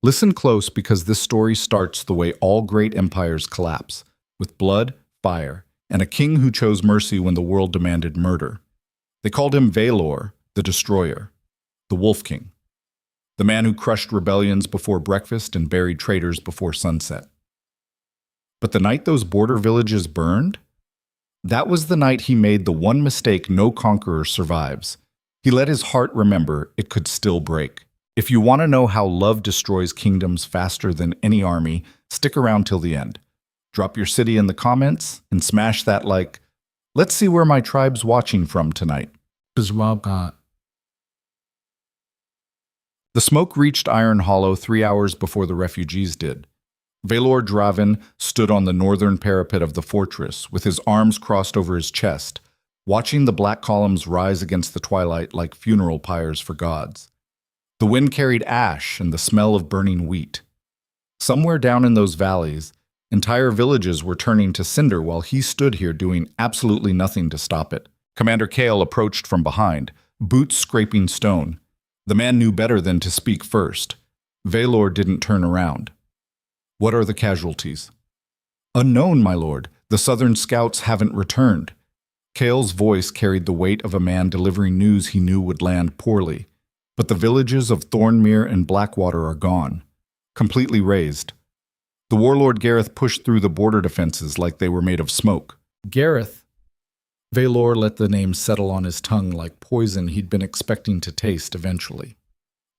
Listen close because this story starts the way all great empires collapse, with blood, fire, and a king who chose mercy when the world demanded murder. They called him Valor, the Destroyer, the Wolf King, the man who crushed rebellions before breakfast and buried traitors before sunset. But the night those border villages burned, that was the night he made the one mistake no conqueror survives. He let his heart remember it could still break. If you want to know how love destroys kingdoms faster than any army, stick around till the end. Drop your city in the comments and smash that like. Let's see where my tribe's watching from tonight. The smoke reached Iron Hollow 3 hours before the refugees did. Valor Draven stood on the northern parapet of the fortress, with his arms crossed over his chest, watching the black columns rise against the twilight like funeral pyres for gods. The wind carried ash and the smell of burning wheat. Somewhere down in those valleys, entire villages were turning to cinder while he stood here doing absolutely nothing to stop it. Commander Kale approached from behind, boots scraping stone. The man knew better than to speak first. Valor didn't turn around. What are the casualties? Unknown, my lord. The southern scouts haven't returned. Kale's voice carried the weight of a man delivering news he knew would land poorly. But the villages of Thornmere and Blackwater are gone, completely razed. The warlord Gareth pushed through the border defenses like they were made of smoke. Gareth? Valor let the name settle on his tongue like poison he'd been expecting to taste eventually.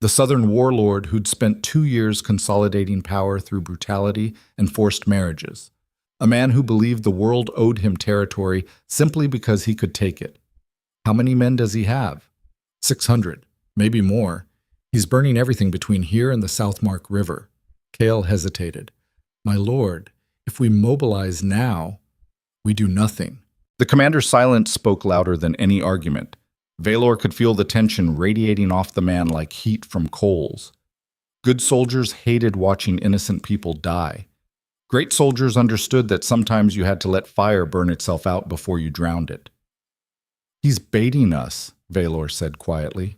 The southern warlord who'd spent 2 years consolidating power through brutality and forced marriages. A man who believed the world owed him territory simply because he could take it. How many men does he have? 600, maybe more. He's burning everything between here and the Southmark River. Kale hesitated. My lord, if we mobilize now, we do nothing. The commander's silence spoke louder than any argument. Valor could feel the tension radiating off the man like heat from coals. Good soldiers hated watching innocent people die. Great soldiers understood that sometimes you had to let fire burn itself out before you drowned it. He's baiting us, Valor said quietly.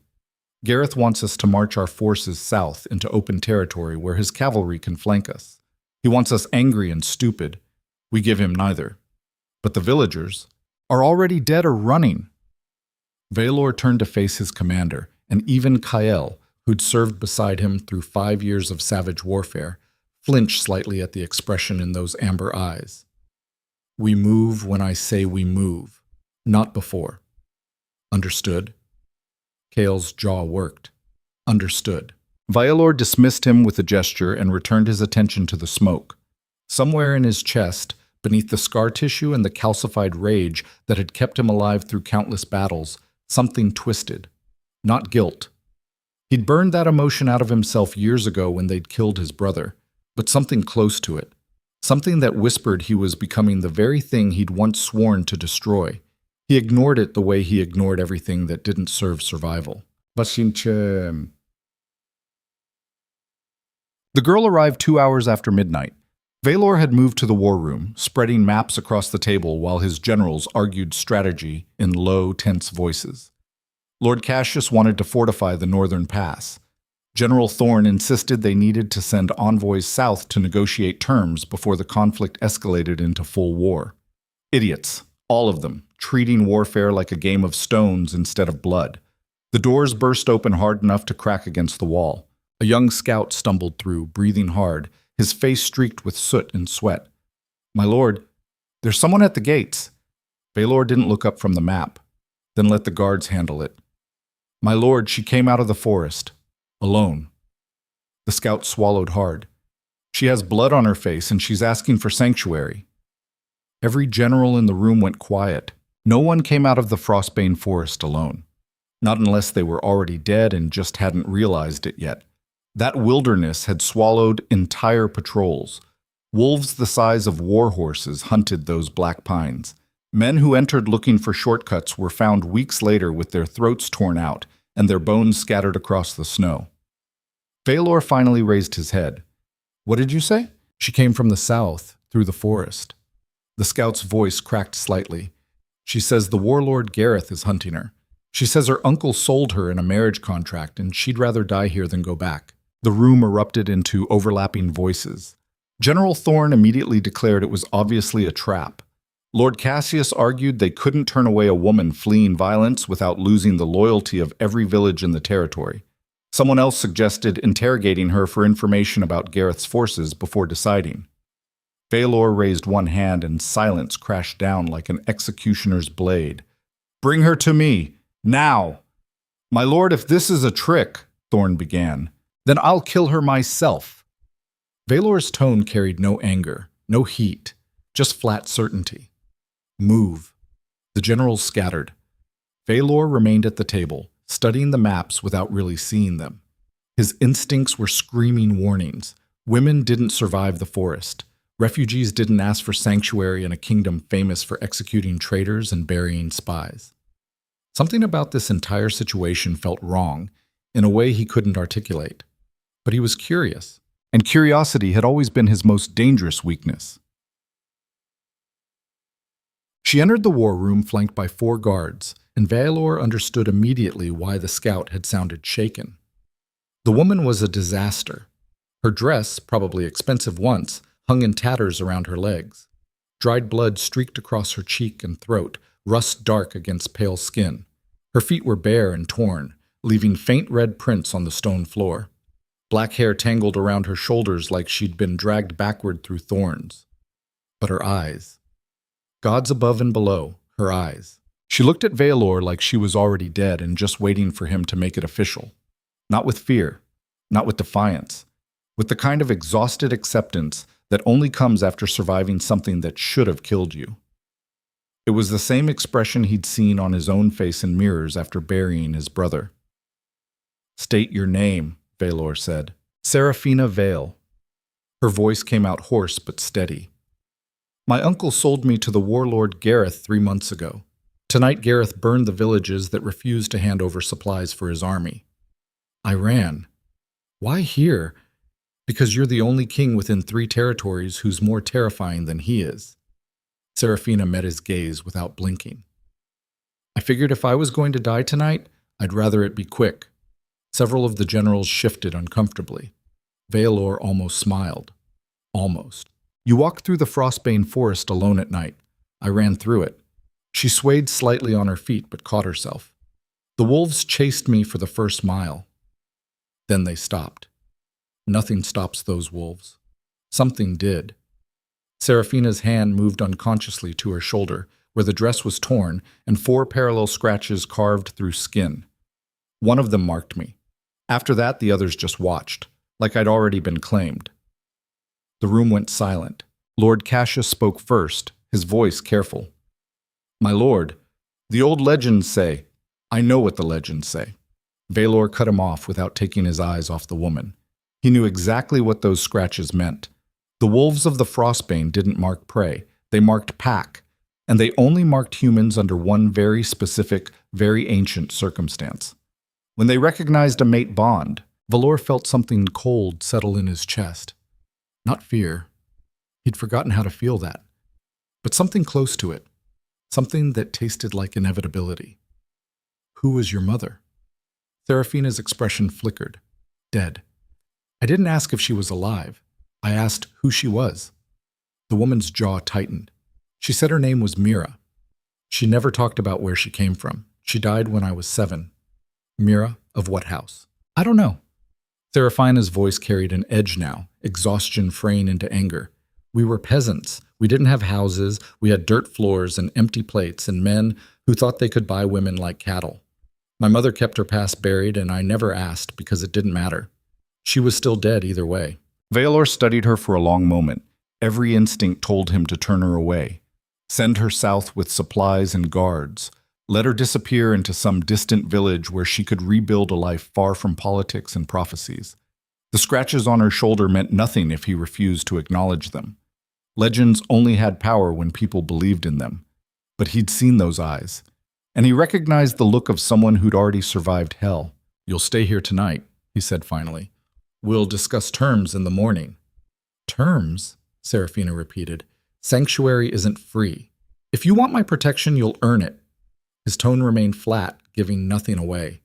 Gareth wants us to march our forces south into open territory where his cavalry can flank us. He wants us angry and stupid. We give him neither. But the villagers are already dead or running. Valor turned to face his commander, and even Kael, who'd served beside him through 5 years of savage warfare, flinched slightly at the expression in those amber eyes. We move when I say we move, not before. Understood? Kael's jaw worked. Understood. Valor dismissed him with a gesture and returned his attention to the smoke. Somewhere in his chest, beneath the scar tissue and the calcified rage that had kept him alive through countless battles, something twisted. Not guilt. He'd burned that emotion out of himself years ago when they'd killed his brother, but something close to it. Something that whispered he was becoming the very thing he'd once sworn to destroy. He ignored it the way he ignored everything that didn't serve survival. The girl arrived 2 hours after midnight. Valor had moved to the war room, spreading maps across the table while his generals argued strategy in low, tense voices. Lord Cassius wanted to fortify the northern pass. General Thorne insisted they needed to send envoys south to negotiate terms before the conflict escalated into full war. Idiots, all of them, treating warfare like a game of stones instead of blood. The doors burst open hard enough to crack against the wall. A young scout stumbled through, breathing hard, his face streaked with soot and sweat. My lord, there's someone at the gates. Valor didn't look up from the map, then let the guards handle it. My lord, she came out of the forest, alone. The scout swallowed hard. She has blood on her face and she's asking for sanctuary. Every general in the room went quiet. No one came out of the Frostbane forest alone. Not unless they were already dead and just hadn't realized it yet. That wilderness had swallowed entire patrols. Wolves the size of war horses hunted those black pines. Men who entered looking for shortcuts were found weeks later with their throats torn out and their bones scattered across the snow. Valor finally raised his head. What did you say? She came from the south, through the forest. The scout's voice cracked slightly. She says the warlord Gareth is hunting her. She says her uncle sold her in a marriage contract and she'd rather die here than go back. The room erupted into overlapping voices. General Thorne immediately declared it was obviously a trap. Lord Cassius argued they couldn't turn away a woman fleeing violence without losing the loyalty of every village in the territory. Someone else suggested interrogating her for information about Gareth's forces before deciding. Valor raised one hand and silence crashed down like an executioner's blade. "Bring her to me, now!" "My lord, if this is a trick," Thorne began, "then I'll kill her myself." Valor's tone carried no anger, no heat, just flat certainty. "Move." The generals scattered. Valor remained at the table, studying the maps without really seeing them. His instincts were screaming warnings. Women didn't survive the forest. Refugees didn't ask for sanctuary in a kingdom famous for executing traitors and burying spies. Something about this entire situation felt wrong, in a way he couldn't articulate. But he was curious, and curiosity had always been his most dangerous weakness. She entered the war room flanked by 4 guards, and Valor understood immediately why the scout had sounded shaken. The woman was a disaster. Her dress, probably expensive once, hung in tatters around her legs. Dried blood streaked across her cheek and throat, rust dark against pale skin. Her feet were bare and torn, leaving faint red prints on the stone floor. Black hair tangled around her shoulders like she'd been dragged backward through thorns. But her eyes. Gods above and below, her eyes. She looked at Valor like she was already dead and just waiting for him to make it official. Not with fear, not with defiance, with the kind of exhausted acceptance that only comes after surviving something that should have killed you. It was the same expression he'd seen on his own face in mirrors after burying his brother. "State your name," Valor said. "Seraphina Vale." Her voice came out hoarse but steady. "My uncle sold me to the warlord Gareth 3 months ago. Tonight Gareth burned the villages that refused to hand over supplies for his army. I ran. Why here? Because you're the only king within 3 territories who's more terrifying than he is." Seraphina met his gaze without blinking. "I figured if I was going to die tonight, I'd rather it be quick." Several of the generals shifted uncomfortably. Valor almost smiled. Almost. "You walked through the Frostbane forest alone at night. I ran through it." She swayed slightly on her feet but caught herself. "The wolves chased me for the first mile. Then they stopped. Nothing stops those wolves. Something did." Seraphina's hand moved unconsciously to her shoulder, where the dress was torn and 4 parallel scratches carved through skin. "One of them marked me. After that, the others just watched, like I'd already been claimed." The room went silent. Lord Cassius spoke first, his voice careful. "My lord, the old legends say—" "I know what the legends say." Valor cut him off without taking his eyes off the woman. He knew exactly what those scratches meant. The wolves of the Frostbane didn't mark prey, they marked pack, and they only marked humans under one very specific, very ancient circumstance. When they recognized a mate bond, Valor felt something cold settle in his chest. Not fear. He'd forgotten how to feel that. But something close to it. Something that tasted like inevitability. "Who was your mother?" Seraphina's expression flickered. "Dead. I didn't ask if she was alive. I asked who she was." The woman's jaw tightened. She said her name was Mira. She never talked about where she came from. She died when I was 7. "Mira, of what house?" "I don't know." Seraphina's voice carried an edge now, exhaustion fraying into anger. "We were peasants. We didn't have houses. We had dirt floors and empty plates and men who thought they could buy women like cattle. My mother kept her past buried, and I never asked because it didn't matter. She was still dead either way." Valor studied her for a long moment. Every instinct told him to turn her away. Send her south with supplies and guards. Let her disappear into some distant village where she could rebuild a life far from politics and prophecies. The scratches on her shoulder meant nothing if he refused to acknowledge them. Legends only had power when people believed in them. But he'd seen those eyes, and he recognized the look of someone who'd already survived hell. "You'll stay here tonight," he said finally. "We'll discuss terms in the morning." "Terms?" Seraphina repeated. "Sanctuary isn't free. If you want my protection, you'll earn it." His tone remained flat, giving nothing away.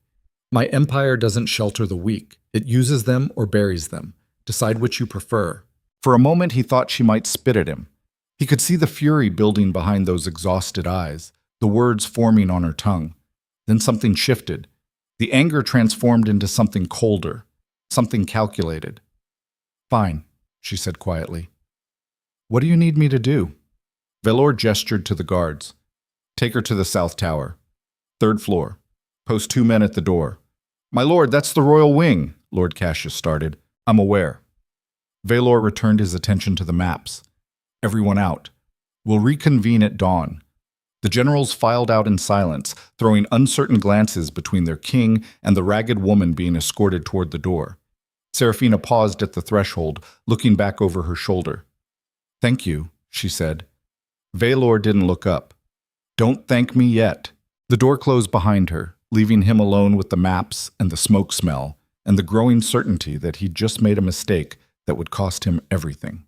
My empire doesn't shelter the weak. It uses them or buries them. Decide which you prefer. For a moment, he thought she might spit at him. He could see the fury building behind those exhausted eyes, the words forming on her tongue. Then something shifted. The anger transformed into something colder, something calculated. Fine, she said quietly. What do you need me to do? Velor gestured to the guards. Take her to the south tower. 3rd floor. Post 2 men at the door. My lord, that's the royal wing, Lord Cassius started. I'm aware. Velor returned his attention to the maps. Everyone out. We'll reconvene at dawn. The generals filed out in silence, throwing uncertain glances between their king and the ragged woman being escorted toward the door. Seraphina paused at the threshold, looking back over her shoulder. Thank you, she said. Velor didn't look up. Don't thank me yet. The door closed behind her, leaving him alone with the maps and the smoke smell and the growing certainty that he'd just made a mistake that would cost him everything.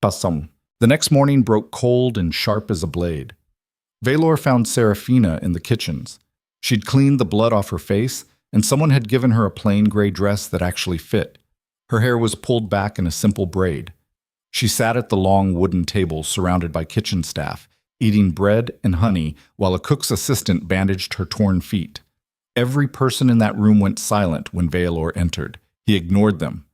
Passam. The next morning broke cold and sharp as a blade. Velor found Seraphina in the kitchens. She'd cleaned the blood off her face, and someone had given her a plain gray dress that actually fit. Her hair was pulled back in a simple braid. She sat at the long wooden table surrounded by kitchen staff, eating bread and honey while a cook's assistant bandaged her torn feet. Every person in that room went silent when Velor entered. He ignored them.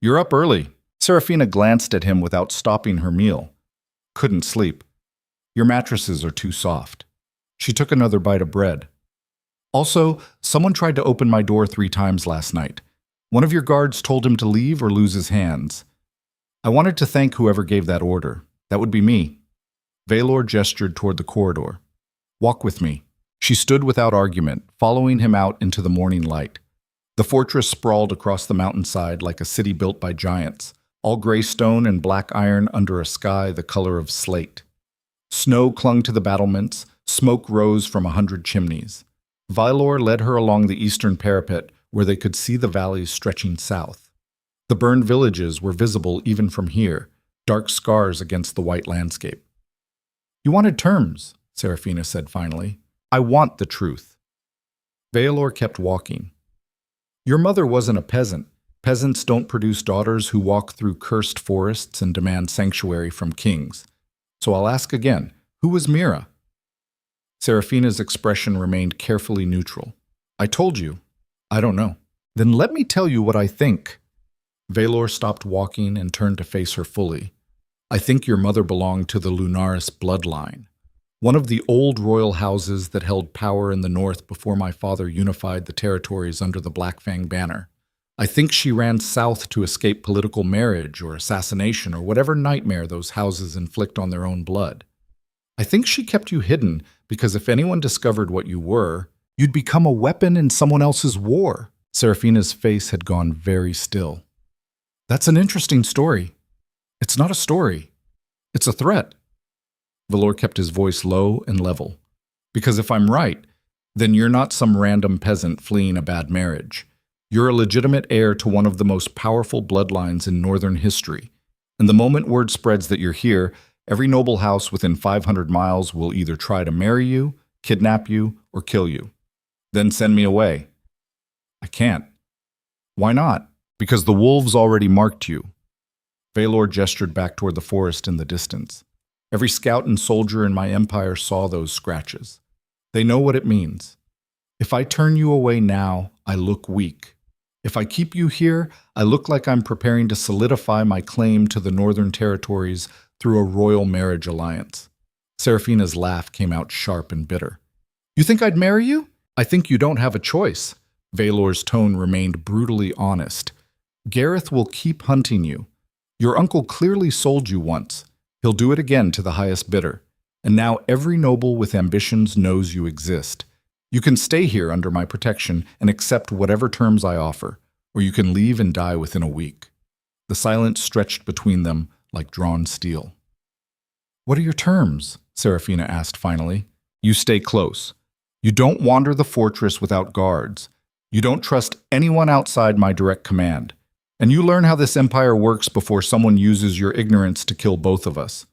You're up early. Seraphina glanced at him without stopping her meal. Couldn't sleep. Your mattresses are too soft. She took another bite of bread. Also, someone tried to open my door 3 times last night. One of your guards told him to leave or lose his hands. I wanted to thank whoever gave that order. That would be me. Velor gestured toward the corridor. Walk with me. She stood without argument, following him out into the morning light. The fortress sprawled across the mountainside like a city built by giants, all gray stone and black iron under a sky the color of slate. Snow clung to the battlements, smoke rose from 100 chimneys. Velor led her along the eastern parapet where they could see the valleys stretching south. The burned villages were visible even from here, dark scars against the white landscape. You wanted terms, Seraphina said finally. I want the truth. Velor kept walking. Your mother wasn't a peasant. Peasants don't produce daughters who walk through cursed forests and demand sanctuary from kings. So I'll ask again, who was Mira? Seraphina's expression remained carefully neutral. I told you. I don't know. Then let me tell you what I think. Velor stopped walking and turned to face her fully. I think your mother belonged to the Lunaris bloodline, one of the old royal houses that held power in the north before my father unified the territories under the Black Fang banner. I think she ran south to escape political marriage or assassination or whatever nightmare those houses inflict on their own blood. I think she kept you hidden because if anyone discovered what you were, you'd become a weapon in someone else's war. Seraphina's face had gone very still. That's an interesting story. It's not a story. It's a threat. Velor kept his voice low and level. Because if I'm right, then you're not some random peasant fleeing a bad marriage. You're a legitimate heir to one of the most powerful bloodlines in northern history. And the moment word spreads that you're here, every noble house within 500 miles will either try to marry you, kidnap you, or kill you. Then send me away. I can't. Why not? Because the wolves already marked you. Velor gestured back toward the forest in the distance. Every scout and soldier in my empire saw those scratches. They know what it means. If I turn you away now, I look weak. If I keep you here, I look like I'm preparing to solidify my claim to the northern territories through a royal marriage alliance. Seraphina's laugh came out sharp and bitter. You think I'd marry you? I think you don't have a choice. Velor's tone remained brutally honest. Gareth will keep hunting you. Your uncle clearly sold you once. He'll do it again to the highest bidder. And now every noble with ambitions knows you exist. You can stay here under my protection and accept whatever terms I offer, or you can leave and die within a week. The silence stretched between them like drawn steel. What are your terms? Seraphina asked finally. You stay close. You don't wander the fortress without guards. You don't trust anyone outside my direct command. And you learn how this empire works before someone uses your ignorance to kill both of us.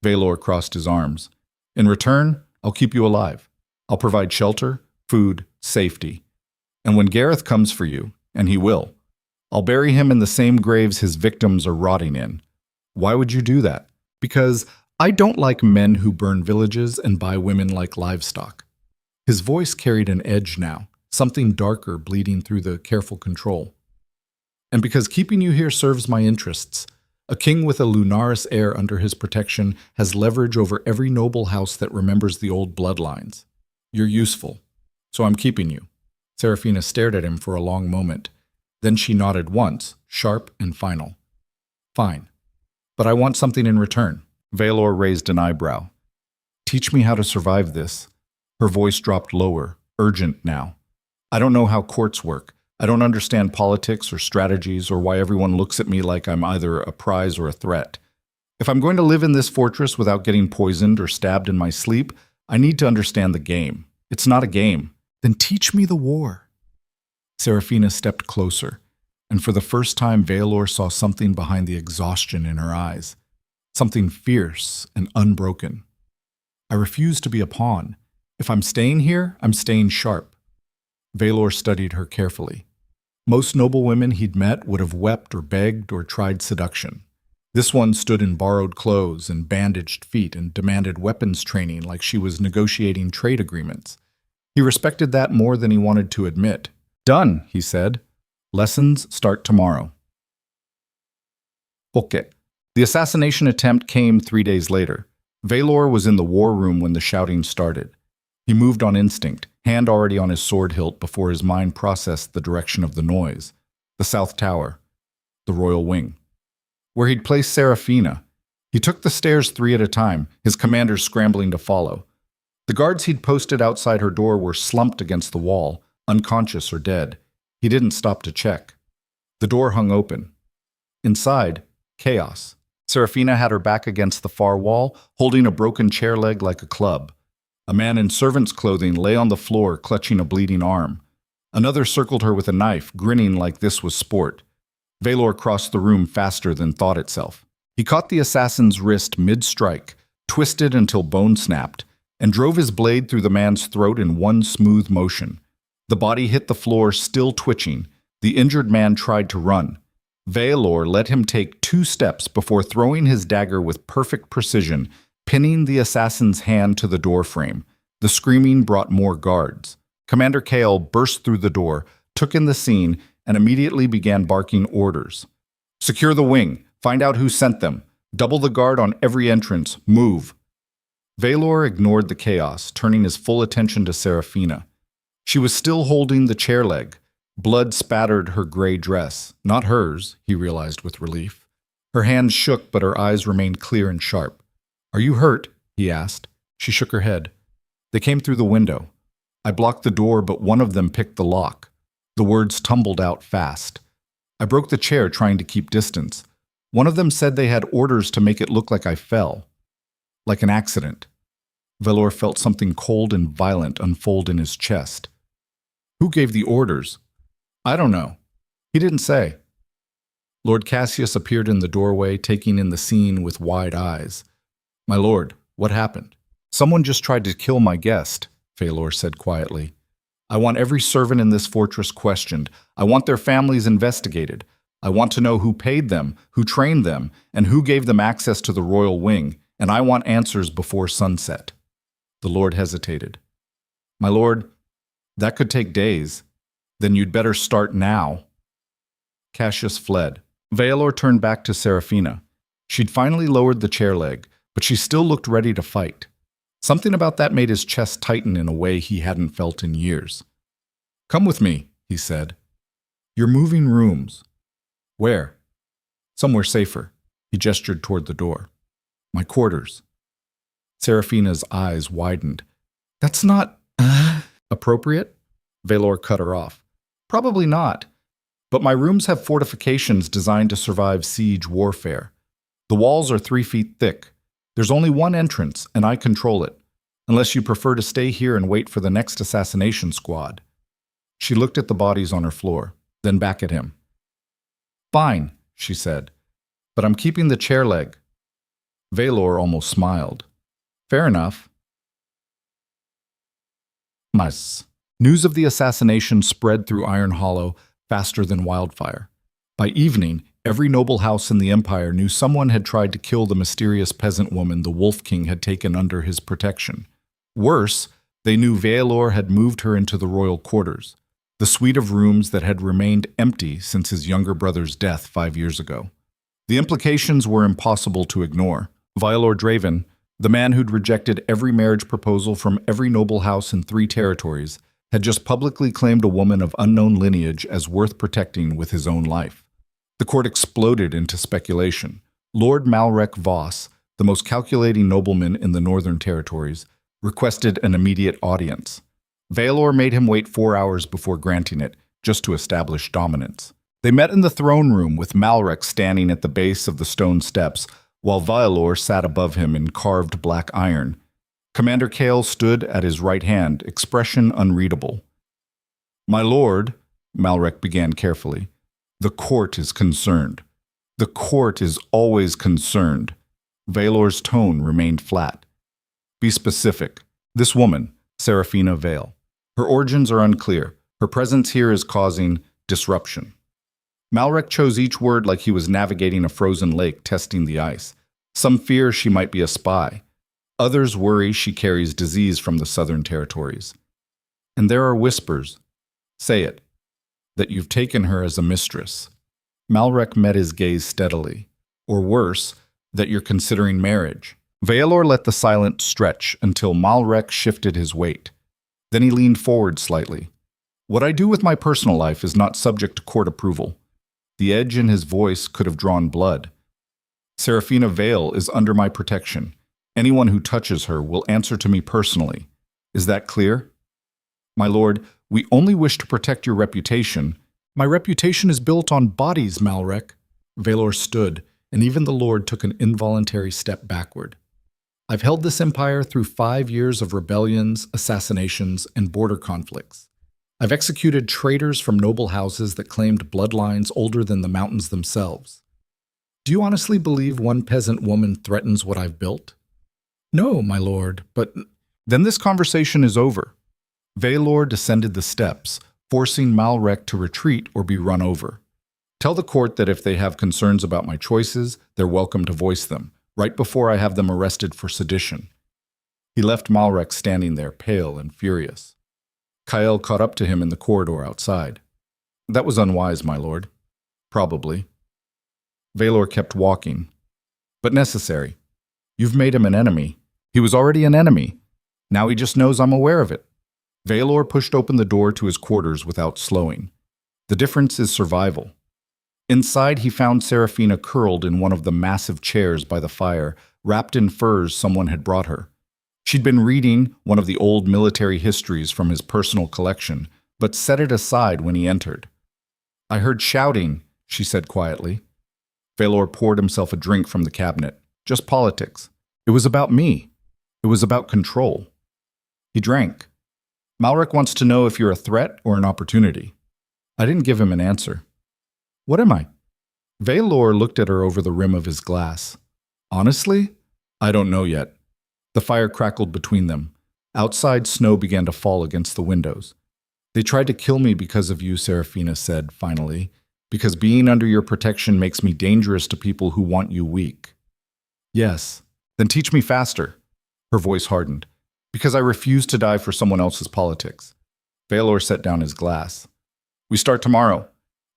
Velor crossed his arms. In return, I'll keep you alive. I'll provide shelter, food, safety. And when Gareth comes for you, and he will, I'll bury him in the same graves his victims are rotting in. Why would you do that? Because I don't like men who burn villages and buy women like livestock. His voice carried an edge now, something darker bleeding through the careful control. And because keeping you here serves my interests, a king with a Lunaris heir under his protection has leverage over every noble house that remembers the old bloodlines. You're useful, so I'm keeping you. Serafina stared at him for a long moment. Then she nodded once, sharp and final. Fine, but I want something in return. Valor raised an eyebrow. Teach me how to survive this. Her voice dropped lower, urgent now. I don't know how courts work. I don't understand politics or strategies or why everyone looks at me like I'm either a prize or a threat. If I'm going to live in this fortress without getting poisoned or stabbed in my sleep, I need to understand the game. It's not a game. Then teach me the war. Serafina stepped closer, and for the first time Valor saw something behind the exhaustion in her eyes. Something fierce and unbroken. I refuse to be a pawn. If I'm staying here, I'm staying sharp. Valor studied her carefully. Most noble women he'd met would have wept or begged or tried seduction. This one stood in borrowed clothes and bandaged feet and demanded weapons training like she was negotiating trade agreements. He respected that more than he wanted to admit. Done, he said. Lessons start tomorrow. Okay. The assassination attempt came 3 days later. Valor was in the war room when the shouting started. He moved on instinct, hand already on his sword hilt before his mind processed the direction of the noise. The South Tower. The Royal Wing. Where he'd placed Serafina. He took the stairs 3 at a time, his commanders scrambling to follow. The guards he'd posted outside her door were slumped against the wall, unconscious or dead. He didn't stop to check. The door hung open. Inside, chaos. Serafina had her back against the far wall, holding a broken chair leg like a club. A man in servant's clothing lay on the floor, clutching a bleeding arm. Another circled her with a knife, grinning like this was sport. Valor crossed the room faster than thought itself. He caught the assassin's wrist mid-strike, twisted until bone snapped, and drove his blade through the man's throat in one smooth motion. The body hit the floor, still twitching. The injured man tried to run. Valor let him take 2 steps before throwing his dagger with perfect precision, pinning the assassin's hand to the doorframe. The screaming brought more guards. Commander Kale burst through the door, took in the scene, and immediately began barking orders. Secure the wing. Find out who sent them. Double the guard on every entrance. Move. Valor ignored the chaos, turning his full attention to Serafina. She was still holding the chair leg. Blood spattered her gray dress. Not hers, he realized with relief. Her hands shook, but her eyes remained clear and sharp. Are you hurt? He asked. She shook her head. They came through the window. I blocked the door, but one of them picked the lock. The words tumbled out fast. I broke the chair, trying to keep distance. One of them said they had orders to make it look like I fell. Like an accident. Valor felt something cold and violent unfold in his chest. Who gave the orders? I don't know. He didn't say. Lord Cassius appeared in the doorway, taking in the scene with wide eyes. My lord, what happened? Someone just tried to kill my guest, Valor said quietly. I want every servant in this fortress questioned. I want their families investigated. I want to know who paid them, who trained them, and who gave them access to the royal wing, and I want answers before sunset. The lord hesitated. My lord, that could take days. Then you'd better start now. Cassius fled. Valor turned back to Serafina. She'd finally lowered the chair leg, but she still looked ready to fight. Something about that made his chest tighten in a way he hadn't felt in years. Come with me, he said. You're moving rooms. Where? Somewhere safer. He gestured toward the door. My quarters. Serafina's eyes widened. That's not appropriate? Valor cut her off. Probably not. But my rooms have fortifications designed to survive siege warfare. The walls are 3 feet thick. There's only one entrance, and I control it, unless you prefer to stay here and wait for the next assassination squad. She looked at the bodies on her floor, then back at him. Fine, she said, but I'm keeping the chair leg. Valor almost smiled. Fair enough. Mas. News of the assassination spread through Iron Hollow faster than wildfire. By evening, every noble house in the empire knew someone had tried to kill the mysterious peasant woman the Wolf King had taken under his protection. Worse, they knew Veilor had moved her into the royal quarters, the suite of rooms that had remained empty since his younger brother's death 5 years ago. The implications were impossible to ignore. Veilor Draven, the man who'd rejected every marriage proposal from every noble house in 3 territories, had just publicly claimed a woman of unknown lineage as worth protecting with his own life. The court exploded into speculation. Lord Malrek Voss, the most calculating nobleman in the northern territories, requested an immediate audience. Veilor made him wait 4 hours before granting it, just to establish dominance. They met in the throne room with Malrek standing at the base of the stone steps, while Veilor sat above him in carved black iron. Commander Kale stood at his right hand, expression unreadable. "My lord," Malrek began carefully, "the court is concerned. The court is always concerned." Veilor's tone remained flat. "Be specific. This woman, Seraphina Vale. Her origins are unclear. Her presence here is causing disruption." Malrek chose each word like he was navigating a frozen lake, testing the ice. Some fear she might be a spy. Others worry she carries disease from the southern territories. And there are whispers. Say it. That you've taken her as a mistress. Malrek met his gaze steadily. Or worse, that you're considering marriage. Veilor let the silence stretch until Malrek shifted his weight. Then he leaned forward slightly. "What I do with my personal life is not subject to court approval." The edge in his voice could have drawn blood. "Seraphina Vale is under my protection. Anyone who touches her will answer to me personally. Is that clear?" "My lord, we only wish to protect your reputation." "My reputation is built on bodies, Malrek." Veilor stood, and even the lord took an involuntary step backward. "I've held this empire through 5 years of rebellions, assassinations, and border conflicts. I've executed traitors from noble houses that claimed bloodlines older than the mountains themselves. Do you honestly believe one peasant woman threatens what I've built?" "No, my lord, but—" "Then this conversation is over." Veilor descended the steps, forcing Malrek to retreat or be run over. "Tell the court that if they have concerns about my choices, they're welcome to voice them, right before I have them arrested for sedition." He left Malrek standing there, pale and furious. Kael caught up to him in the corridor outside. "That was unwise, my lord." "Probably." Veilor kept walking. "But necessary. You've made him an enemy. He was already an enemy. Now he just knows I'm aware of it." Veilor pushed open the door to his quarters without slowing. The difference is survival. Inside, he found Seraphina curled in one of the massive chairs by the fire, wrapped in furs someone had brought her. She'd been reading one of the old military histories from his personal collection, but set it aside when he entered. "I heard shouting," she said quietly. Veilor poured himself a drink from the cabinet. "Just politics. It was about me. It was about control." He drank. "Malrek wants to know if you're a threat or an opportunity." I didn't give him an answer. "What am I?" Veilor looked at her over the rim of his glass. "Honestly, I don't know yet." The fire crackled between them. Outside, snow began to fall against the windows. "They tried to kill me because of you," Seraphina said, finally, "because being under your protection makes me dangerous to people who want you weak." "Yes. Then teach me faster." Her voice hardened. "Because I refuse to die for someone else's politics." Veilor set down his glass. "We start tomorrow.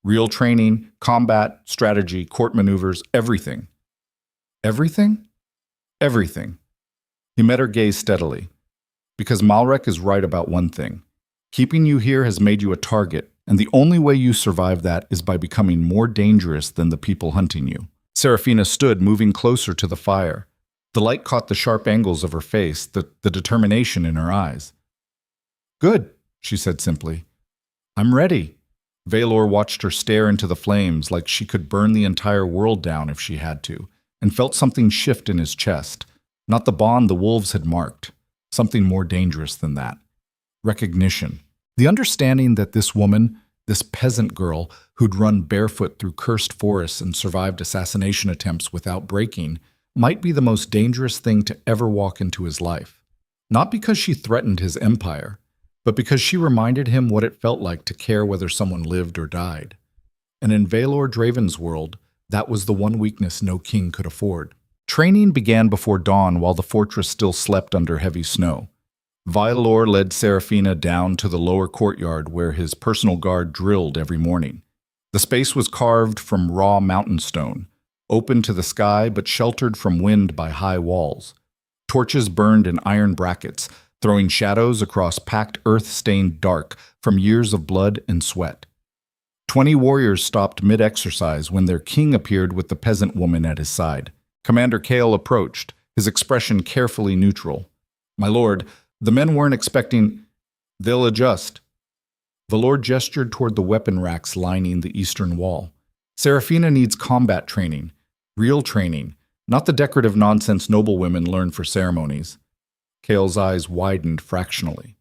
Real training, combat, strategy, court maneuvers, everything." "Everything?" "Everything." He met her gaze steadily. "Because Malrek is right about one thing. Keeping you here has made you a target, and the only way you survive that is by becoming more dangerous than the people hunting you." Seraphina stood, moving closer to the fire. The light caught the sharp angles of her face, the determination in her eyes. "Good," she said simply. "I'm ready." Veilor watched her stare into the flames like she could burn the entire world down if she had to, and felt something shift in his chest. Not the bond the wolves had marked. Something more dangerous than that. Recognition. The understanding that this woman, this peasant girl who'd run barefoot through cursed forests and survived assassination attempts without breaking, might be the most dangerous thing to ever walk into his life. Not because she threatened his empire, but because she reminded him what it felt like to care whether someone lived or died. And in Valor Draven's world, that was the one weakness no king could afford. Training began before dawn while the fortress still slept under heavy snow. Valor led Serafina down to the lower courtyard where his personal guard drilled every morning. The space was carved from raw mountain stone, open to the sky but sheltered from wind by high walls. Torches burned in iron brackets, throwing shadows across packed earth stained dark from years of blood and sweat. 20 warriors stopped mid-exercise when their king appeared with the peasant woman at his side. Commander Kale approached, his expression carefully neutral. "My lord, the men weren't expecting. They'll adjust." Valor gestured toward the weapon racks lining the eastern wall. "Serafina needs combat training, real training, not the decorative nonsense noblewomen learn for ceremonies." Kale's eyes widened fractionally.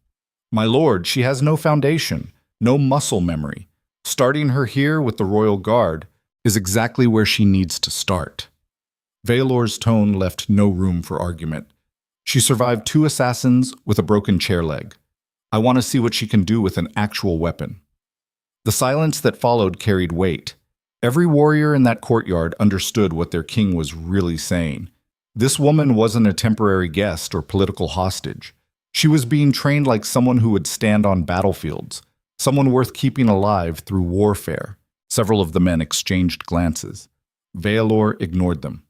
"My lord, she has no foundation, no muscle memory. Starting her here with the royal guard is exactly where she needs to start." Valor's tone left no room for argument. "She survived 2 assassins with a broken chair leg. I want to see what she can do with an actual weapon." The silence that followed carried weight. Every warrior in that courtyard understood what their king was really saying. This woman wasn't a temporary guest or political hostage. She was being trained like someone who would stand on battlefields, someone worth keeping alive through warfare. Several of the men exchanged glances. Valor ignored them.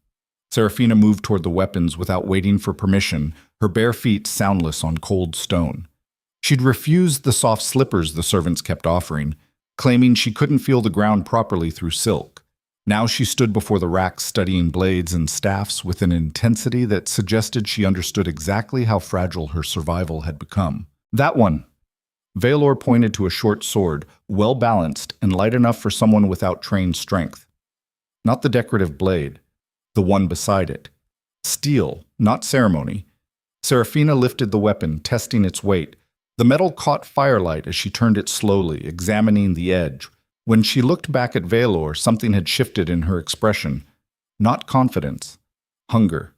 Serafina moved toward the weapons without waiting for permission, her bare feet soundless on cold stone. She'd refused the soft slippers the servants kept offering, claiming she couldn't feel the ground properly through silk. Now she stood before the racks studying blades and staffs with an intensity that suggested she understood exactly how fragile her survival had become. "That one." Valor pointed to a short sword, well-balanced and light enough for someone without trained strength. Not the decorative blade, the one beside it. Steel, not ceremony. Serafina lifted the weapon, testing its weight. The metal caught firelight as she turned it slowly, examining the edge. When she looked back at Valor, something had shifted in her expression. Not confidence. Hunger.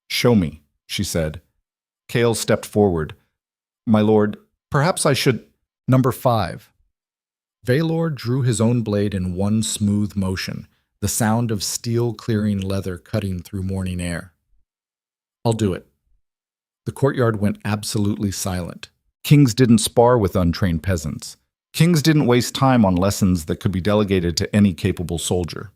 "Show me," she said. Kale stepped forward. "My lord, perhaps I should—" Number 5. Valor drew his own blade in one smooth motion, the sound of steel clearing leather cutting through morning air. "I'll do it." The courtyard went absolutely silent. Kings didn't spar with untrained peasants. Kings didn't waste time on lessons that could be delegated to any capable soldier.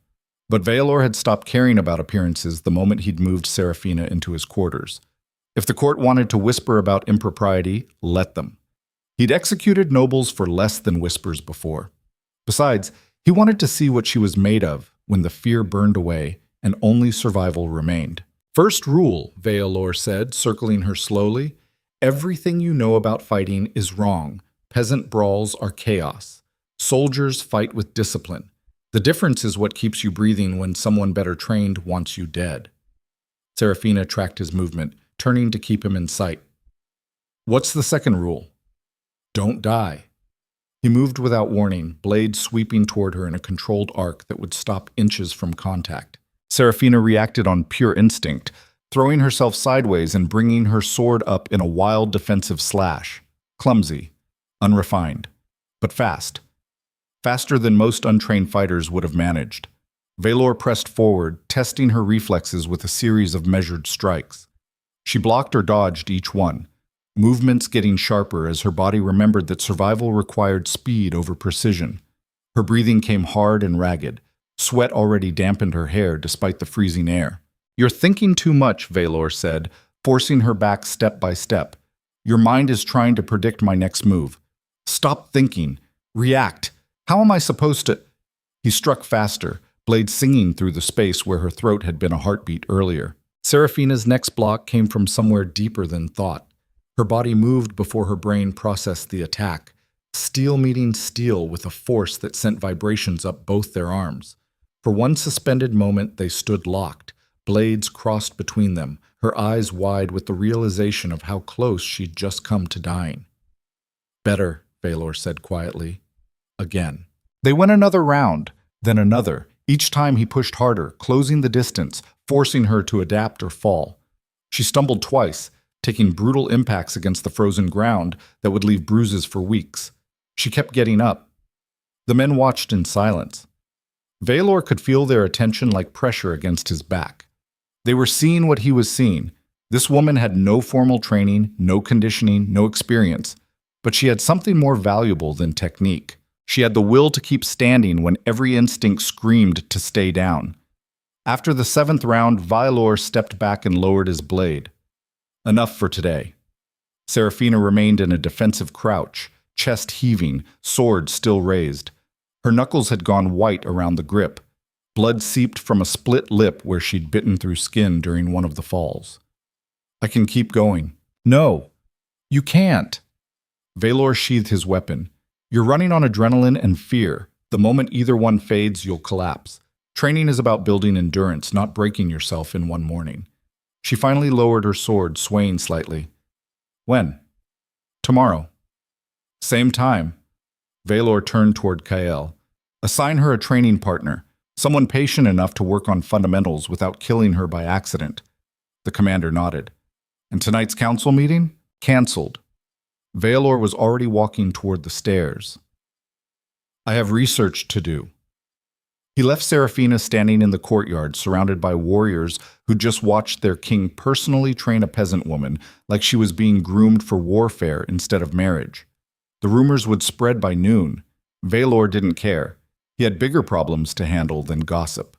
But Valor had stopped caring about appearances the moment he'd moved Serafina into his quarters. If the court wanted to whisper about impropriety, let them. He'd executed nobles for less than whispers before. Besides, he wanted to see what she was made of when the fear burned away and only survival remained. "First rule," Valor said, circling her slowly, "everything you know about fighting is wrong. Peasant brawls are chaos. Soldiers fight with discipline. The difference is what keeps you breathing when someone better trained wants you dead." Serafina tracked his movement, turning to keep him in sight. "What's the second rule?" "Don't die." He moved without warning, blade sweeping toward her in a controlled arc that would stop inches from contact. Serafina reacted on pure instinct, throwing herself sideways and bringing her sword up in a wild defensive slash. Clumsy. Unrefined, but fast. Faster than most untrained fighters would have managed. Valor pressed forward, testing her reflexes with a series of measured strikes. She blocked or dodged each one, movements getting sharper as her body remembered that survival required speed over precision. Her breathing came hard and ragged. Sweat already dampened her hair despite the freezing air. "You're thinking too much," Valor said, forcing her back step by step. "Your mind is trying to predict my next move. Stop thinking. React. How am I supposed to—" He struck faster, blade singing through the space where her throat had been a heartbeat earlier. Serafina's next block came from somewhere deeper than thought. Her body moved before her brain processed the attack, steel meeting steel with a force that sent vibrations up both their arms. For one suspended moment, they stood locked, blades crossed between them, her eyes wide with the realization of how close she'd just come to dying. "Better," Valor said quietly. Again. They went another round, then another. Each time he pushed harder, closing the distance, forcing her to adapt or fall. She stumbled twice, taking brutal impacts against the frozen ground that would leave bruises for weeks. She kept getting up. The men watched in silence. Valor could feel their attention like pressure against his back. They were seeing what he was seeing. This woman had no formal training, no conditioning, no experience, but she had something more valuable than technique. She had the will to keep standing when every instinct screamed to stay down. After the 7th round, Valor stepped back and lowered his blade. Enough for today. Serafina remained in a defensive crouch, chest heaving, sword still raised. Her knuckles had gone white around the grip. Blood seeped from a split lip where she'd bitten through skin during one of the falls. I can keep going. No, you can't. Valor sheathed his weapon. You're running on adrenaline and fear. The moment either one fades, you'll collapse. Training is about building endurance, not breaking yourself in one morning. She finally lowered her sword, swaying slightly. When? Tomorrow. Same time. Valor turned toward Kael. Assign her a training partner, someone patient enough to work on fundamentals without killing her by accident. The commander nodded. And tonight's council meeting? Cancelled. Valor was already walking toward the stairs. I have research to do. He left Serafina standing in the courtyard, surrounded by warriors who just watched their king personally train a peasant woman like she was being groomed for warfare instead of marriage. The rumors would spread by noon. Valor didn't care. He had bigger problems to handle than gossip.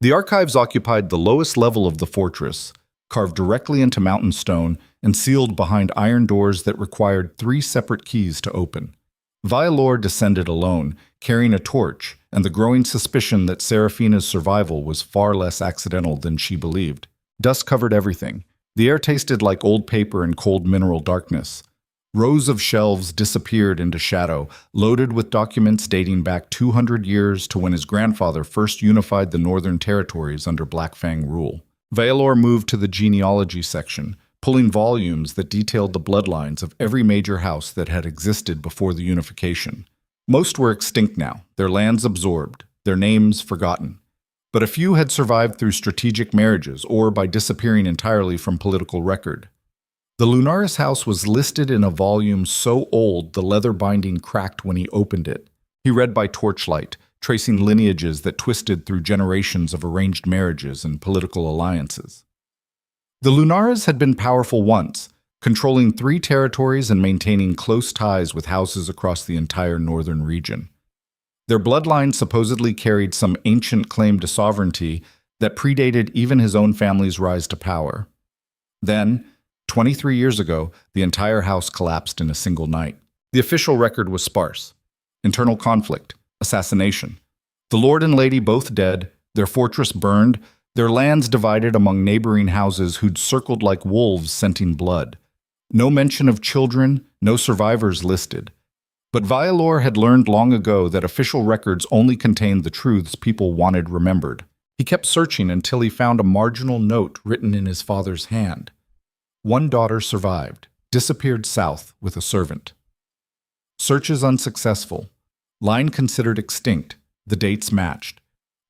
The archives occupied the lowest level of the fortress, carved directly into mountain stone and sealed behind iron doors that required 3 separate keys to open. Valor descended alone, carrying a torch, and the growing suspicion that Serafina's survival was far less accidental than she believed. Dust covered everything. The air tasted like old paper and cold mineral darkness. Rows of shelves disappeared into shadow, loaded with documents dating back 200 years to when his grandfather first unified the northern territories under Black Fang rule. Valor moved to the genealogy section, pulling volumes that detailed the bloodlines of every major house that had existed before the unification. Most were extinct now, their lands absorbed, their names forgotten. But a few had survived through strategic marriages or by disappearing entirely from political record. The Lunaris house was listed in a volume so old the leather binding cracked when he opened it. He read by torchlight, tracing lineages that twisted through generations of arranged marriages and political alliances. The Lunaras had been powerful once, controlling 3 territories and maintaining close ties with houses across the entire northern region. Their bloodline supposedly carried some ancient claim to sovereignty that predated even his own family's rise to power. Then, 23 years ago, the entire house collapsed in a single night. The official record was sparse. Internal conflict, assassination. The lord and lady both dead, their fortress burned, their lands divided among neighboring houses who'd circled like wolves scenting blood. No mention of children, no survivors listed. But Valor had learned long ago that official records only contained the truths people wanted remembered. He kept searching until he found a marginal note written in his father's hand. One daughter survived, disappeared south with a servant. Searches unsuccessful. Line considered extinct. The dates matched.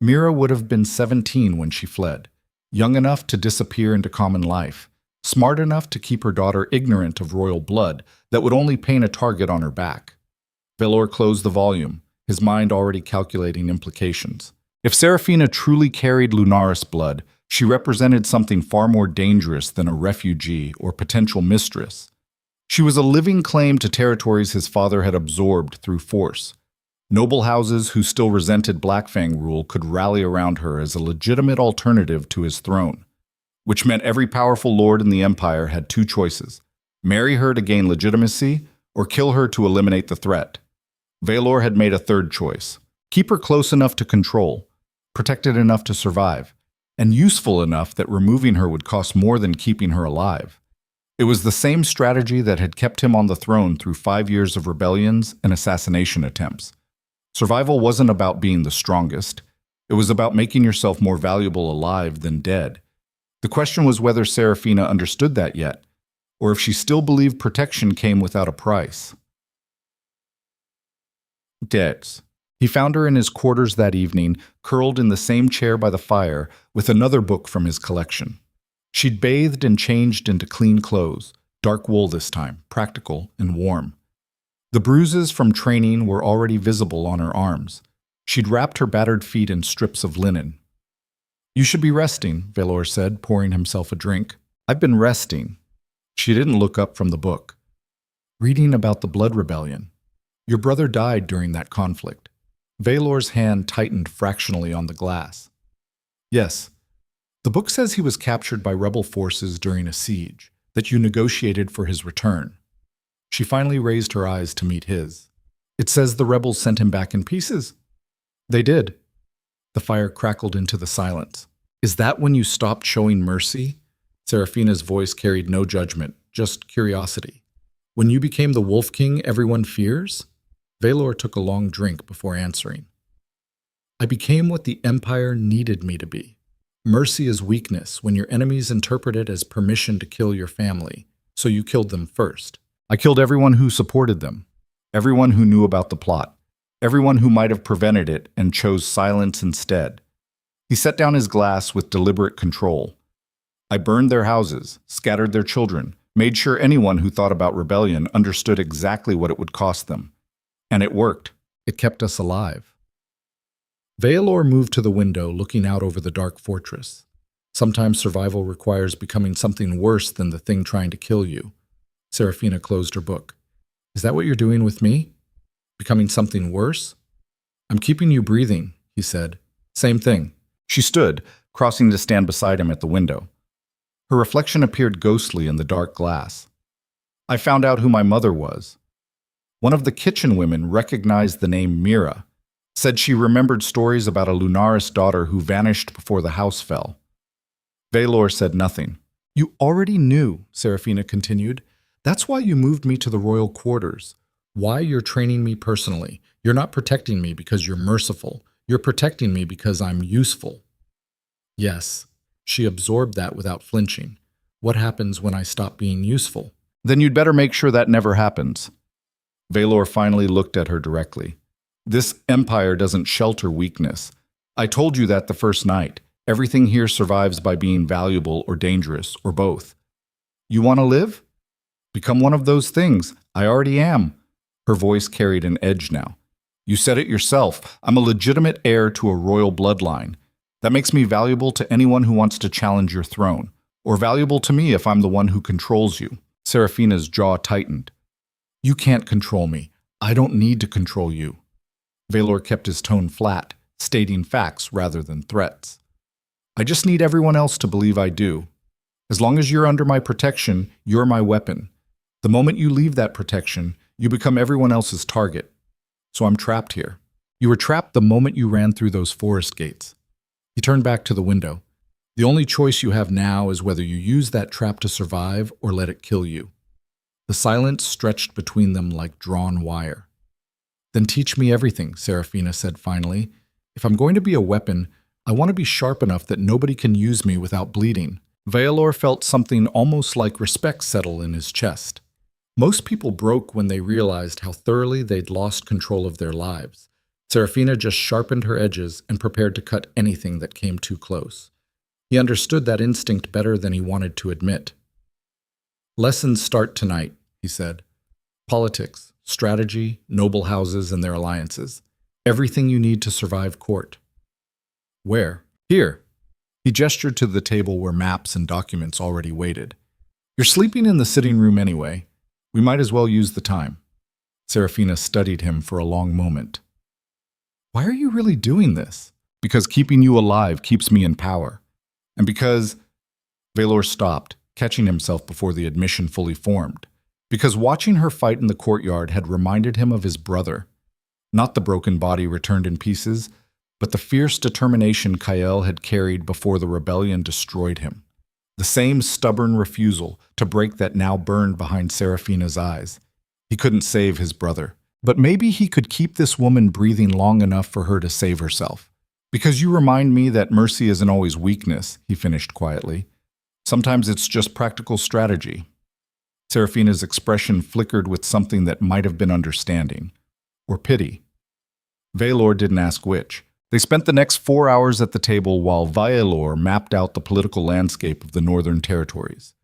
Mira would have been 17 when she fled, young enough to disappear into common life, smart enough to keep her daughter ignorant of royal blood that would only paint a target on her back. Valor closed the volume, his mind already calculating implications. If Serafina truly carried Lunaris blood, she represented something far more dangerous than a refugee or potential mistress. She was a living claim to territories his father had absorbed through force. Noble houses who still resented Black Fang rule could rally around her as a legitimate alternative to his throne, which meant every powerful lord in the empire had 2 choices: marry her to gain legitimacy or kill her to eliminate the threat. Valor had made a 3rd choice: keep her close enough to control, protected enough to survive, and useful enough that removing her would cost more than keeping her alive. It was the same strategy that had kept him on the throne through 5 years of rebellions and assassination attempts. Survival wasn't about being the strongest. It was about making yourself more valuable alive than dead. The question was whether Serafina understood that yet, or if she still believed protection came without a price. Debts. He found her in his quarters that evening, curled in the same chair by the fire, with another book from his collection. She'd bathed and changed into clean clothes, dark wool this time, practical and warm. The bruises from training were already visible on her arms. She'd wrapped her battered feet in strips of linen. "You should be resting," Valor said, pouring himself a drink. "I've been resting." She didn't look up from the book. "Reading about the Blood Rebellion. Your brother died during that conflict." Valor's hand tightened fractionally on the glass. "Yes. The book says he was captured by rebel forces during a siege, that you negotiated for his return." She finally raised her eyes to meet his. "It says the rebels sent him back in pieces." "They did." The fire crackled into the silence. "Is that when you stopped showing mercy?" Serafina's voice carried no judgment, just curiosity. "When you became the Wolf King everyone fears?" Valor took a long drink before answering. "I became what the Empire needed me to be. Mercy is weakness when your enemies interpret it as permission to kill your family, so you killed them first. I killed everyone who supported them, everyone who knew about the plot, everyone who might have prevented it and chose silence instead." He set down his glass with deliberate control. "I burned their houses, scattered their children, made sure anyone who thought about rebellion understood exactly what it would cost them. And it worked. It kept us alive." Valor moved to the window, looking out over the dark fortress. Sometimes survival requires becoming something worse than the thing trying to kill you. Serafina closed her book. "Is that what you're doing with me? Becoming something worse?" "I'm keeping you breathing," he said. "Same thing." She stood, crossing to stand beside him at the window. Her reflection appeared ghostly in the dark glass. "I found out who my mother was. One of the kitchen women recognized the name Mira, said she remembered stories about a Lunaris daughter who vanished before the house fell." Valor said nothing. "You already knew," Serafina continued. "That's why you moved me to the royal quarters. Why you're training me personally. You're not protecting me because you're merciful. You're protecting me because I'm useful." "Yes." She absorbed that without flinching. "What happens when I stop being useful?" "Then you'd better make sure that never happens." Valor finally looked at her directly. "This empire doesn't shelter weakness. I told you that the first night. Everything here survives by being valuable or dangerous, or both. You want to live? Become one of those things. I already am." Her voice carried an edge now. "You said it yourself. I'm a legitimate heir to a royal bloodline. That makes me valuable to anyone who wants to challenge your throne, or valuable to me if I'm the one who controls you." Serafina's jaw tightened. "You can't control me. I don't need to control you." Valor kept his tone flat, stating facts rather than threats. "I just need everyone else to believe I do. As long as you're under my protection, you're my weapon. The moment you leave that protection, you become everyone else's target. So I'm trapped here. You were trapped the moment you ran through those forest gates." He turned back to the window. "The only choice you have now is whether you use that trap to survive or let it kill you." The silence stretched between them like drawn wire. "Then teach me everything," Serafina said finally. "If I'm going to be a weapon, I want to be sharp enough that nobody can use me without bleeding." Valor felt something almost like respect settle in his chest. Most people broke when they realized how thoroughly they'd lost control of their lives. Serafina just sharpened her edges and prepared to cut anything that came too close. He understood that instinct better than he wanted to admit. "Lessons start tonight," he said. "Politics, strategy, noble houses and their alliances. Everything you need to survive court." "Where?" "Here." He gestured to the table where maps and documents already waited. "You're sleeping in the sitting room anyway. We might as well use the time." Serafina studied him for a long moment. "Why are you really doing this?" "Because keeping you alive keeps me in power. And because—" Valor stopped, catching himself before the admission fully formed. Because watching her fight in the courtyard had reminded him of his brother. Not the broken body returned in pieces, but the fierce determination Kael had carried before the rebellion destroyed him. The same stubborn refusal to break that now burned behind Serafina's eyes. He couldn't save his brother, but maybe he could keep this woman breathing long enough for her to save herself. "Because you remind me that mercy isn't always weakness," he finished quietly. "Sometimes it's just practical strategy." Serafina's expression flickered with something that might have been understanding. Or pity. Valor didn't ask which, They spent the next 4 hours at the table while Vialor mapped out the political landscape of the Northern Territories.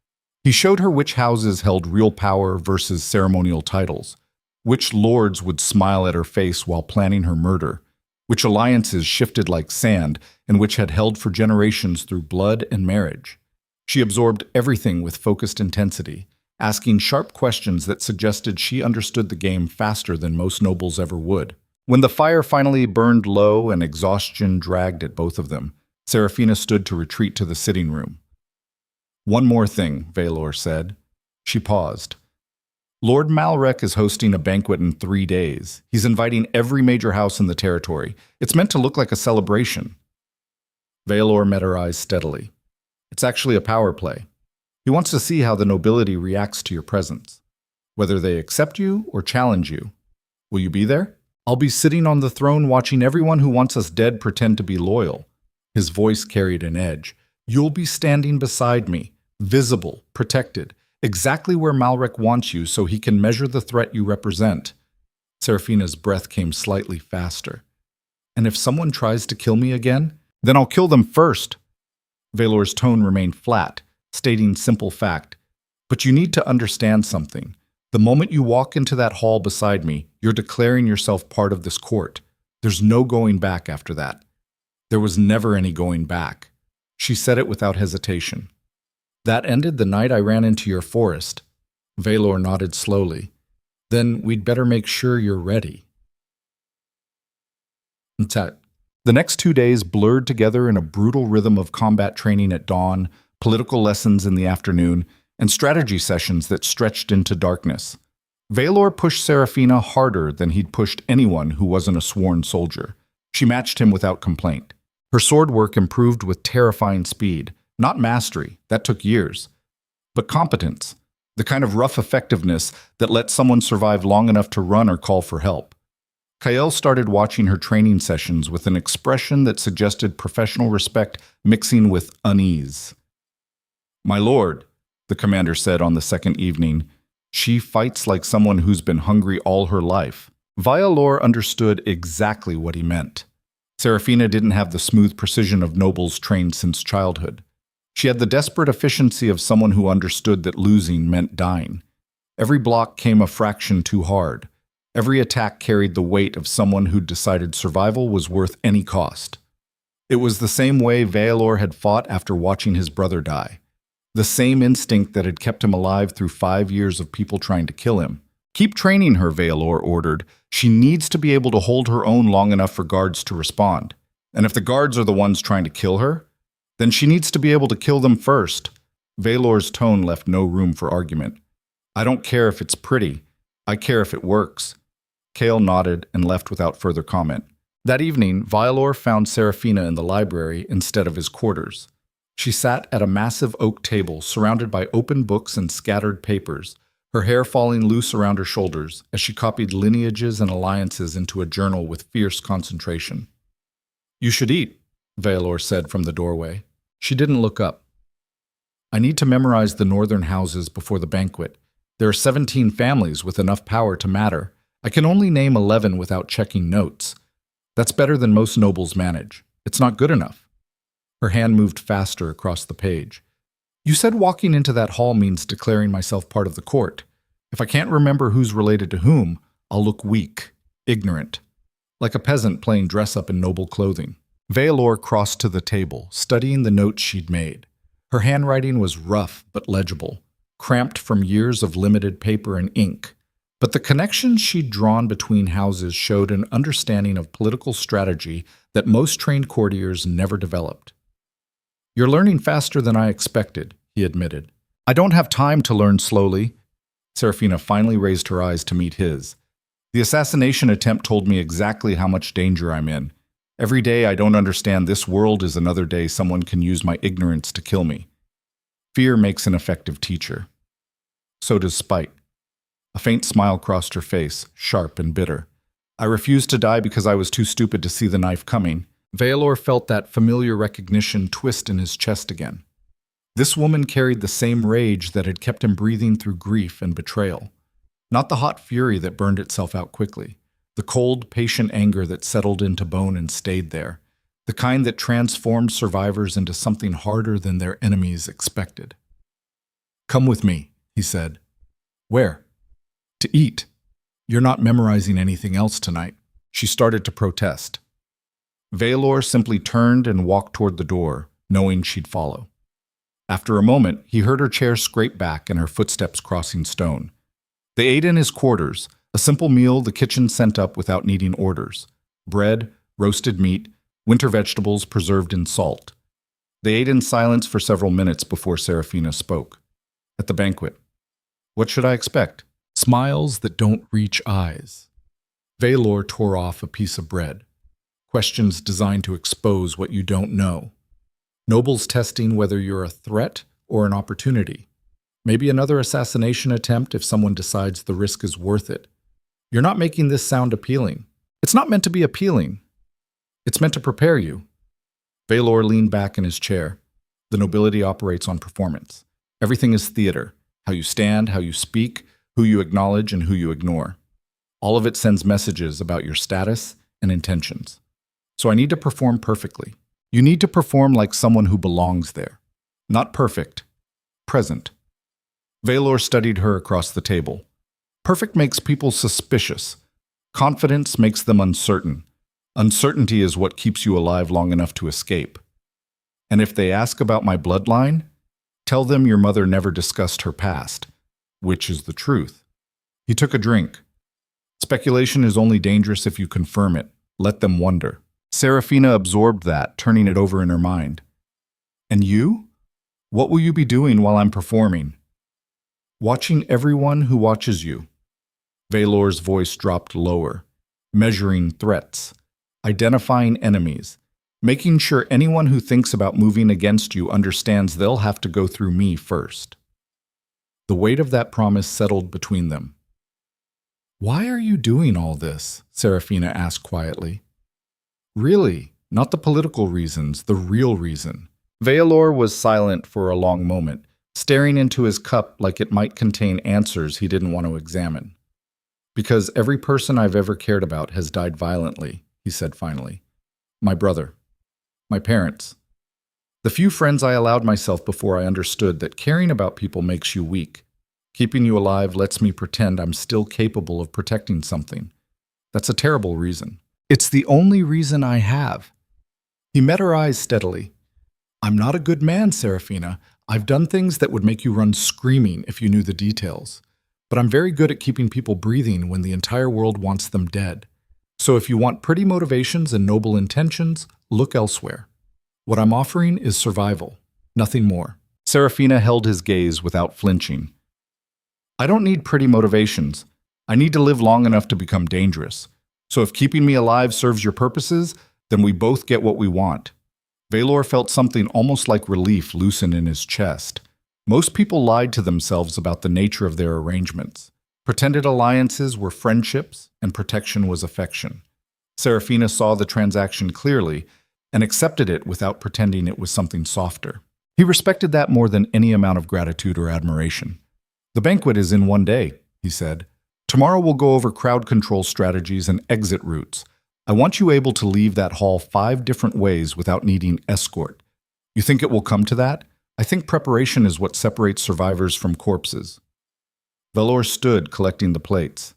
He showed her which houses held real power versus ceremonial titles, which lords would smile at her face while planning her murder, which alliances shifted like sand and which had held for generations through blood and marriage. She absorbed everything with focused intensity, asking sharp questions that suggested she understood the game faster than most nobles ever would. When the fire finally burned low and exhaustion dragged at both of them, Serafina stood to retreat to the sitting room. "One more thing," Valor said. She paused. "Lord Malrek is hosting a banquet in 3 days. He's inviting every major house in the territory. It's meant to look like a celebration." Valor met her eyes steadily. "It's actually a power play. He wants to see how the nobility reacts to your presence, whether they accept you or challenge you. Will you be there? I'll be sitting on the throne watching everyone who wants us dead pretend to be loyal." His voice carried an edge. "You'll be standing beside me, visible, protected, exactly where Malrek wants you so he can measure the threat you represent." Serafina's breath came slightly faster. "And if someone tries to kill me again, then I'll kill them first." Valor's tone remained flat, stating simple fact. "But you need to understand something. The moment you walk into that hall beside me, you're declaring yourself part of this court. There's no going back after that." There was never any going back. She said it without hesitation. "That ended the night I ran into your forest." Valor nodded slowly. "Then we'd better make sure you're ready." The next 2 days blurred together in a brutal rhythm of combat training at dawn, political lessons in the afternoon, and strategy sessions that stretched into darkness. Valor pushed Serafina harder than he'd pushed anyone who wasn't a sworn soldier. She matched him without complaint. Her sword work improved with terrifying speed, not mastery, that took years, but competence, the kind of rough effectiveness that let someone survive long enough to run or call for help. Kael started watching her training sessions with an expression that suggested professional respect mixing with unease. "My lord," the commander said on the second evening, "she fights like someone who's been hungry all her life." Vialor understood exactly what he meant. Serafina didn't have the smooth precision of nobles trained since childhood. She had the desperate efficiency of someone who understood that losing meant dying. Every block came a fraction too hard. Every attack carried the weight of someone who'd decided survival was worth any cost. It was the same way Valor had fought after watching his brother die. The same instinct that had kept him alive through 5 years of people trying to kill him. "Keep training her," Valor ordered. "She needs to be able to hold her own long enough for guards to respond. And if the guards are the ones trying to kill her, then she needs to be able to kill them first." Valor's tone left no room for argument. "I don't care if it's pretty. I care if it works." Kael nodded and left without further comment. That evening, Vialor found Serafina in the library instead of his quarters. She sat at a massive oak table surrounded by open books and scattered papers, her hair falling loose around her shoulders as she copied lineages and alliances into a journal with fierce concentration. "You should eat," Valor said from the doorway. She didn't look up. "I need to memorize the northern houses before the banquet. There are 17 families with enough power to matter. I can only name 11 without checking notes. That's better than most nobles manage. It's not good enough." Her hand moved faster across the page. "You said walking into that hall means declaring myself part of the court. If I can't remember who's related to whom, I'll look weak, ignorant, like a peasant playing dress-up in noble clothing." Valor crossed to the table, studying the notes she'd made. Her handwriting was rough but legible, cramped from years of limited paper and ink. But the connections she'd drawn between houses showed an understanding of political strategy that most trained courtiers never developed. "You're learning faster than I expected," he admitted. "I don't have time to learn slowly." Serafina finally raised her eyes to meet his. "The assassination attempt told me exactly how much danger I'm in. Every day I don't understand this world is another day someone can use my ignorance to kill me. Fear makes an effective teacher. So does spite." A faint smile crossed her face, sharp and bitter. "I refused to die because I was too stupid to see the knife coming." Valor felt that familiar recognition twist in his chest again. This woman carried the same rage that had kept him breathing through grief and betrayal. Not the hot fury that burned itself out quickly, The cold, patient anger that settled into bone and stayed there, the kind that transformed survivors into something harder than their enemies expected. "Come with me," he said. "Where?" "To eat. You're not memorizing anything else tonight." She started to protest. Valor simply turned and walked toward the door, knowing she'd follow. After a moment, he heard her chair scrape back and her footsteps crossing stone. They ate in his quarters, a simple meal the kitchen sent up without needing orders. Bread, roasted meat, winter vegetables preserved in salt. They ate in silence for several minutes before Serafina spoke. At the banquet. "What should I expect?" "Smiles that don't reach eyes." Valor tore off a piece of bread. "Questions designed to expose what you don't know. Nobles testing whether you're a threat or an opportunity. Maybe another assassination attempt if someone decides the risk is worth it. You're not making this sound appealing. It's not meant to be appealing. It's meant to prepare you." Valor leaned back in his chair. The nobility operates on performance. Everything is theater. How you stand, how you speak, who you acknowledge, and who you ignore. All of it sends messages about your status and intentions. So I need to perform perfectly. You need to perform like someone who belongs there. Not perfect. Present. Valor studied her across the table. Perfect makes people suspicious. Confidence makes them uncertain. Uncertainty is what keeps you alive long enough to escape. And if they ask about my bloodline, tell them your mother never discussed her past, which is the truth. He took a drink. Speculation is only dangerous if you confirm it. Let them wonder. Serafina absorbed that, turning it over in her mind. "And you? What will you be doing while I'm performing?" "Watching everyone who watches you." Valor's voice dropped lower, measuring threats, identifying enemies, making sure anyone who thinks about moving against you understands they'll have to go through me first. The weight of that promise settled between them. "Why are you doing all this?" Serafina asked quietly. "Really, not the political reasons, the real reason." Valor was silent for a long moment, staring into his cup like it might contain answers he didn't want to examine. "Because every person I've ever cared about has died violently," he said finally. "My brother. My parents. The few friends I allowed myself before I understood that caring about people makes you weak. Keeping you alive lets me pretend I'm still capable of protecting something. That's a terrible reason. It's the only reason I have." He met her eyes steadily. "I'm not a good man, Serafina. I've done things that would make you run screaming if you knew the details. But I'm very good at keeping people breathing when the entire world wants them dead. So if you want pretty motivations and noble intentions, look elsewhere. What I'm offering is survival, nothing more." Serafina held his gaze without flinching. "I don't need pretty motivations. I need to live long enough to become dangerous. So if keeping me alive serves your purposes, then we both get what we want." Valor felt something almost like relief loosen in his chest. Most people lied to themselves about the nature of their arrangements. Pretended alliances were friendships and protection was affection. Serafina saw the transaction clearly and accepted it without pretending it was something softer. He respected that more than any amount of gratitude or admiration. "The banquet is in one day," he said. "Tomorrow we'll go over crowd control strategies and exit routes. I want you able to leave that hall 5 different ways without needing escort. You think it will come to that? I think preparation is what separates survivors from corpses." Valor stood, collecting the plates.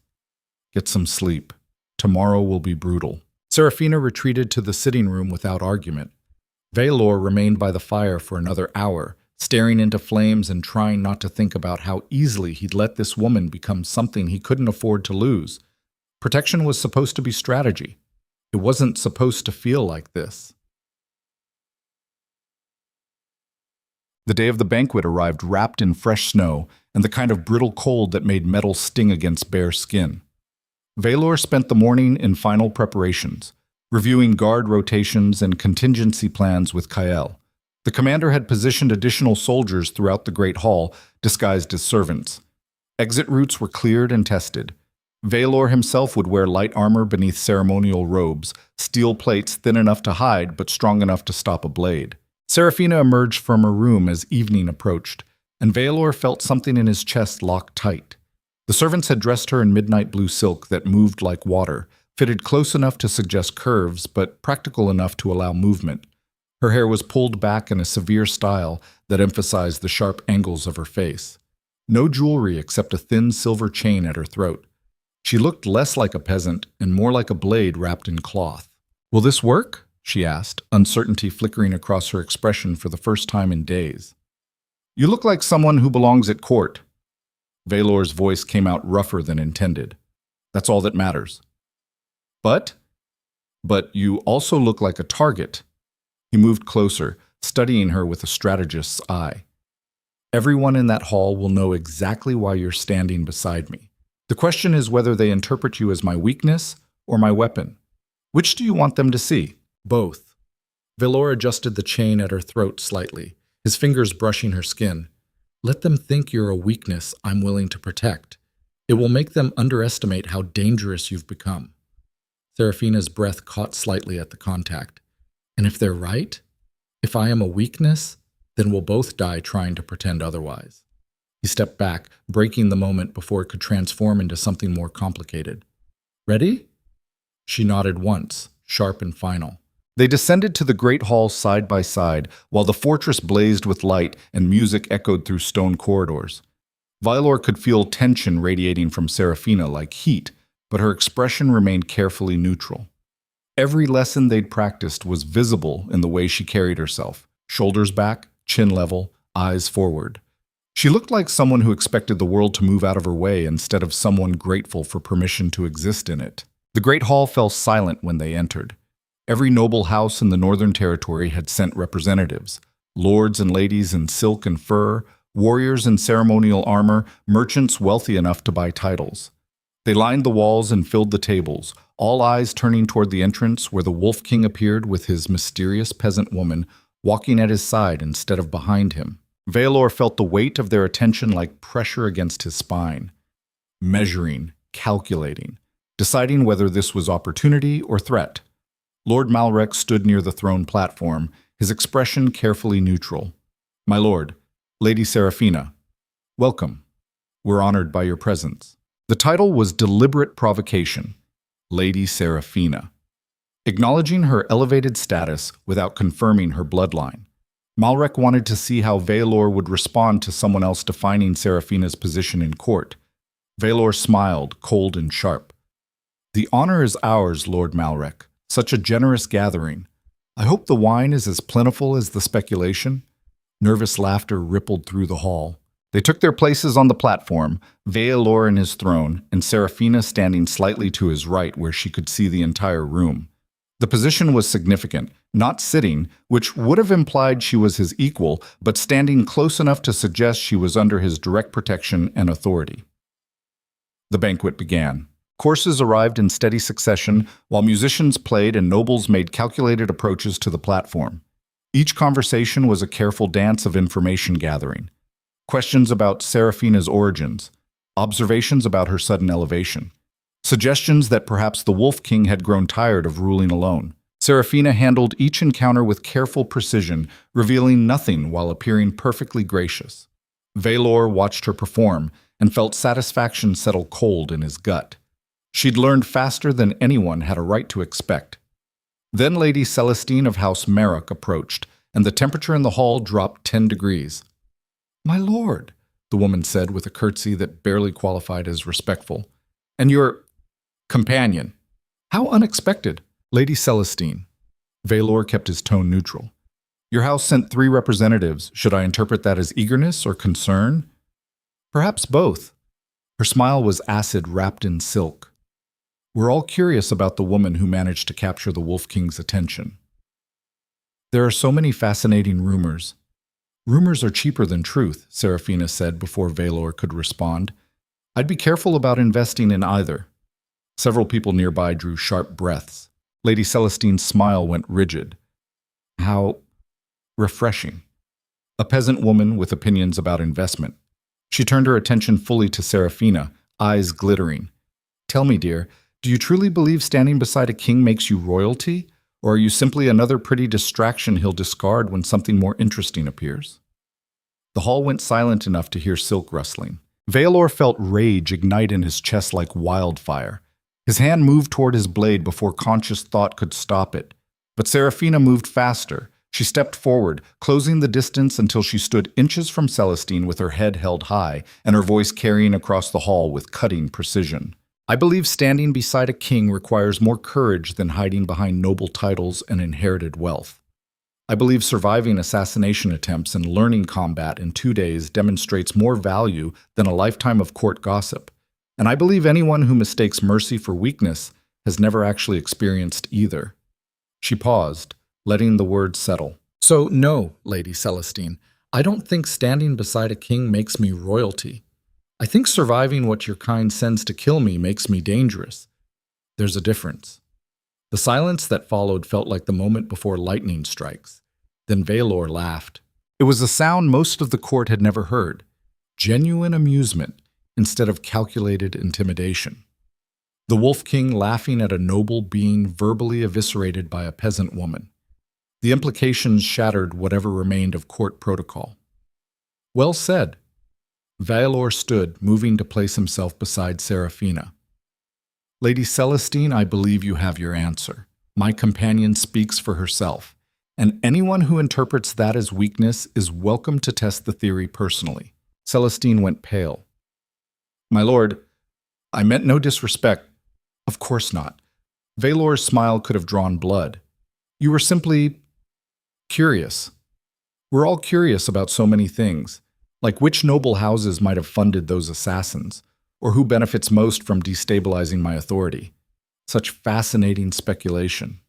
"Get some sleep. Tomorrow will be brutal." Serafina retreated to the sitting room without argument. Valor remained by the fire for another hour, staring into flames and trying not to think about how easily he'd let this woman become something he couldn't afford to lose. Protection was supposed to be strategy. It wasn't supposed to feel like this. The day of the banquet arrived wrapped in fresh snow and the kind of brittle cold that made metal sting against bare skin. Valor spent the morning in final preparations, reviewing guard rotations and contingency plans with Kael. The commander had positioned additional soldiers throughout the Great Hall, disguised as servants. Exit routes were cleared and tested. Valor himself would wear light armor beneath ceremonial robes, steel plates thin enough to hide but strong enough to stop a blade. Serafina emerged from her room as evening approached, and Valor felt something in his chest lock tight. The servants had dressed her in midnight blue silk that moved like water, fitted close enough to suggest curves, but practical enough to allow movement. Her hair was pulled back in a severe style that emphasized the sharp angles of her face. No jewelry except a thin silver chain at her throat. She looked less like a peasant and more like a blade wrapped in cloth. "Will this work?" she asked, uncertainty flickering across her expression for the first time in days. "You look like someone who belongs at court." Valor's voice came out rougher than intended. "That's all that matters." But you also look like a target." He moved closer, studying her with a strategist's eye. "Everyone in that hall will know exactly why you're standing beside me. The question is whether they interpret you as my weakness or my weapon. Which do you want them to see?" "Both." Valor adjusted the chain at her throat slightly, his fingers brushing her skin. "Let them think you're a weakness I'm willing to protect. It will make them underestimate how dangerous you've become." Serafina's breath caught slightly at the contact. "And if they're right, if I am a weakness, then we'll both die trying to pretend otherwise." He stepped back, breaking the moment before it could transform into something more complicated. "Ready?" She nodded once, sharp and final. They descended to the great hall side by side, while the fortress blazed with light and music echoed through stone corridors. Valor could feel tension radiating from Serafina like heat, but her expression remained carefully neutral. Every lesson they'd practiced was visible in the way she carried herself, shoulders back, chin level, eyes forward. She looked like someone who expected the world to move out of her way instead of someone grateful for permission to exist in it. The great hall fell silent when they entered. Every noble house in the Northern Territory had sent representatives, lords and ladies in silk and fur, warriors in ceremonial armor, merchants wealthy enough to buy titles. They lined the walls and filled the tables, all eyes turning toward the entrance where the Wolf King appeared with his mysterious peasant woman walking at his side instead of behind him. Valor felt the weight of their attention like pressure against his spine. Measuring, calculating, deciding whether this was opportunity or threat. Lord Malrek stood near the throne platform, his expression carefully neutral. "My lord, Lady Serafina, welcome. We're honored by your presence." The title was deliberate provocation, Lady Serafina, acknowledging her elevated status without confirming her bloodline. Malrek wanted to see how Valor would respond to someone else defining Serafina's position in court. Valor smiled, cold and sharp. "The honor is ours, Lord Malrek. Such a generous gathering. I hope the wine is as plentiful as the speculation." Nervous laughter rippled through the hall. They took their places on the platform, Valor in his throne, and Serafina standing slightly to his right where she could see the entire room. The position was significant, not sitting, which would have implied she was his equal, but standing close enough to suggest she was under his direct protection and authority. The banquet began. Courses arrived in steady succession, while musicians played and nobles made calculated approaches to the platform. Each conversation was a careful dance of information gathering. Questions about Serafina's origins, observations about her sudden elevation, suggestions that perhaps the Wolf King had grown tired of ruling alone. Serafina handled each encounter with careful precision, revealing nothing while appearing perfectly gracious. Valor watched her perform and felt satisfaction settle cold in his gut. She'd learned faster than anyone had a right to expect. Then Lady Celestine of House Marok approached, and the temperature in the hall dropped 10 degrees. "My lord," the woman said with a curtsy that barely qualified as respectful. "And your companion. How unexpected." "Lady Celestine." Valor kept his tone neutral. "Your house sent 3 representatives. Should I interpret that as eagerness or concern?" "Perhaps both." Her smile was acid wrapped in silk. "We're all curious about the woman who managed to capture the Wolf King's attention. There are so many fascinating rumors." "Rumors are cheaper than truth," Serafina said before Valor could respond. "I'd be careful about investing in either." Several people nearby drew sharp breaths. Lady Celestine's smile went rigid. How refreshing. A peasant woman with opinions about investment. She turned her attention fully to Serafina, eyes glittering. "Tell me, dear, do you truly believe standing beside a king makes you royalty? Or are you simply another pretty distraction he'll discard when something more interesting appears?" The hall went silent enough to hear silk rustling. Valor felt rage ignite in his chest like wildfire. His hand moved toward his blade before conscious thought could stop it. But Serafina moved faster. She stepped forward, closing the distance until she stood inches from Celestine with her head held high and her voice carrying across the hall with cutting precision. I believe standing beside a king requires more courage than hiding behind noble titles and inherited wealth. I believe surviving assassination attempts and learning combat in 2 days demonstrates more value than a lifetime of court gossip. And I believe anyone who mistakes mercy for weakness has never actually experienced either. She paused, letting the words settle. So, no, Lady Celestine, I don't think standing beside a king makes me royalty. I think surviving what your kind sends to kill me makes me dangerous. There's a difference. The silence that followed felt like the moment before lightning strikes. Then Valor laughed. It was a sound most of the court had never heard. Genuine amusement instead of calculated intimidation. The Wolf King laughing at a noble being verbally eviscerated by a peasant woman. The implications shattered whatever remained of court protocol. Well said. Valor stood, moving to place himself beside Serafina. Lady Celestine, I believe you have your answer. My companion speaks for herself, and anyone who interprets that as weakness is welcome to test the theory personally. Celestine went pale. My lord, I meant no disrespect. Of course not. Valor's smile could have drawn blood. You were simply curious. We're all curious about so many things, like which noble houses might have funded those assassins, or who benefits most from destabilizing my authority. Such fascinating speculation.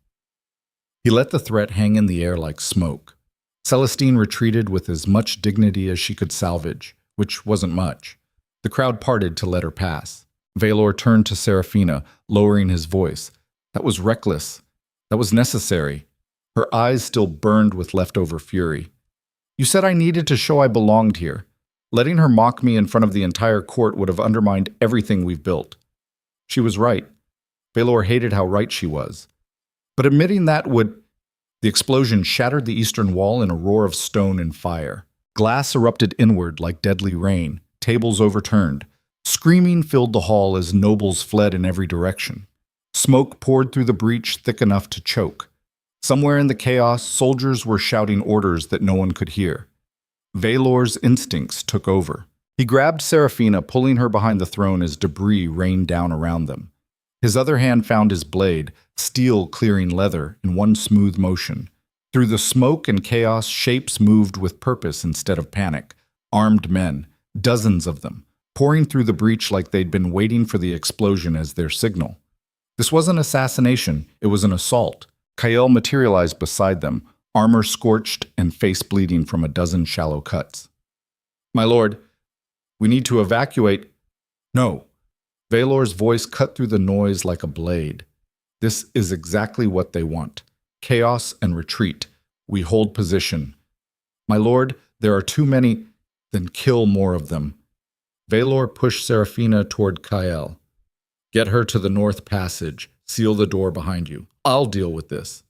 He let the threat hang in the air like smoke. Celestine retreated with as much dignity as she could salvage, which wasn't much. The crowd parted to let her pass. Valor turned to Serafina, lowering his voice. That was reckless. That was necessary. Her eyes still burned with leftover fury. You said I needed to show I belonged here. Letting her mock me in front of the entire court would have undermined everything we've built. She was right. Valor hated how right she was. But admitting that would... The explosion shattered the eastern wall in a roar of stone and fire. Glass erupted inward like deadly rain. Tables overturned. Screaming filled the hall as nobles fled in every direction. Smoke poured through the breach thick enough to choke. Somewhere in the chaos, soldiers were shouting orders that no one could hear. Valor's instincts took over. He grabbed Serafina, pulling her behind the throne as debris rained down around them. His other hand found his blade, steel clearing leather, in one smooth motion. Through the smoke and chaos, shapes moved with purpose instead of panic. Armed men, dozens of them, pouring through the breach like they'd been waiting for the explosion as their signal. This wasn't assassination, it was an assault. Kael materialized beside them, armor scorched and face bleeding from a dozen shallow cuts. My lord, we need to evacuate. No. Valor's voice cut through the noise like a blade. This is exactly what they want. Chaos and retreat. We hold position. My lord, there are too many, then kill more of them. Valor pushed Serafina toward Kael. Get her to the north passage. Seal the door behind you. I'll deal with this.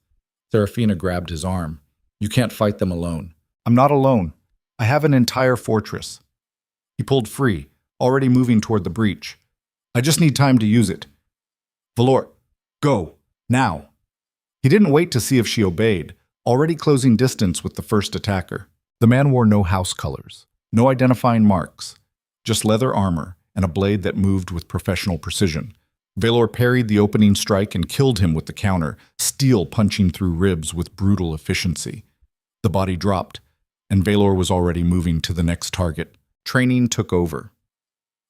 Serafina grabbed his arm. You can't fight them alone. I'm not alone. I have an entire fortress. He pulled free, already moving toward the breach. I just need time to use it. Valor, go, now. He didn't wait to see if she obeyed, already closing distance with the first attacker. The man wore no house colors, no identifying marks, just leather armor and a blade that moved with professional precision. Valor parried the opening strike and killed him with the counter, steel punching through ribs with brutal efficiency. The body dropped, and Valor was already moving to the next target. Training took over.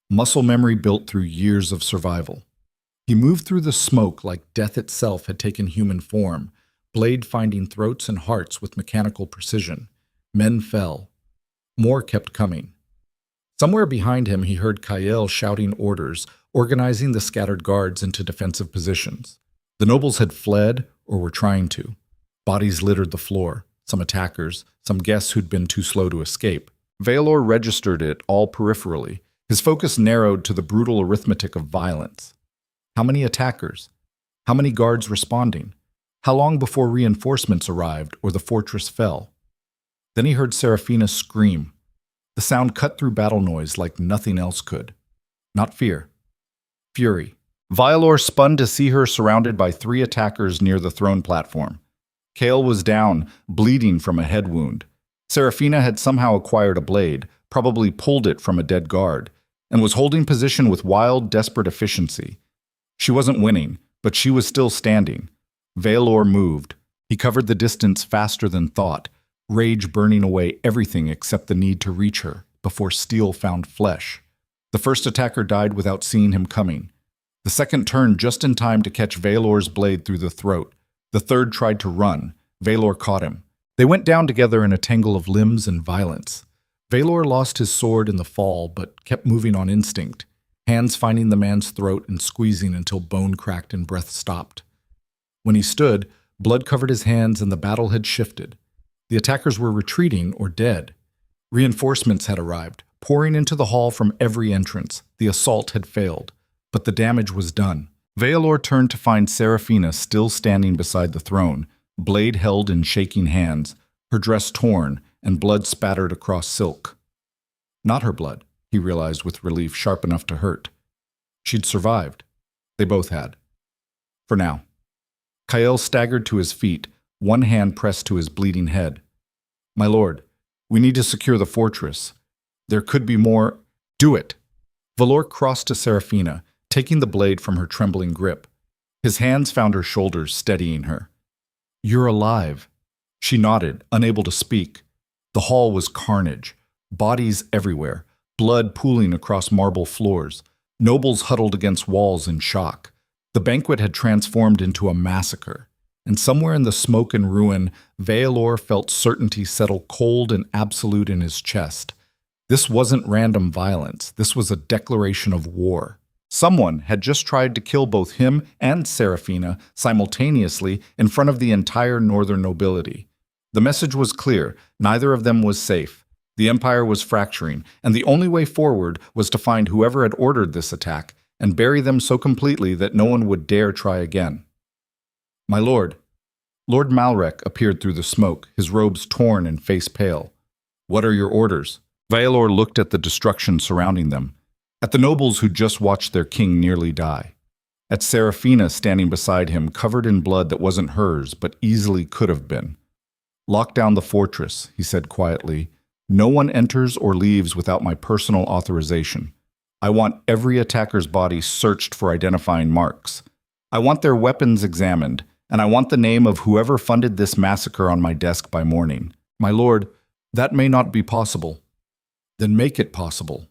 Muscle memory built through years of survival. He moved through the smoke like death itself had taken human form, blade finding throats and hearts with mechanical precision. Men fell. More kept coming. Somewhere behind him he heard Kael shouting orders, organizing the scattered guards into defensive positions. The nobles had fled or were trying to. Bodies littered the floor, some attackers, some guests who'd been too slow to escape. Valor registered it all peripherally. His focus narrowed to the brutal arithmetic of violence. How many attackers? How many guards responding? How long before reinforcements arrived or the fortress fell? Then he heard Serafina scream. The sound cut through battle noise like nothing else could. Not fear. Fury. Vialor spun to see her surrounded by 3 attackers near the throne platform. Kale was down, bleeding from a head wound. Seraphina had somehow acquired a blade, probably pulled it from a dead guard, and was holding position with wild, desperate efficiency. She wasn't winning, but she was still standing. Vaelor moved. He covered the distance faster than thought, rage burning away everything except the need to reach her before steel found flesh. The first attacker died without seeing him coming. The second turned just in time to catch Vaelor's blade through the throat. The third tried to run. Vaelor caught him. They went down together in a tangle of limbs and violence. Vaelor lost his sword in the fall, but kept moving on instinct, hands finding the man's throat and squeezing until bone cracked and breath stopped. When he stood, blood covered his hands and the battle had shifted. The attackers were retreating or dead. Reinforcements had arrived, pouring into the hall from every entrance. The assault had failed, but the damage was done. Vaelor turned to find Seraphina still standing beside the throne, blade held in shaking hands, her dress torn and blood spattered across silk. Not her blood, he realized with relief sharp enough to hurt. She'd survived. They both had. For now. Kael staggered to his feet, one hand pressed to his bleeding head. "My lord, we need to secure the fortress. There could be more." "Do it." Valor crossed to Seraphina, taking the blade from her trembling grip. His hands found her shoulders, steadying her. "You're alive." She nodded, unable to speak. The hall was carnage. Bodies everywhere, blood pooling across marble floors. Nobles huddled against walls in shock. The banquet had transformed into a massacre, and somewhere in the smoke and ruin, Vaelor felt certainty settle cold and absolute in his chest. This wasn't random violence. This was a declaration of war. Someone had just tried to kill both him and Seraphina simultaneously in front of the entire northern nobility. The message was clear. Neither of them was safe. The empire was fracturing, and the only way forward was to find whoever had ordered this attack and bury them so completely that no one would dare try again. "My lord." Lord Malrek appeared through the smoke, his robes torn and face pale. "What are your orders?" Vaelor looked at the destruction surrounding them, at the nobles who'd just watched their king nearly die, at Seraphina standing beside him, covered in blood that wasn't hers but easily could have been. "Lock down the fortress," he said quietly. "No one enters or leaves without my personal authorization. I want every attacker's body searched for identifying marks. I want their weapons examined, and I want the name of whoever funded this massacre on my desk by morning." "My lord, that may not be possible." "Then make it possible."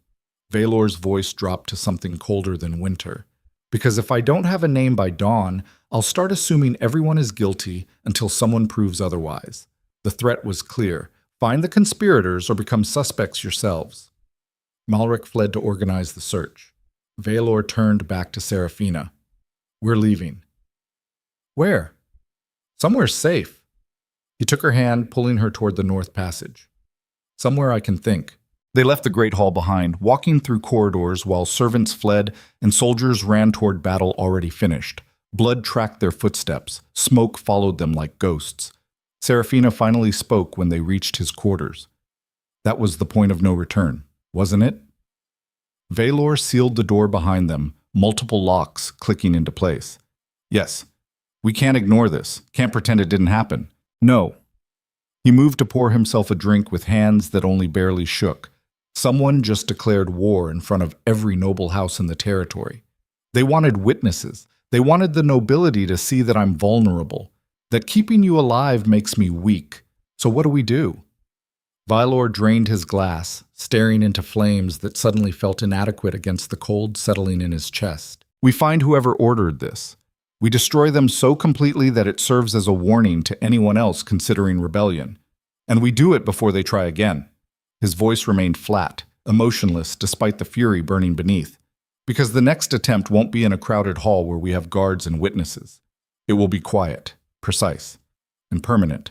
Vaelor's voice dropped to something colder than winter. "Because if I don't have a name by dawn, I'll start assuming everyone is guilty until someone proves otherwise." The threat was clear. Find the conspirators or become suspects yourselves. Malrek fled to organize the search. Vaelor turned back to Seraphina. "We're leaving." "Where?" "Somewhere safe." He took her hand, pulling her toward the north passage. "Somewhere I can think." They left the great hall behind, walking through corridors while servants fled and soldiers ran toward battle already finished. Blood tracked their footsteps. Smoke followed them like ghosts. Seraphina finally spoke when they reached his quarters. That was the point of no return, wasn't it? Vaelor sealed the door behind them, multiple locks clicking into place. "Yes. We can't ignore this. Can't pretend it didn't happen." "No." He moved to pour himself a drink with hands that only barely shook. Someone just declared war in front of every noble house in the territory. They wanted witnesses. They wanted the nobility to see that I'm vulnerable, that keeping you alive makes me weak. So what do we do? Vaelor drained his glass, staring into flames that suddenly felt inadequate against the cold settling in his chest. "We find whoever ordered this. We destroy them so completely that it serves as a warning to anyone else considering rebellion. And we do it before they try again." His voice remained flat, emotionless despite the fury burning beneath. "Because the next attempt won't be in a crowded hall where we have guards and witnesses. It will be quiet, precise, and permanent."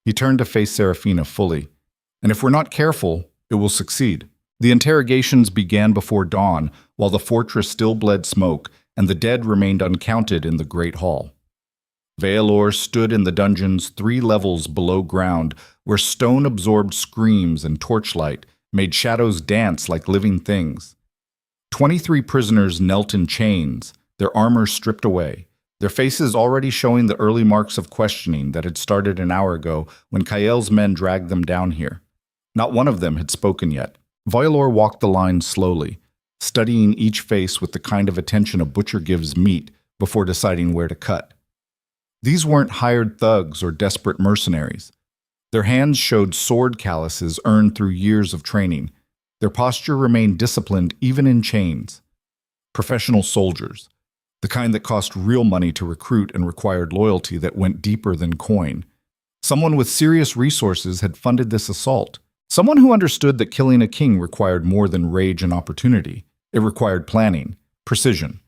He turned to face Seraphina fully. "And if we're not careful, it will succeed." The interrogations began before dawn, while the fortress still bled smoke, and the dead remained uncounted in the great hall. Vaelor stood in the dungeon's 3 levels below ground, where stone-absorbed screams and torchlight made shadows dance like living things. 23 prisoners knelt in chains, their armor stripped away, their faces already showing the early marks of questioning that had started an hour ago when Kael's men dragged them down here. Not one of them had spoken yet. Violor walked the line slowly, studying each face with the kind of attention a butcher gives meat before deciding where to cut. These weren't hired thugs or desperate mercenaries. Their hands showed sword calluses earned through years of training. Their posture remained disciplined even in chains. Professional soldiers, the kind that cost real money to recruit and required loyalty that went deeper than coin. Someone with serious resources had funded this assault. Someone who understood that killing a king required more than rage and opportunity. It required planning, precision,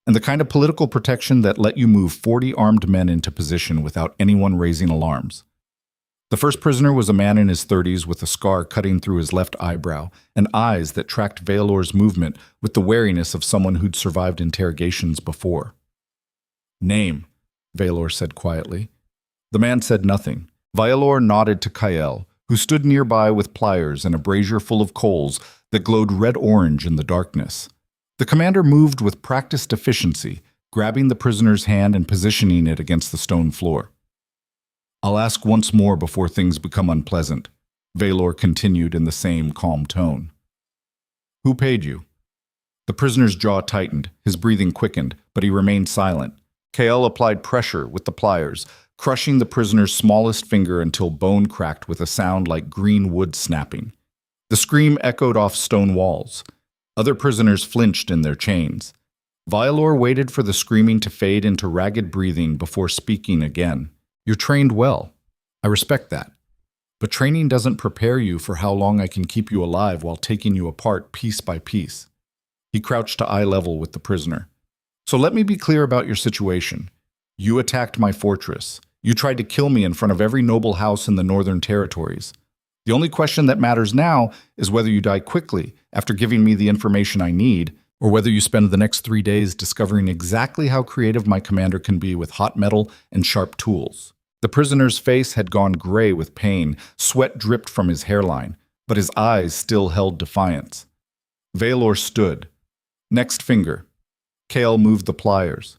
and the kind of political protection that let you move 40 armed men into position without anyone raising alarms. The first prisoner was a man in his 30s with a scar cutting through his left eyebrow and eyes that tracked Valor's movement with the wariness of someone who'd survived interrogations before. "Name," Valor said quietly. The man said nothing. Violor nodded to Kael, who stood nearby with pliers and a brazier full of coals that glowed red-orange in the darkness. The commander moved with practiced efficiency, grabbing the prisoner's hand and positioning it against the stone floor. "I'll ask once more before things become unpleasant," Valor continued in the same calm tone. "Who paid you?" The prisoner's jaw tightened, his breathing quickened, but he remained silent. Kael applied pressure with the pliers, crushing the prisoner's smallest finger until bone cracked with a sound like green wood snapping. The scream echoed off stone walls. Other prisoners flinched in their chains. Violor waited for the screaming to fade into ragged breathing before speaking again. "You're trained well. I respect that. But training doesn't prepare you for how long I can keep you alive while taking you apart piece by piece." He crouched to eye level with the prisoner. "So let me be clear about your situation. You attacked my fortress. You tried to kill me in front of every noble house in the Northern Territories. The only question that matters now is whether you die quickly after giving me the information I need, or whether you spend the next 3 days discovering exactly how creative my commander can be with hot metal and sharp tools." The prisoner's face had gone gray with pain, sweat dripped from his hairline, but his eyes still held defiance. Valor stood. "Next finger." Kael moved the pliers.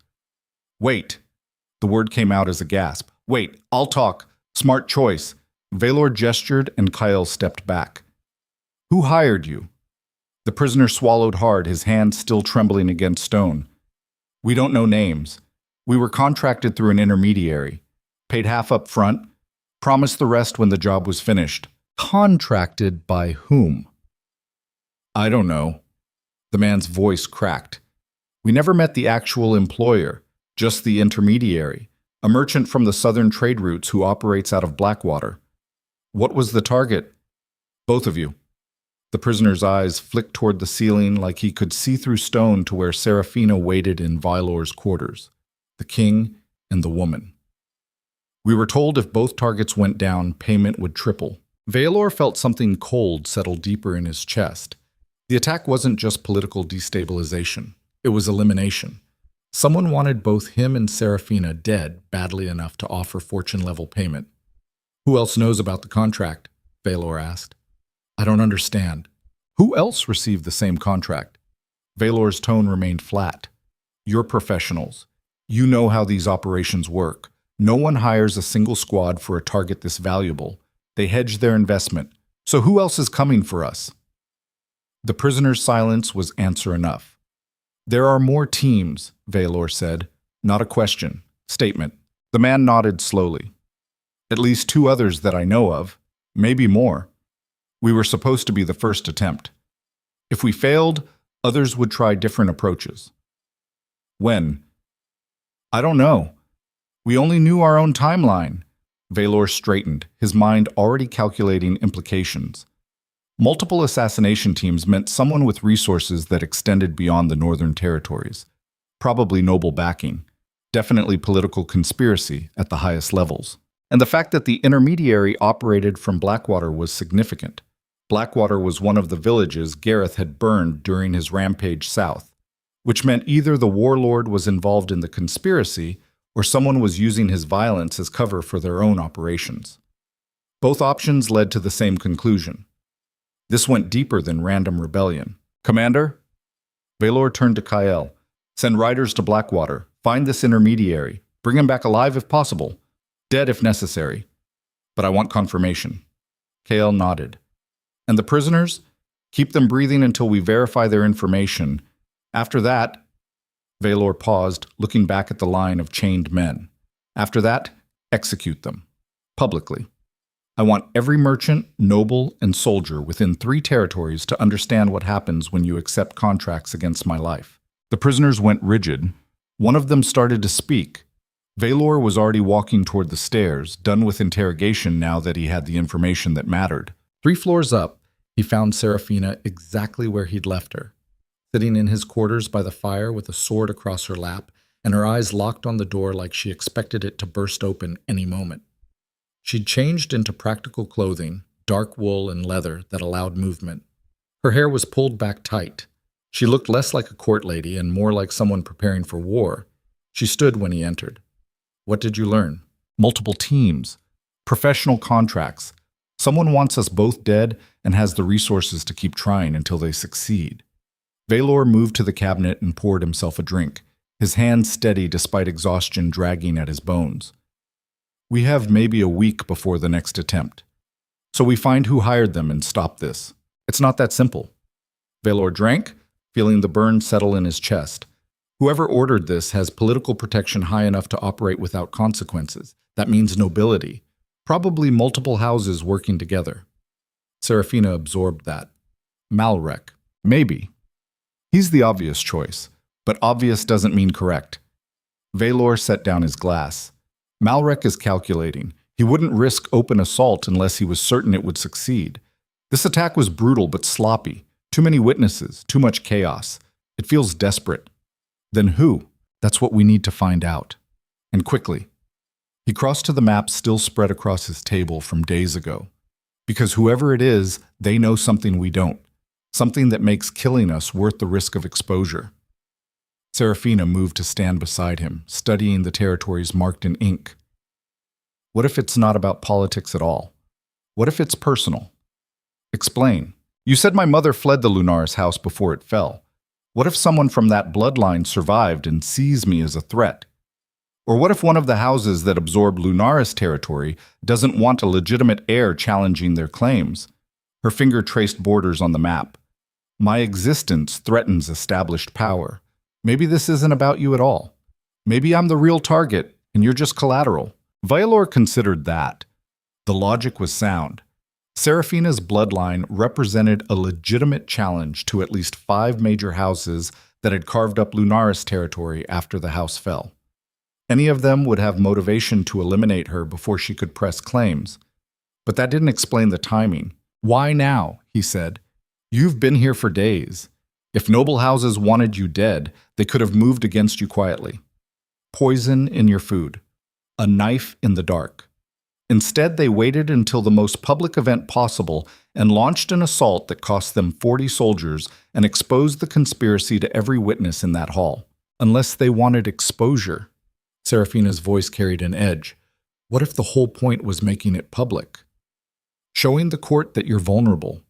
"Wait." The word came out as a gasp. "Wait, I'll talk. Smart choice." Valor gestured and Kael stepped back. "Who hired you?" The prisoner swallowed hard, his hand still trembling against stone. "We don't know names. We were contracted through an intermediary. Paid half up front, promised the rest when the job was finished." "Contracted by whom?" "I don't know." The man's voice cracked. "We never met the actual employer, just the intermediary, a merchant from the southern trade routes who operates out of Blackwater." "What was the target?" "Both of you." The prisoner's eyes flicked toward the ceiling like he could see through stone to where Serafina waited in Violor's quarters, the king and the woman. "We were told if both targets went down, payment would triple." Valor felt something cold settle deeper in his chest. The attack wasn't just political destabilization. It was elimination. Someone wanted both him and Serafina dead badly enough to offer fortune-level payment. "Who else knows about the contract?" Valor asked. "I don't understand." "Who else received the same contract?" Valor's tone remained flat. "You're professionals. You know how these operations work. No one hires a single squad for a target this valuable. They hedge their investment. So who else is coming for us?" The prisoner's silence was answer enough. "There are more teams," Valor said. "Not a question. Statement." The man nodded slowly. "At least 2 others that I know of. Maybe more. We were supposed to be the first attempt. If we failed, others would try different approaches." "When?" "I don't know. We only knew our own timeline." Valor straightened, his mind already calculating implications. Multiple assassination teams meant someone with resources that extended beyond the Northern Territories. Probably noble backing. Definitely political conspiracy at the highest levels. And the fact that the intermediary operated from Blackwater was significant. Blackwater was one of the villages Gareth had burned during his rampage south, which meant either the warlord was involved in the conspiracy or someone was using his violence as cover for their own operations. Both options led to the same conclusion. This went deeper than random rebellion. "Commander?" Valor turned to Kael. Send riders to Blackwater. Find this intermediary. Bring him back alive if possible. Dead if necessary. But I want confirmation. Kael nodded. And the prisoners? Keep them breathing until we verify their information. After that, Valor paused, looking back at the line of chained men. After that, execute them. Publicly. I want every merchant, noble, and soldier within 3 territories to understand what happens when you accept contracts against my life. The prisoners went rigid. One of them started to speak. Valor was already walking toward the stairs, done with interrogation now that he had the information that mattered. 3 floors up, he found Serafina exactly where he'd left her, sitting in his quarters by the fire with a sword across her lap and her eyes locked on the door like she expected it to burst open any moment. She'd changed into practical clothing, dark wool and leather that allowed movement. Her hair was pulled back tight. She looked less like a court lady and more like someone preparing for war. She stood when he entered. What did you learn? Multiple teams. Professional contracts. Someone wants us both dead and has the resources to keep trying until they succeed. Valor moved to the cabinet and poured himself a drink, his hands steady despite exhaustion dragging at his bones. We have maybe a week before the next attempt. So we find who hired them and stop this. It's not that simple. Valor drank, feeling the burn settle in his chest. Whoever ordered this has political protection high enough to operate without consequences. That means nobility. Probably multiple houses working together. Serafina absorbed that. Malrek. Maybe. He's the obvious choice, but obvious doesn't mean correct. Valor set down his glass. Malrek is calculating. He wouldn't risk open assault unless he was certain it would succeed. This attack was brutal but sloppy. Too many witnesses, too much chaos. It feels desperate. Then who? That's what we need to find out. And quickly. He crossed to the map still spread across his table from days ago. Because whoever it is, they know something we don't. Something that makes killing us worth the risk of exposure. Serafina moved to stand beside him, studying the territories marked in ink. What if it's not about politics at all? What if it's personal? Explain. You said my mother fled the Lunaris house before it fell. What if someone from that bloodline survived and sees me as a threat? Or what if one of the houses that absorb Lunaris territory doesn't want a legitimate heir challenging their claims? Her finger traced borders on the map. My existence threatens established power. Maybe this isn't about you at all. Maybe I'm the real target and you're just collateral. Valor considered that. The logic was sound. Serafina's bloodline represented a legitimate challenge to at least 5 major houses that had carved up Lunaris territory after the house fell. Any of them would have motivation to eliminate her before she could press claims. But that didn't explain the timing. Why now? He said. You've been here for days. If noble houses wanted you dead, they could have moved against you quietly. Poison in your food. A knife in the dark. Instead, they waited until the most public event possible and launched an assault that cost them 40 soldiers and exposed the conspiracy to every witness in that hall. Unless they wanted exposure. Serafina's voice carried an edge. What if the whole point was making it public? Showing the court that you're vulnerable.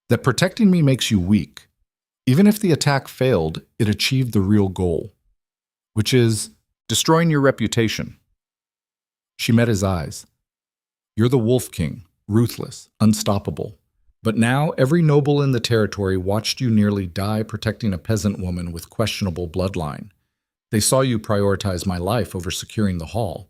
That protecting me makes you weak. Even if the attack failed, it achieved the real goal. Which is destroying your reputation. She met his eyes. You're the Wolf King, ruthless, unstoppable. But now every noble in the territory watched you nearly die protecting a peasant woman with questionable bloodline. They saw you prioritize my life over securing the hall.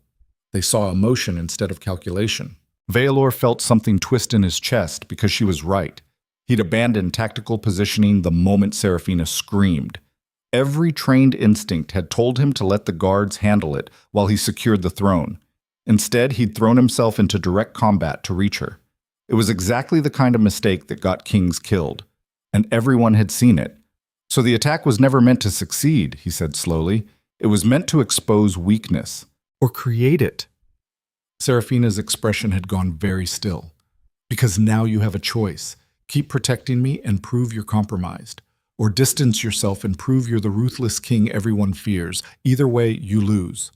They saw emotion instead of calculation. Valor felt something twist in his chest because she was right. He'd abandoned tactical positioning the moment Serafina screamed. Every trained instinct had told him to let the guards handle it while he secured the throne. Instead, he'd thrown himself into direct combat to reach her. It was exactly the kind of mistake that got kings killed. And everyone had seen it. So the attack was never meant to succeed, he said slowly. It was meant to expose weakness. Or create it. Serafina's expression had gone very still. Because now you have a choice. Keep protecting me and prove you're compromised. Or distance yourself and prove you're the ruthless king everyone fears. Either way, you lose.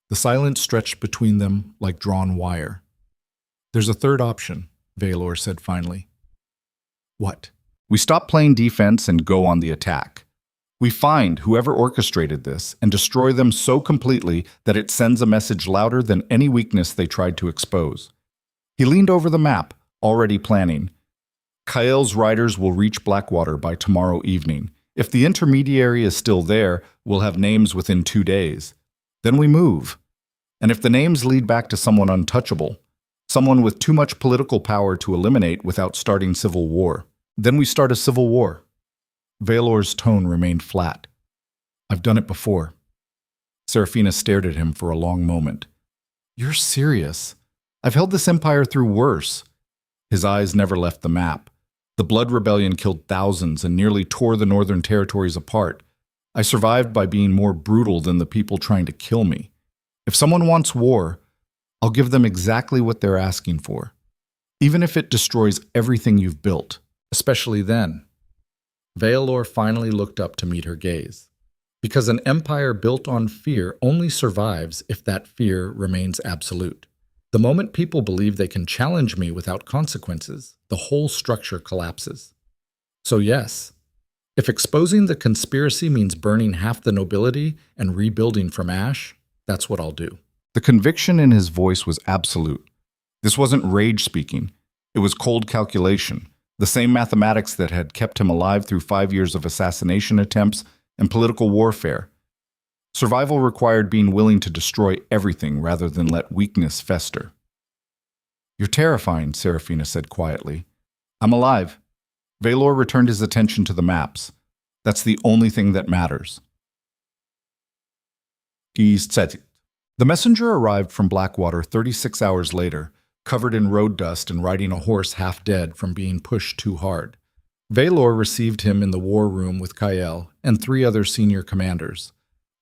The silence stretched between them like drawn wire. There's a third option, Valor said finally. What? We stop playing defense and go on the attack. We find whoever orchestrated this and destroy them so completely that it sends a message louder than any weakness they tried to expose. He leaned over the map, already planning. Kael's riders will reach Blackwater by tomorrow evening. If the intermediary is still there, we'll have names within 2 days. Then we move. And if the names lead back to someone untouchable, someone with too much political power to eliminate without starting civil war, then we start a civil war. Valor's tone remained flat. I've done it before. Serafina stared at him for a long moment. You're serious? I've held this empire through worse. His eyes never left the map. The Blood Rebellion killed thousands and nearly tore the northern territories apart. I survived by being more brutal than the people trying to kill me. If someone wants war, I'll give them exactly what they're asking for, even if it destroys everything you've built, especially then. Valor finally looked up to meet her gaze. Because an empire built on fear only survives if that fear remains absolute. The moment people believe they can challenge me without consequences, the whole structure collapses. So yes, if exposing the conspiracy means burning half the nobility and rebuilding from ash, that's what I'll do. The conviction in his voice was absolute. This wasn't rage speaking. It was cold calculation, the same mathematics that had kept him alive through 5 years of assassination attempts and political warfare. Survival required being willing to destroy everything rather than let weakness fester. You're terrifying, Serafina said quietly. I'm alive. Valor returned his attention to the maps. That's the only thing that matters. He said it. The messenger arrived from Blackwater 36 hours later, covered in road dust and riding a horse half dead from being pushed too hard. Valor received him in the war room with Kael and 3 other senior commanders.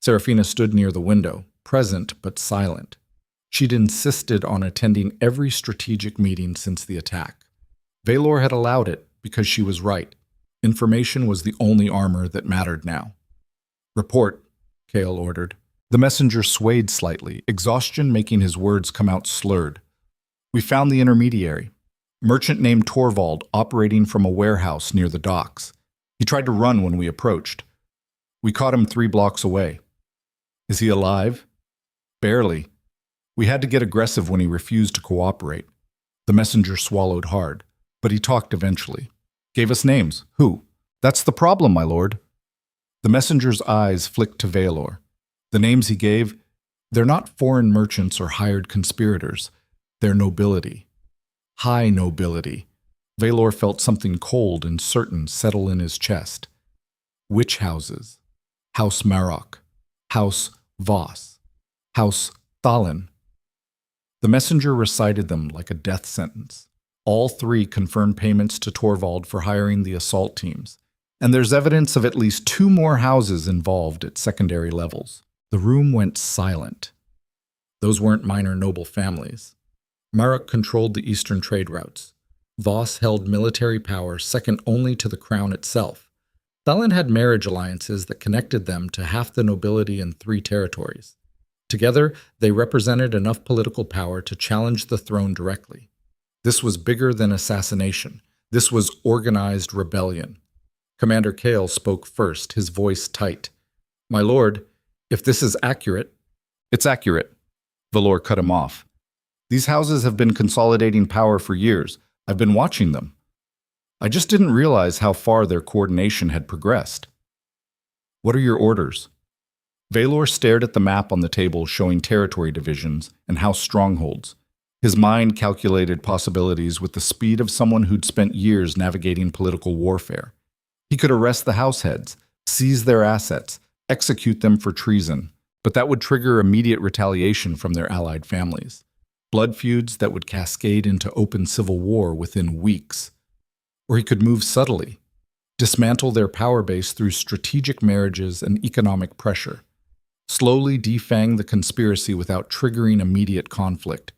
Serafina stood near the window, present but silent. She'd insisted on attending every strategic meeting since the attack. Valor had allowed it because she was right. Information was the only armor that mattered now. Report, Kael ordered. The messenger swayed slightly, exhaustion making his words come out slurred. We found the intermediary. Merchant named Torvald operating from a warehouse near the docks. He tried to run when we approached. We caught him 3 blocks away. Is he alive? Barely. We had to get aggressive when he refused to cooperate. The messenger swallowed hard, but he talked eventually. Gave us names. Who? That's the problem, my lord. The messenger's eyes flicked to Valor. The names he gave, they're not foreign merchants or hired conspirators. They're nobility. High nobility. Valor felt something cold and certain settle in his chest. Witch houses. House Marok. House Voss. House Thalin. The messenger recited them like a death sentence. All 3 confirmed payments to Torvald for hiring the assault teams. And there's evidence of at least 2 more houses involved at secondary levels. The room went silent. Those weren't minor noble families. Marok controlled the eastern trade routes. Voss held military power second only to the crown itself. Thalin had marriage alliances that connected them to half the nobility in 3 territories. Together, they represented enough political power to challenge the throne directly. This was bigger than assassination. This was organized rebellion. Commander Kael spoke first, his voice tight. My lord, if this is accurate... It's accurate. Valor cut him off. These houses have been consolidating power for years. I've been watching them. I just didn't realize how far their coordination had progressed. What are your orders? Valor stared at the map on the table showing territory divisions and house strongholds. His mind calculated possibilities with the speed of someone who'd spent years navigating political warfare. He could arrest the house heads, seize their assets, execute them for treason, but that would trigger immediate retaliation from their allied families. Blood feuds that would cascade into open civil war within weeks. Or he could move subtly, dismantle their power base through strategic marriages and economic pressure, slowly defang the conspiracy without triggering immediate conflict.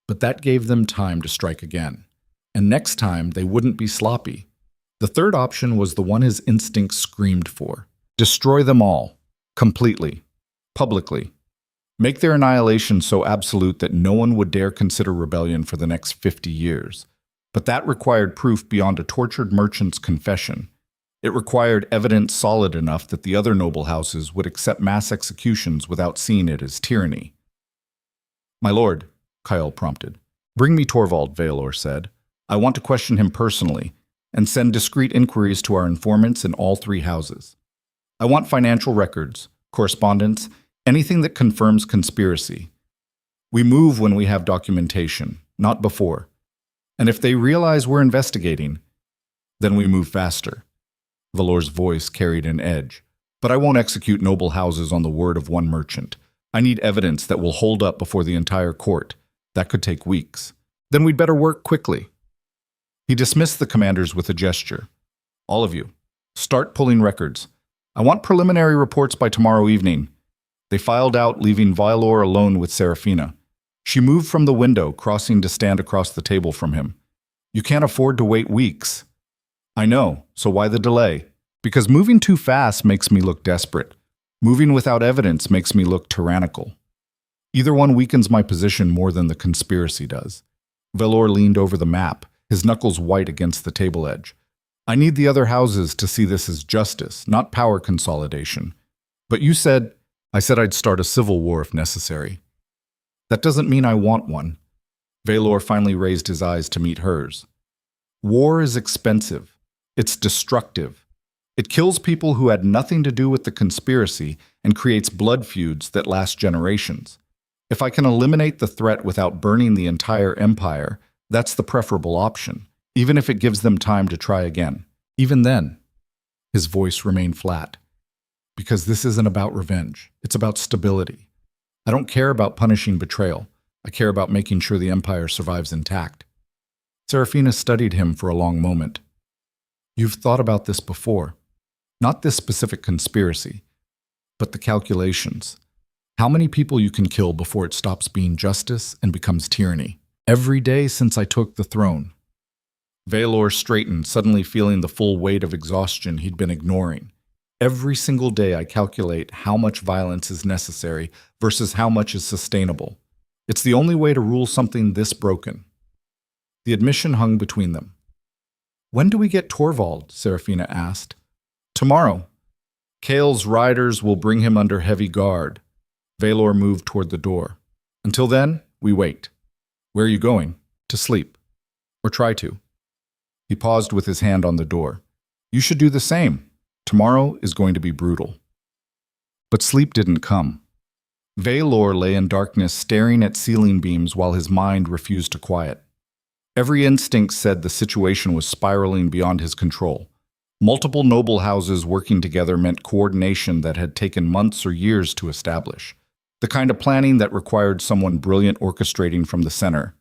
But that gave them time to strike again. And next time, they wouldn't be sloppy. The third option was the one his instincts screamed for. Destroy them all, completely, publicly. Make their annihilation so absolute that no one would dare consider rebellion for the next 50 years. But that required proof beyond a tortured merchant's confession. It required evidence solid enough that the other noble houses would accept mass executions without seeing it as tyranny. "My lord," Kyle prompted. "Bring me Torvald," Valor said. "I want to question him personally and send discreet inquiries to our informants in all three houses. I want financial records, correspondence, anything that confirms conspiracy. We move when we have documentation, not before. And if they realize we're investigating, then we move faster." Valor's voice carried an edge. "But I won't execute noble houses on the word of one merchant. I need evidence that will hold up before the entire court. That could take weeks. Then we'd better work quickly." He dismissed the commanders with a gesture. "All of you, start pulling records. I want preliminary reports by tomorrow evening." They filed out, leaving Valor alone with Serafina. She moved from the window, crossing to stand across the table from him. "You can't afford to wait weeks." "I know, so why the delay? Because moving too fast makes me look desperate. Moving without evidence makes me look tyrannical. Either one weakens my position more than the conspiracy does." Valor leaned over the map, his knuckles white against the table edge. "I need the other houses to see this as justice, not power consolidation. But you said—" "I said I'd start a civil war if necessary. That doesn't mean I want one." Valor finally raised his eyes to meet hers. "War is expensive. It's destructive. It kills people who had nothing to do with the conspiracy and creates blood feuds that last generations. If I can eliminate the threat without burning the entire empire, that's the preferable option, even if it gives them time to try again. Even then," his voice remained flat, "because this isn't about revenge. It's about stability. I don't care about punishing betrayal. I care about making sure the empire survives intact." Serafina studied him for a long moment. "You've thought about this before. Not this specific conspiracy, but the calculations. How many people you can kill before it stops being justice and becomes tyranny. Every day since I took the throne." Valor straightened, suddenly feeling the full weight of exhaustion he'd been ignoring. "Every single day I calculate how much violence is necessary versus how much is sustainable. It's the only way to rule something this broken." The admission hung between them. "When do we get Torvald?" Serafina asked. "Tomorrow. Kale's riders will bring him under heavy guard." Valor moved toward the door. "Until then, we wait." "Where are you going?" "To sleep. Or try to." He paused with his hand on the door. "You should do the same. Tomorrow is going to be brutal." But sleep didn't come. Valor lay in darkness, staring at ceiling beams while his mind refused to quiet. Every instinct said the situation was spiraling beyond his control. Multiple noble houses working together meant coordination that had taken months or years to establish. The kind of planning that required someone brilliant orchestrating from the center.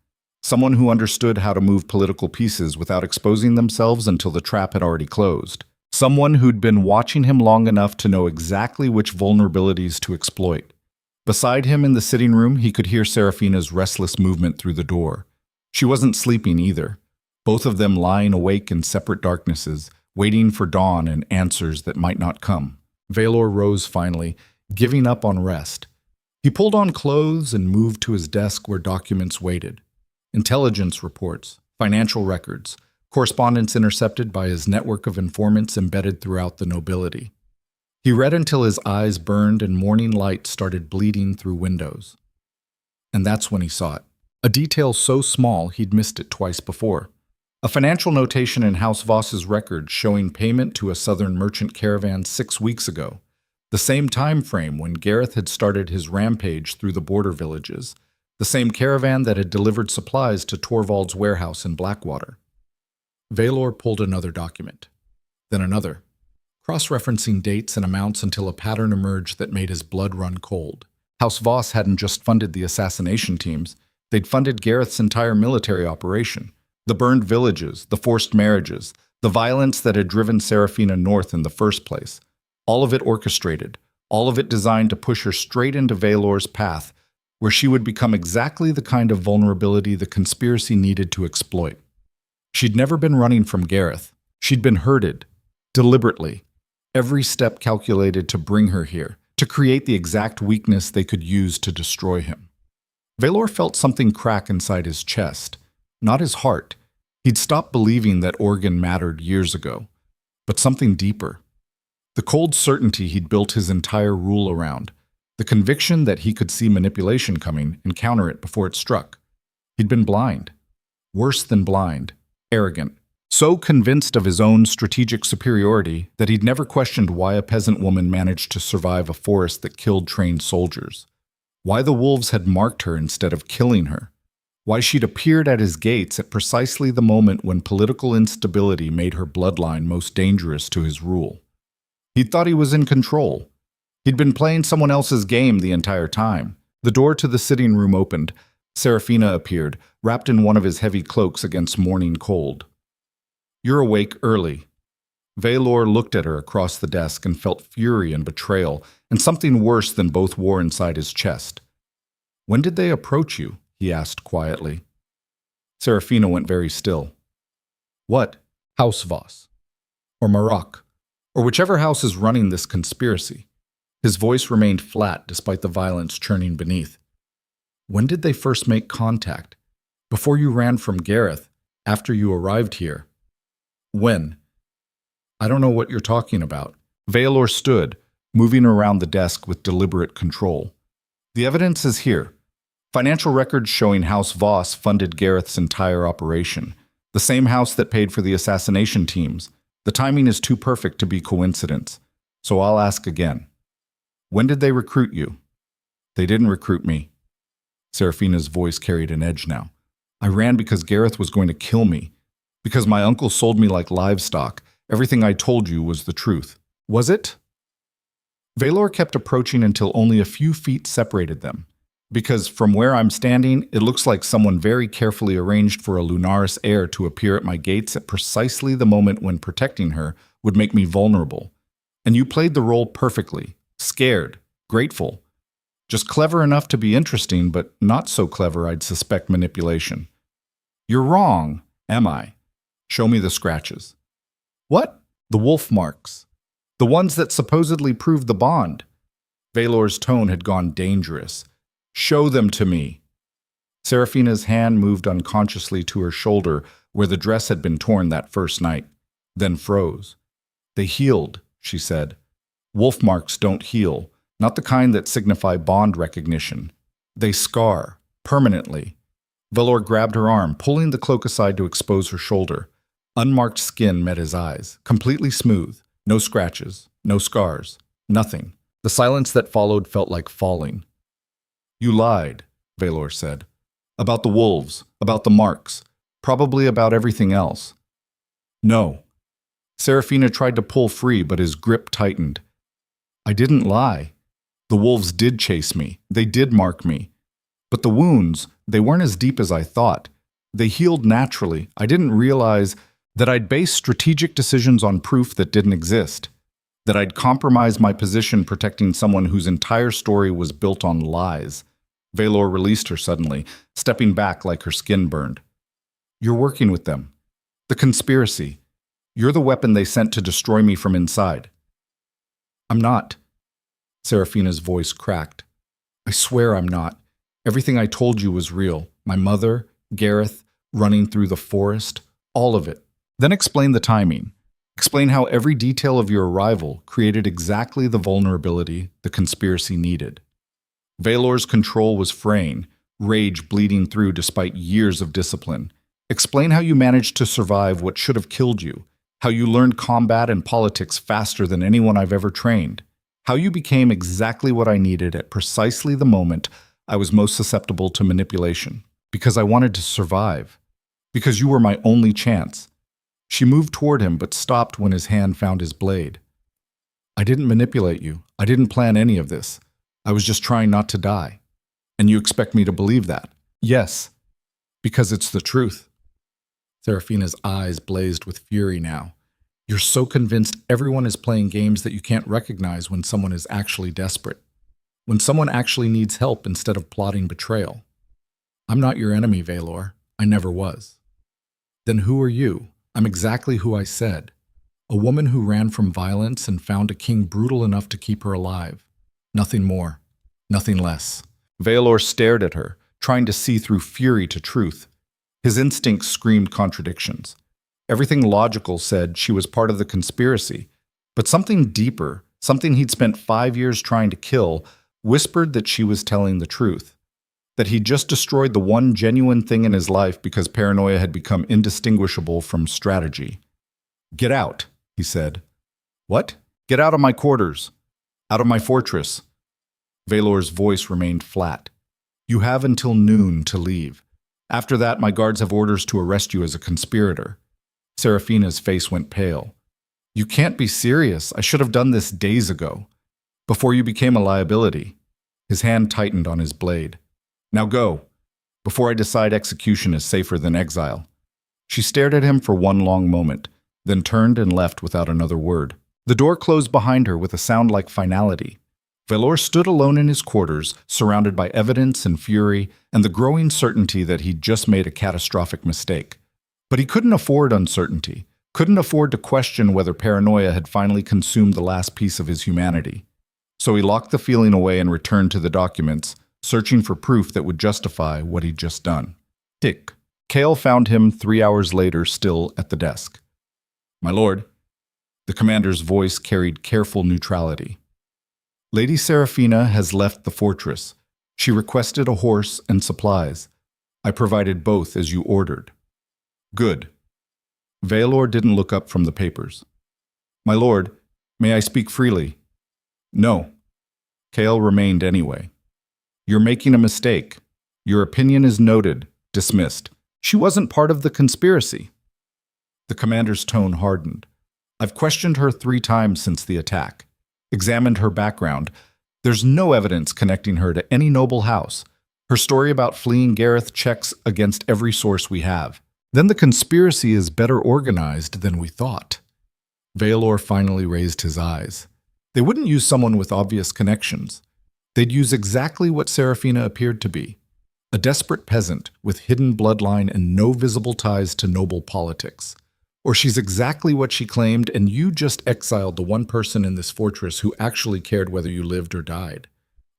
Someone who understood how to move political pieces without exposing themselves until the trap had already closed. Someone who'd been watching him long enough to know exactly which vulnerabilities to exploit. Beside him in the sitting room, he could hear Serafina's restless movement through the door. She wasn't sleeping either, both of them lying awake in separate darknesses, waiting for dawn and answers that might not come. Valor rose finally, giving up on rest. He pulled on clothes and moved to his desk where documents waited. Intelligence reports, financial records, correspondence intercepted by his network of informants embedded throughout the nobility. He read until his eyes burned and morning light started bleeding through windows. And that's when he saw it. A detail so small he'd missed it twice before. A financial notation in House Voss's records showing payment to a southern merchant caravan 6 weeks ago, the same time frame when Gareth had started his rampage through the border villages, the same caravan that had delivered supplies to Torvald's warehouse in Blackwater. Valor pulled another document, then another, cross-referencing dates and amounts until a pattern emerged that made his blood run cold. House Voss hadn't just funded the assassination teams, they'd funded Gareth's entire military operation. The burned villages, the forced marriages, the violence that had driven Serafina north in the first place. All of it orchestrated, all of it designed to push her straight into Valor's path, where she would become exactly the kind of vulnerability the conspiracy needed to exploit. She'd never been running from Gareth. She'd been herded, deliberately, every step calculated to bring her here, to create the exact weakness they could use to destroy him. Valor felt something crack inside his chest, not his heart. He'd stopped believing that organ mattered years ago. but something deeper. The cold certainty he'd built his entire rule around. The conviction that he could see manipulation coming and counter it before it struck. He'd been blind. Worse than blind. Arrogant. So convinced of his own strategic superiority that he'd never questioned why a peasant woman managed to survive a forest that killed trained soldiers. Why the wolves had marked her instead of killing her. Why she'd appeared at his gates at precisely the moment when political instability made her bloodline most dangerous to his rule. He'd thought he was in control. He'd been playing someone else's game the entire time. The door to the sitting room opened. Serafina appeared, wrapped in one of his heavy cloaks against morning cold. "You're awake early." Valor looked at her across the desk and felt fury and betrayal, and something worse than both war inside his chest. "When did they approach you?" he asked quietly. Serafina went very still. "What? House Voss? Or Maroc? Or whichever house is running this conspiracy?" His voice remained flat despite the violence churning beneath. "When did they first make contact? Before you ran from Gareth? After you arrived here?" "When?" "I don't know what you're talking about." Valor stood, moving around the desk with deliberate control. "The evidence is here. Financial records showing House Voss funded Gareth's entire operation. The same house that paid for the assassination teams. The timing is too perfect to be coincidence. So I'll ask again. When did they recruit you?" "They didn't recruit me." Serafina's voice carried an edge now. "I ran because Gareth was going to kill me. Because my uncle sold me like livestock. Everything I told you was the truth." "Was it?" Valor kept approaching until only a few feet separated them. "Because from where I'm standing, it looks like someone very carefully arranged for a Lunaris heir to appear at my gates at precisely the moment when protecting her would make me vulnerable. And you played the role perfectly. Scared. Grateful. Just clever enough to be interesting, but not so clever I'd suspect manipulation." "You're wrong." "Am I?" "Show me the scratches." "What?" "The wolf marks. The ones that supposedly proved the bond." Valor's tone had gone dangerous. "Show them to me." Serafina's hand moved unconsciously to her shoulder where the dress had been torn that first night, then froze. "They healed," she said. "Wolf marks don't heal, not the kind that signify bond recognition. They scar, permanently." Valor grabbed her arm, pulling the cloak aside to expose her shoulder. Unmarked skin met his eyes, completely smooth. No scratches, no scars, nothing. The silence that followed felt like falling. "You lied," Valor said. "About the wolves, about the marks, probably about everything else." "No." Serafina tried to pull free, but his grip tightened. "I didn't lie. The wolves did chase me. They did mark me. But the wounds, they weren't as deep as I thought. They healed naturally. I didn't realize that I'd base strategic decisions on proof that didn't exist. That I'd compromise my position protecting someone whose entire story was built on lies." Valor released her suddenly, stepping back like her skin burned. "You're working with them. The conspiracy. You're the weapon they sent to destroy me from inside." "I'm not." Serafina's voice cracked. "I swear I'm not. Everything I told you was real. My mother, Gareth, running through the forest, all of it. Then explain the timing. Explain how every detail of your arrival created exactly the vulnerability the conspiracy needed." Valor's control was fraying, rage bleeding through despite years of discipline. "Explain how you managed to survive what should have killed you. How you learned combat and politics faster than anyone I've ever trained. How you became exactly what I needed at precisely the moment I was most susceptible to manipulation. Because I wanted to survive. Because you were my only chance." She moved toward him but stopped when his hand found his blade. "I didn't manipulate you. I didn't plan any of this. I was just trying not to die. And you expect me to believe that?" "Yes, because it's the truth." Serafina's eyes blazed with fury now. "You're so convinced everyone is playing games that you can't recognize when someone is actually desperate. When someone actually needs help instead of plotting betrayal. I'm not your enemy, Valor. I never was." "Then who are you?" "I'm exactly who I said. A woman who ran from violence and found a king brutal enough to keep her alive. Nothing more. Nothing less." Valor stared at her, trying to see through fury to truth. His instincts screamed contradictions. Everything logical said she was part of the conspiracy, but something deeper, something he'd spent 5 years trying to kill, whispered that she was telling the truth, that he'd just destroyed the one genuine thing in his life because paranoia had become indistinguishable from strategy. "Get out," he said. "What?" "Get out of my quarters. Out of my fortress." Valor's voice remained flat. "You have until noon to leave. After that, my guards have orders to arrest you as a conspirator." Serafina's face went pale. "You can't be serious. I should have done this days ago, before you became a liability." His hand tightened on his blade. "Now go, before I decide execution is safer than exile." She stared at him for one long moment, then turned and left without another word. The door closed behind her with a sound like finality. Valor stood alone in his quarters, surrounded by evidence and fury and the growing certainty that he'd just made a catastrophic mistake. But he couldn't afford uncertainty, couldn't afford to question whether paranoia had finally consumed the last piece of his humanity. So he locked the feeling away and returned to the documents, searching for proof that would justify what he'd just done. Tick. Kale found him 3 hours later, still at the desk. "My lord." The commander's voice carried careful neutrality. "Lady Serafina has left the fortress. She requested a horse and supplies. I provided both as you ordered." "Good." Valor didn't look up from the papers. "My lord, may I speak freely?" "No." Kale remained anyway. "You're making a mistake. Your opinion is noted, dismissed. She wasn't part of the conspiracy." The commander's tone hardened. "I've questioned her 3 times since the attack, examined her background. There's no evidence connecting her to any noble house. Her story about fleeing Gareth checks against every source we have. Then the conspiracy is better organized than we thought." Valor finally raised his eyes. They wouldn't use someone with obvious connections. They'd use exactly what Serafina appeared to be: a desperate peasant with hidden bloodline and no visible ties to noble politics. Or she's exactly what she claimed, and you just exiled the one person in this fortress who actually cared whether you lived or died.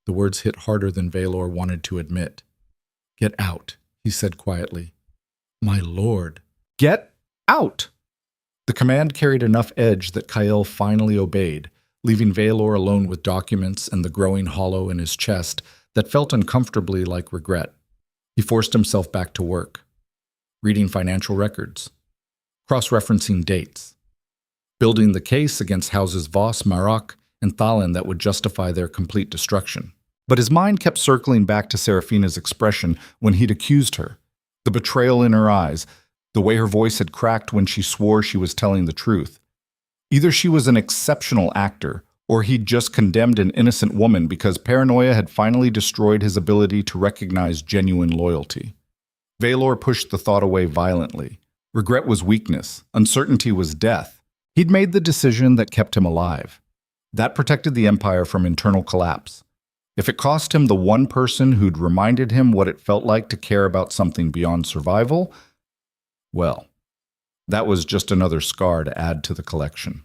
The words hit harder than Valor wanted to admit. "Get out," he said quietly. "My lord." "Get out!" The command carried enough edge that Kyle finally obeyed, leaving Valor alone with documents and the growing hollow in his chest that felt uncomfortably like regret. He forced himself back to work, reading financial records, cross-referencing dates, building the case against houses Voss, Maroc, and Thalen that would justify their complete destruction. But his mind kept circling back to Serafina's expression when he'd accused her, the betrayal in her eyes, the way her voice had cracked when she swore she was telling the truth. Either she was an exceptional actor, or he'd just condemned an innocent woman because paranoia had finally destroyed his ability to recognize genuine loyalty. Valor pushed the thought away violently. Regret was weakness. Uncertainty was death. He'd made the decision that kept him alive. That protected the Empire from internal collapse. If it cost him the one person who'd reminded him what it felt like to care about something beyond survival, well, that was just another scar to add to the collection.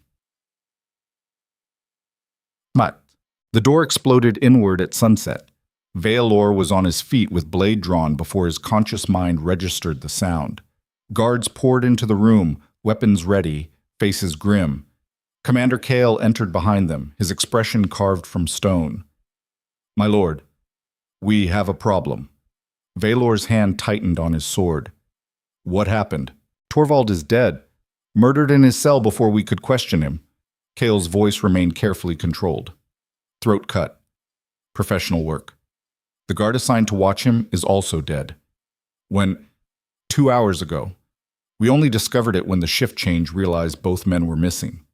But the door exploded inward at sunset. Valor was on his feet with blade drawn before his conscious mind registered the sound. Guards poured into the room, weapons ready, faces grim. Commander Kale entered behind them, his expression carved from stone. "My lord, we have a problem." Valor's hand tightened on his sword. "What happened?" "Torvald is dead, murdered in his cell before we could question him." Kale's voice remained carefully controlled. "Throat cut. Professional work. The guard assigned to watch him is also dead. 2 hours ago. We only discovered it when the shift change realized both men were missing."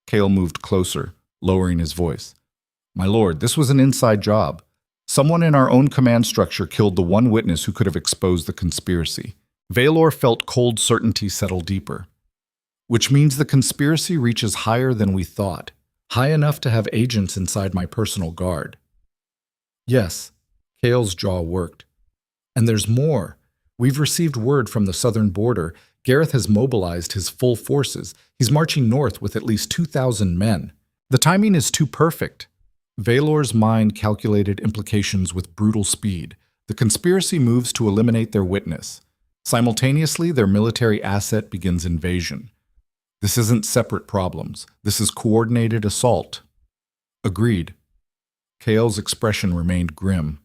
Kale moved closer, lowering his voice. "My lord, this was an inside job. Someone in our own command structure killed the one witness who could have exposed the conspiracy." Valor felt cold certainty settle deeper. "Which means the conspiracy reaches higher than we thought, high enough to have agents inside my personal guard." "Yes," Kale's jaw worked. "And there's more. We've received word from the southern border. Gareth has mobilized his full forces. He's marching north with at least 2,000 men. The timing is too perfect." Valor's mind calculated implications with brutal speed. The conspiracy moves to eliminate their witness. Simultaneously, their military asset begins invasion. This isn't separate problems. This is coordinated assault. Agreed. Kael's expression remained grim.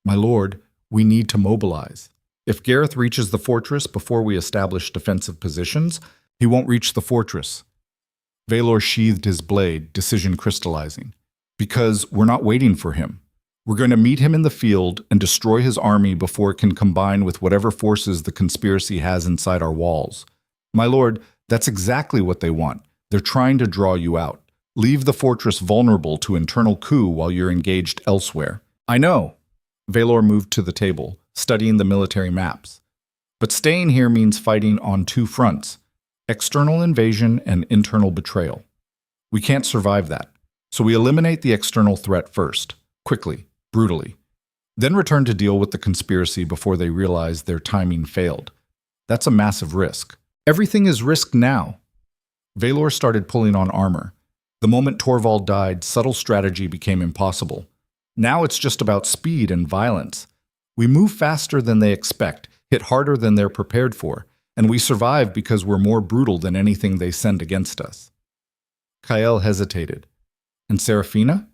My lord, we need to mobilize. If Gareth reaches the fortress before we establish defensive positions, he won't reach the fortress. Valor sheathed his blade, decision crystallizing. Because we're not waiting for him. We're going to meet him in the field and destroy his army before it can combine with whatever forces the conspiracy has inside our walls. My lord, that's exactly what they want. They're trying to draw you out. Leave the fortress vulnerable to internal coup while you're engaged elsewhere. I know. Valor moved to the table, studying the military maps. But staying here means fighting on two fronts, external invasion and internal betrayal. We can't survive that, so we eliminate the external threat first, quickly, brutally, then return to deal with the conspiracy before they realize their timing failed. That's a massive risk. Everything is risk now. Valor started pulling on armor. The moment Torvald died, subtle strategy became impossible. Now it's just about speed and violence. We move faster than they expect, hit harder than they're prepared for, and we survive because we're more brutal than anything they send against us. Kael hesitated. And Seraphina?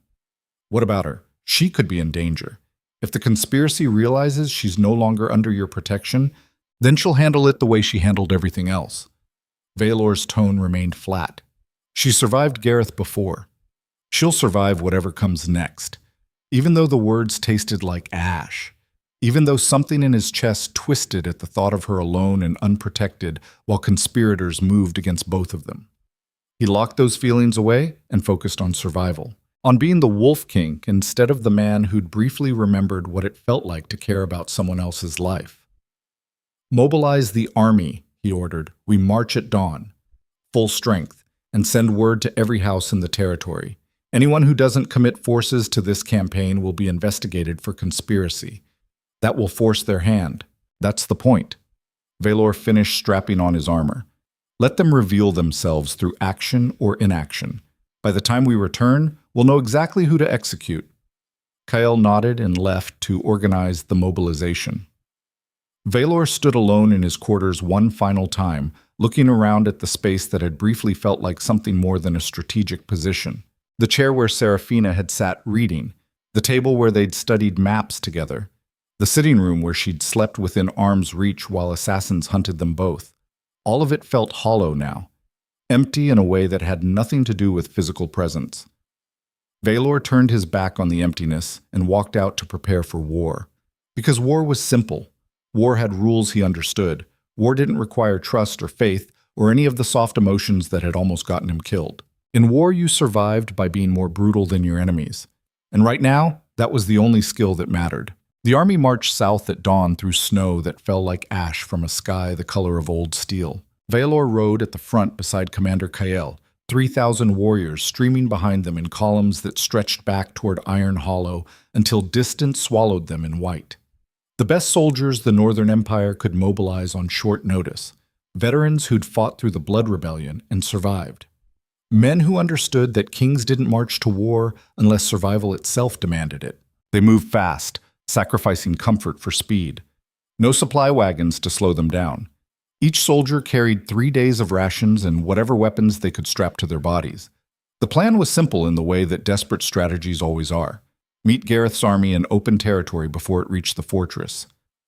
What about her? She could be in danger. If the conspiracy realizes she's no longer under your protection, then she'll handle it the way she handled everything else. Valor's tone remained flat. She survived Gareth before. She'll survive whatever comes next. Even though the words tasted like ash. Even though something in his chest twisted at the thought of her alone and unprotected while conspirators moved against both of them. He locked those feelings away and focused on survival. On being the Wolf King instead of the man who'd briefly remembered what it felt like to care about someone else's life. Mobilize the army, he ordered. We march at dawn. Full strength, and send word to every house in the territory. Anyone who doesn't commit forces to this campaign will be investigated for conspiracy. That will force their hand. That's the point. Valor finished strapping on his armor. Let them reveal themselves through action or inaction. By the time we return, we'll know exactly who to execute. Kael nodded and left to organize the mobilization. Valor stood alone in his quarters one final time, looking around at the space that had briefly felt like something more than a strategic position. The chair where Seraphina had sat reading, the table where they'd studied maps together, the sitting room where she'd slept within arm's reach while assassins hunted them both. All of it felt hollow now, empty in a way that had nothing to do with physical presence. Valor turned his back on the emptiness and walked out to prepare for war. Because war was simple. War had rules he understood. War didn't require trust or faith or any of the soft emotions that had almost gotten him killed. In war, you survived by being more brutal than your enemies. And right now, that was the only skill that mattered. The army marched south at dawn through snow that fell like ash from a sky the color of old steel. Valor rode at the front beside Commander Kael, 3,000 warriors streaming behind them in columns that stretched back toward Iron Hollow until distance swallowed them in white. The best soldiers the Northern Empire could mobilize on short notice, veterans who'd fought through the Blood Rebellion and survived. Men who understood that kings didn't march to war unless survival itself demanded it. They moved fast, sacrificing comfort for speed. No supply wagons to slow them down. Each soldier carried 3 days of rations and whatever weapons they could strap to their bodies. The plan was simple in the way that desperate strategies always are. Meet Gareth's army in open territory before it reached the fortress.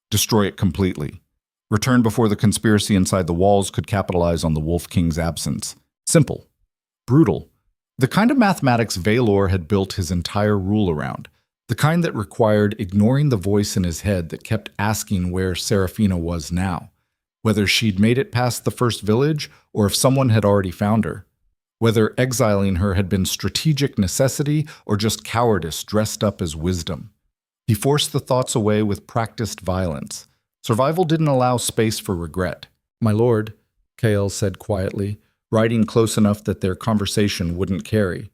Destroy it completely. Return before the conspiracy inside the walls could capitalize on the Wolf King's absence. Simple. Brutal. The kind of mathematics Valor had built his entire rule around. The kind that required ignoring the voice in his head that kept asking where Seraphina was now. Whether she'd made it past the first village or if someone had already found her. Whether exiling her had been strategic necessity or just cowardice dressed up as wisdom. He forced the thoughts away with practiced violence. Survival didn't allow space for regret. "My lord," Kael said quietly, riding close enough that their conversation wouldn't carry.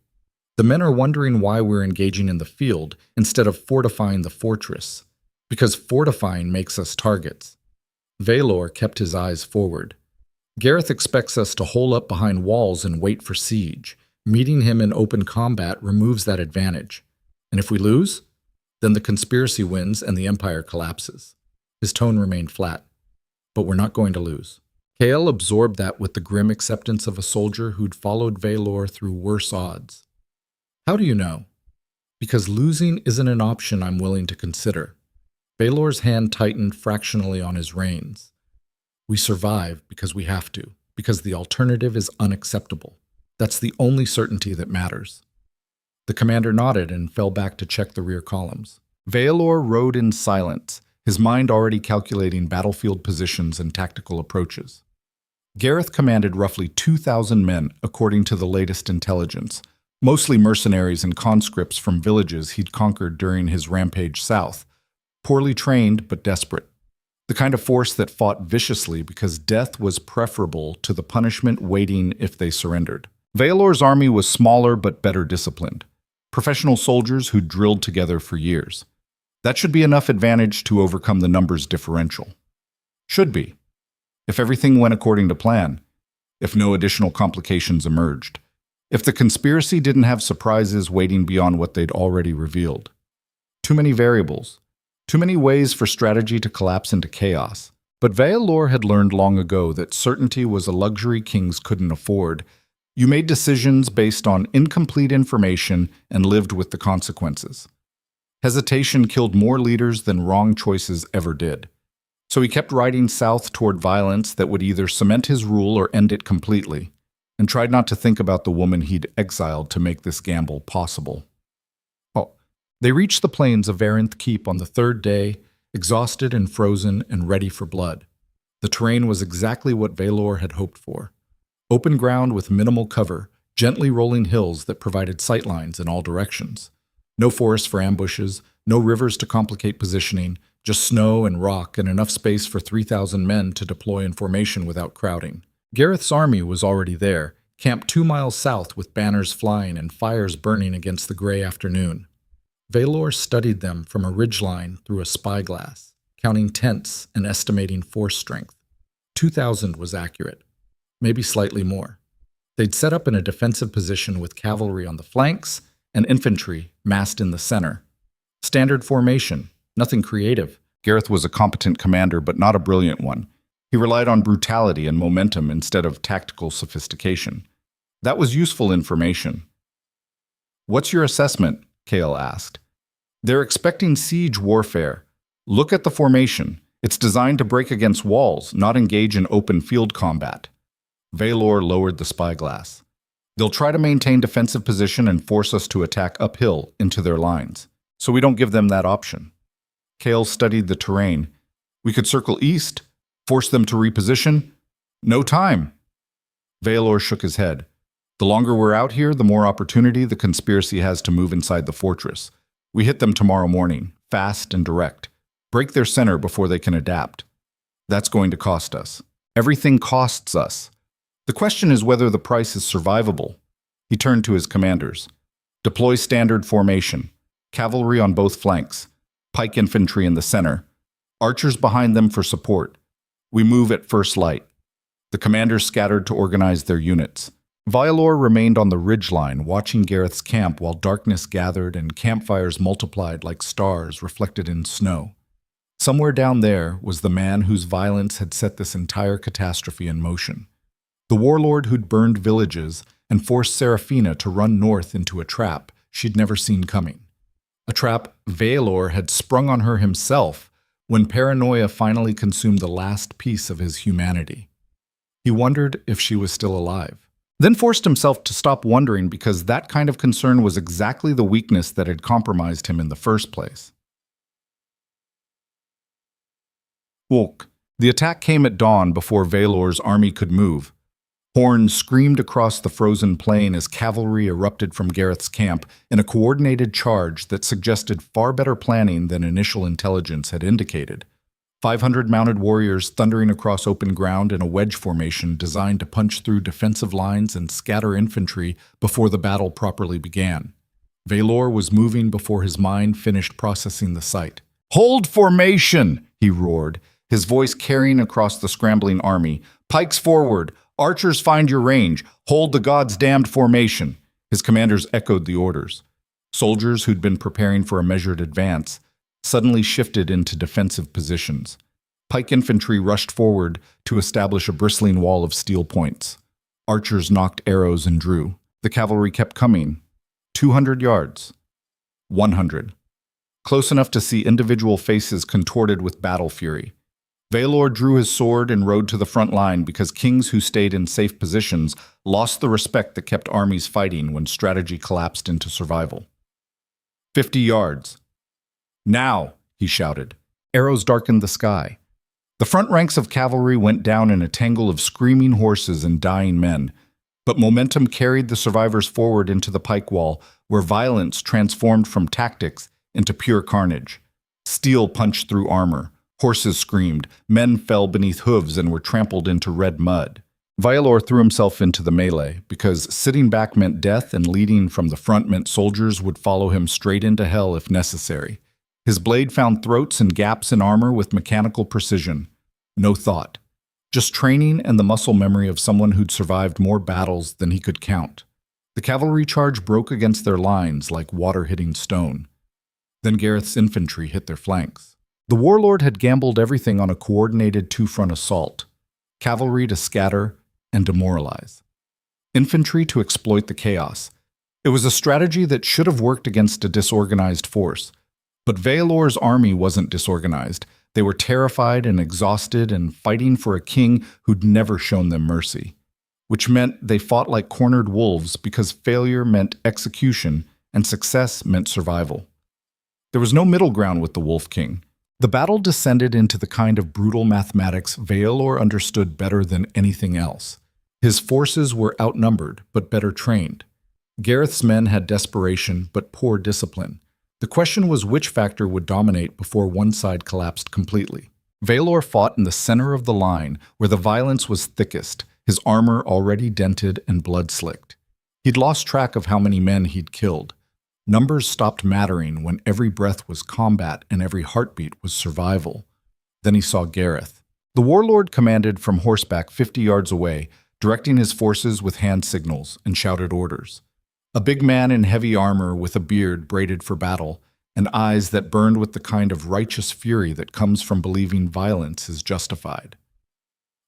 "The men are wondering why we're engaging in the field instead of fortifying the fortress. Because fortifying makes us targets." Valor kept his eyes forward. "Gareth expects us to hole up behind walls and wait for siege. Meeting him in open combat removes that advantage. And if we lose, then the conspiracy wins and the empire collapses." His tone remained flat. but we're not going to lose. Kale absorbed that with the grim acceptance of a soldier who'd followed Valor through worse odds. How do you know? Because losing isn't an option I'm willing to consider. Valor's hand tightened fractionally on his reins. We survive because we have to, because the alternative is unacceptable. That's the only certainty that matters. The commander nodded and fell back to check the rear columns. Valor rode in silence, his mind already calculating battlefield positions and tactical approaches. Gareth commanded roughly 2,000 men, according to the latest intelligence, mostly mercenaries and conscripts from villages he'd conquered during his rampage south, poorly trained but desperate. The kind of force that fought viciously because death was preferable to the punishment waiting if they surrendered. Valor's army was smaller but better disciplined. Professional soldiers who'd drilled together for years. That should be enough advantage to overcome the numbers differential. Should be. If everything went according to plan. If no additional complications emerged. If the conspiracy didn't have surprises waiting beyond what they'd already revealed. Too many variables. Too many ways for strategy to collapse into chaos. But Valor had learned long ago that certainty was a luxury kings couldn't afford. You made decisions based on incomplete information and lived with the consequences. Hesitation killed more leaders than wrong choices ever did. So he kept riding south toward violence that would either cement his rule or end it completely, and tried not to think about the woman he'd exiled to make this gamble possible. They reached the plains of Varenth Keep on the third day, exhausted and frozen and ready for blood. The terrain was exactly what Valor had hoped for. Open ground with minimal cover, gently rolling hills that provided sightlines in all directions. No forest for ambushes, no rivers to complicate positioning, just snow and rock and enough space for 3,000 men to deploy in formation without crowding. Gareth's army was already there, camped 2 miles south with banners flying and fires burning against the gray afternoon. Valor studied them from a ridgeline through a spyglass, counting tents and estimating force strength. 2,000 was accurate, maybe slightly more. They'd set up in a defensive position with cavalry on the flanks and infantry massed in the center. Standard formation, nothing creative. Gareth was a competent commander, but not a brilliant one. He relied on brutality and momentum instead of tactical sophistication. That was useful information. "What's your assessment?" Kale asked. "They're expecting siege warfare. Look at the formation. It's designed to break against walls, not engage in open field combat." Valor lowered the spyglass. "They'll try to maintain defensive position and force us to attack uphill into their lines, so we don't give them that option." Kale studied the terrain. "We could circle east, force them to reposition. No time." Valor shook his head. "The longer we're out here, the more opportunity the conspiracy has to move inside the fortress. We hit them tomorrow morning, fast and direct. Break their center before they can adapt. That's going to cost us. Everything costs us. The question is whether the price is survivable." He turned to his commanders. "Deploy standard formation. Cavalry on both flanks. Pike infantry in the center. Archers behind them for support. We move at first light." The commanders scattered to organize their units. Valor remained on the ridgeline, watching Gareth's camp while darkness gathered and campfires multiplied like stars reflected in snow. Somewhere down there was the man whose violence had set this entire catastrophe in motion. The warlord who'd burned villages and forced Seraphina to run north into a trap she'd never seen coming. A trap Valor had sprung on her himself when paranoia finally consumed the last piece of his humanity. He wondered if she was still alive. Then forced himself to stop wondering because that kind of concern was exactly the weakness that had compromised him in the first place. The attack came at dawn before Valor's army could move. Horns screamed across the frozen plain as cavalry erupted from Gareth's camp in a coordinated charge that suggested far better planning than initial intelligence had indicated. 500 mounted warriors thundering across open ground in a wedge formation designed to punch through defensive lines and scatter infantry before the battle properly began. Valor was moving before his mind finished processing the sight. "Hold formation!" he roared, his voice carrying across the scrambling army. "Pikes forward! Archers find your range! Hold the God's damned formation!" His commanders echoed the orders. Soldiers who'd been preparing for a measured advance suddenly shifted into defensive positions. Pike infantry rushed forward to establish a bristling wall of steel points. Archers knocked arrows and drew. The cavalry kept coming. 200 yards. 100. Close enough to see individual faces contorted with battle fury. Valor drew his sword and rode to the front line because kings who stayed in safe positions lost the respect that kept armies fighting when strategy collapsed into survival. 50 yards. Now, he shouted. Arrows darkened the sky. The front ranks of cavalry went down in a tangle of screaming horses and dying men, but momentum carried the survivors forward into the pike wall, where violence transformed from tactics into pure carnage. Steel punched through armor. Horses screamed. Men fell beneath hooves and were trampled into red mud. Vialor threw himself into the melee, because sitting back meant death and leading from the front meant soldiers would follow him straight into hell if necessary. His blade found throats and gaps in armor with mechanical precision. No thought. Just training and the muscle memory of someone who'd survived more battles than he could count. The cavalry charge broke against their lines like water hitting stone. Then Gareth's infantry hit their flanks. The warlord had gambled everything on a coordinated two-front assault. Cavalry to scatter and demoralize. Infantry to exploit the chaos. It was a strategy that should have worked against a disorganized force. But Valor's army wasn't disorganized. They were terrified and exhausted and fighting for a king who'd never shown them mercy. Which meant they fought like cornered wolves because failure meant execution and success meant survival. There was no middle ground with the Wolf King. The battle descended into the kind of brutal mathematics Valor understood better than anything else. His forces were outnumbered, but better trained. Gareth's men had desperation, but poor discipline. The question was which factor would dominate before one side collapsed completely. Valor fought in the center of the line, where the violence was thickest, his armor already dented and blood-slicked. He'd lost track of how many men he'd killed. Numbers stopped mattering when every breath was combat and every heartbeat was survival. Then he saw Gareth. The warlord commanded from horseback 50 yards away, directing his forces with hand signals, and shouted orders. A big man in heavy armor with a beard braided for battle, and eyes that burned with the kind of righteous fury that comes from believing violence is justified.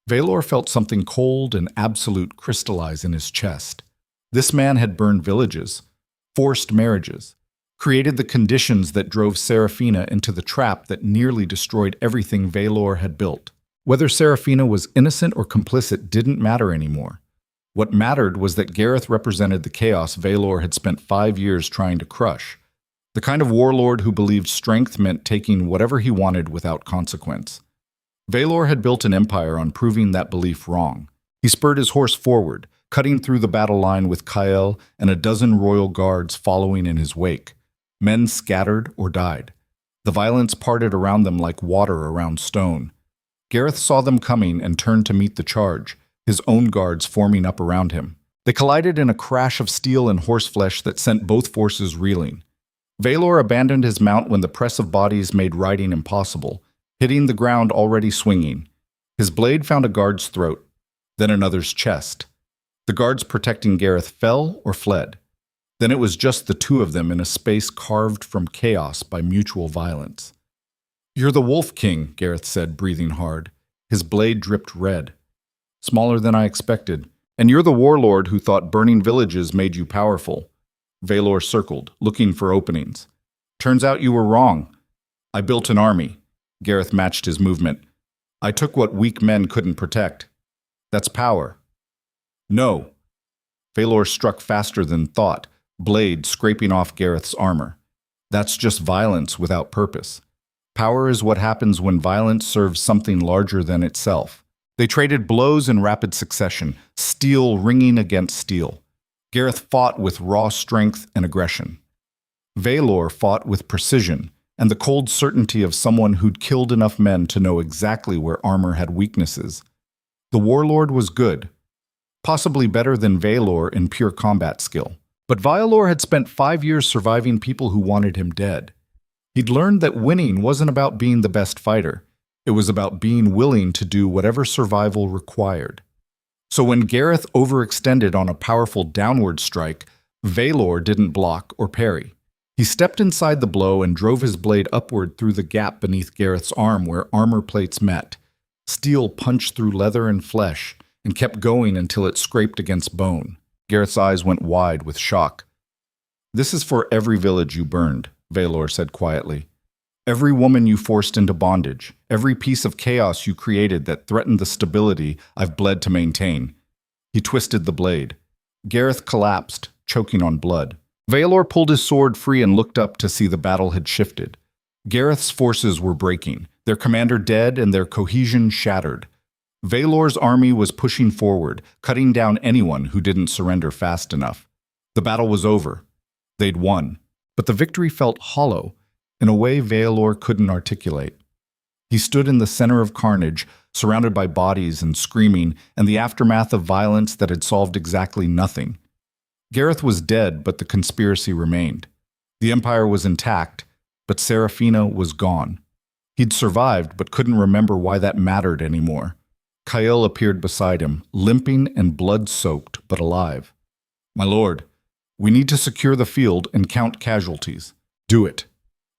Valor felt something cold and absolute crystallize in his chest. This man had burned villages, forced marriages, created the conditions that drove Seraphina into the trap that nearly destroyed everything Valor had built. Whether Seraphina was innocent or complicit didn't matter anymore. What mattered was that Gareth represented the chaos Valor had spent 5 years trying to crush. The kind of warlord who believed strength meant taking whatever he wanted without consequence. Valor had built an empire on proving that belief wrong. He spurred his horse forward, cutting through the battle line with Kael and a dozen royal guards following in his wake. Men scattered or died. The violence parted around them like water around stone. Gareth saw them coming and turned to meet the charge, his own guards forming up around him. They collided in a crash of steel and horseflesh that sent both forces reeling. Valor abandoned his mount when the press of bodies made riding impossible, hitting the ground already swinging. His blade found a guard's throat, then another's chest. The guards protecting Gareth fell or fled. Then it was just the two of them in a space carved from chaos by mutual violence. "You're the Wolf King," Gareth said, breathing hard. His blade dripped red. "Smaller than I expected. And you're the warlord who thought burning villages made you powerful." Valor circled, looking for openings. "Turns out you were wrong. I built an army." Gareth matched his movement. "I took what weak men couldn't protect. That's power." "No." Valor struck faster than thought, blade scraping off Gareth's armor. "That's just violence without purpose. Power is what happens when violence serves something larger than itself." They traded blows in rapid succession, steel ringing against steel. Gareth fought with raw strength and aggression. Valor fought with precision and the cold certainty of someone who'd killed enough men to know exactly where armor had weaknesses. The warlord was good, possibly better than Valor in pure combat skill. But Valor had spent 5 years surviving people who wanted him dead. He'd learned that winning wasn't about being the best fighter. It was about being willing to do whatever survival required. So when Gareth overextended on a powerful downward strike, Valor didn't block or parry. He stepped inside the blow and drove his blade upward through the gap beneath Gareth's arm where armor plates met. Steel punched through leather and flesh and kept going until it scraped against bone. Gareth's eyes went wide with shock. "This is for every village you burned," Valor said quietly. "Every woman you forced into bondage, every piece of chaos you created that threatened the stability I've bled to maintain." He twisted the blade. Gareth collapsed, choking on blood. Valor pulled his sword free and looked up to see the battle had shifted. Gareth's forces were breaking, their commander dead and their cohesion shattered. Valor's army was pushing forward, cutting down anyone who didn't surrender fast enough. The battle was over. They'd won. But the victory felt hollow, in a way Valor couldn't articulate. He stood in the center of carnage, surrounded by bodies and screaming, and the aftermath of violence that had solved exactly nothing. Gareth was dead, but the conspiracy remained. The Empire was intact, but Serafina was gone. He'd survived, but couldn't remember why that mattered anymore. Kyle appeared beside him, limping and blood-soaked, but alive. "My lord, we need to secure the field and count casualties." "Do it."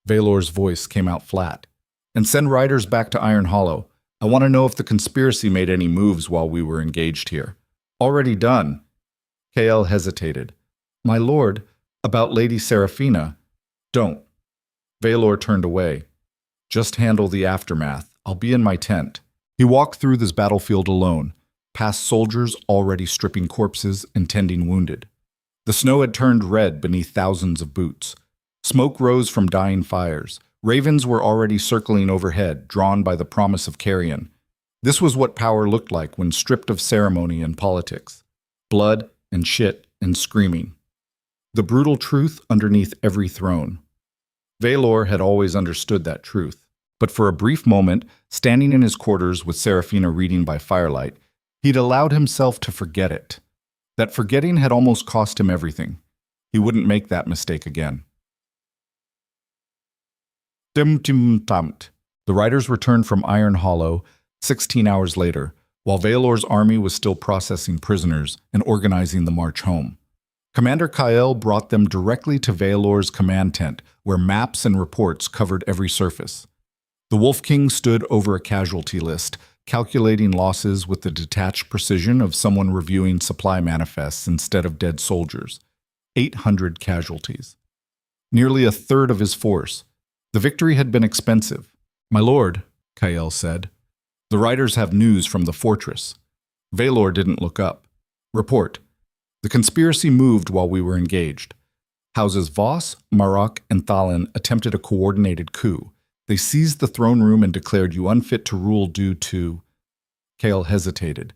Valor's voice came out flat. "And send riders back to Iron Hollow. I want to know if the conspiracy made any moves while we were engaged here." "Already done." Kael hesitated. "My lord, about Lady Serafina." "Don't." Valor turned away. "Just handle the aftermath. I'll be in my tent." He walked through this battlefield alone, past soldiers already stripping corpses and tending wounded. The snow had turned red beneath thousands of boots. Smoke rose from dying fires. Ravens were already circling overhead, drawn by the promise of carrion. This was what power looked like when stripped of ceremony and politics. Blood and shit and screaming. The brutal truth underneath every throne. Valor had always understood that truth. But for a brief moment, standing in his quarters with Serafina reading by firelight, he'd allowed himself to forget it. That forgetting had almost cost him everything. He wouldn't make that mistake again. The riders returned from Iron Hollow 16 hours later, while Valor's army was still processing prisoners and organizing the march home. Commander Kael brought them directly to Valor's command tent, where maps and reports covered every surface. The Wolf King stood over a casualty list, calculating losses with the detached precision of someone reviewing supply manifests instead of dead soldiers. 800 casualties. Nearly a third of his force. The victory had been expensive. "My lord," Kael said, "the riders have news from the fortress." Valor didn't look up. "Report. The conspiracy moved while we were engaged. Houses Voss, Marok, and Thalin attempted a coordinated coup. They seized the throne room and declared you unfit to rule due to..." Kael hesitated.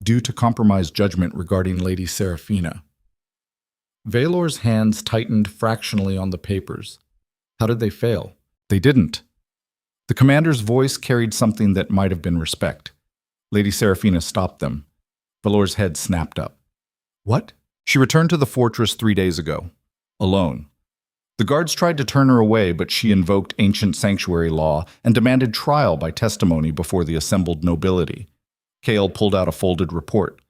"Due to compromised judgment regarding Lady Serafina." Valor's hands tightened fractionally on the papers. How did they fail? They didn't. The commander's voice carried something that might have been respect. Lady Serafina stopped them. Valor's head snapped up. "What?" "She returned to the fortress 3 days ago. Alone. The guards tried to turn her away, but she invoked ancient sanctuary law and demanded trial by testimony before the assembled nobility." Kael pulled out a folded report.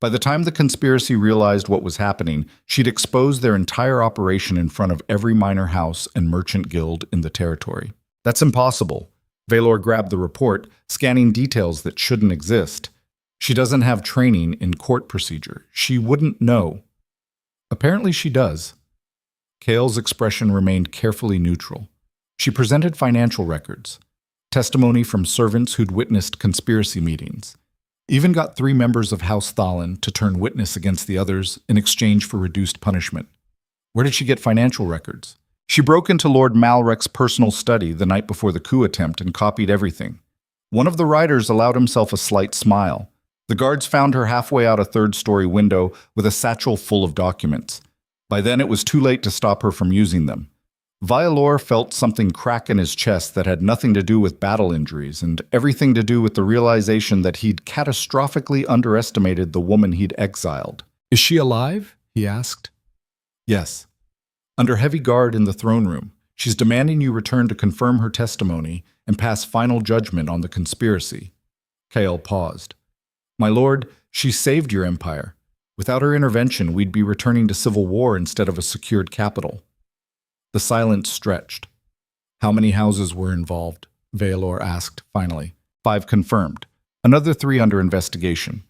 By the time the conspiracy realized what was happening, she'd exposed their entire operation in front of every minor house and merchant guild in the territory. "That's impossible." Valor grabbed the report, scanning details that shouldn't exist. "She doesn't have training in court procedure. She wouldn't know." "Apparently she does." Kael's expression remained carefully neutral. She presented financial records, testimony from servants who'd witnessed conspiracy meetings, even got 3 members of House Thalin to turn witness against the others in exchange for reduced punishment. Where did she get financial records? She broke into Lord Malrek's personal study the night before the coup attempt and copied everything. One of the riders allowed himself a slight smile. The guards found her halfway out a 3rd-story window with a satchel full of documents. By then it was too late to stop her from using them. Valor felt something crack in his chest that had nothing to do with battle injuries and everything to do with the realization that he'd catastrophically underestimated the woman he'd exiled. "Is she alive?" he asked. "Yes. Under heavy guard in the throne room. She's demanding you return to confirm her testimony and pass final judgment on the conspiracy." Kael paused. "My lord, she saved your empire. Without her intervention, we'd be returning to civil war instead of a secured capital." The silence stretched. How many houses were involved? Veilor asked, finally. 5 confirmed. Another 3 under investigation.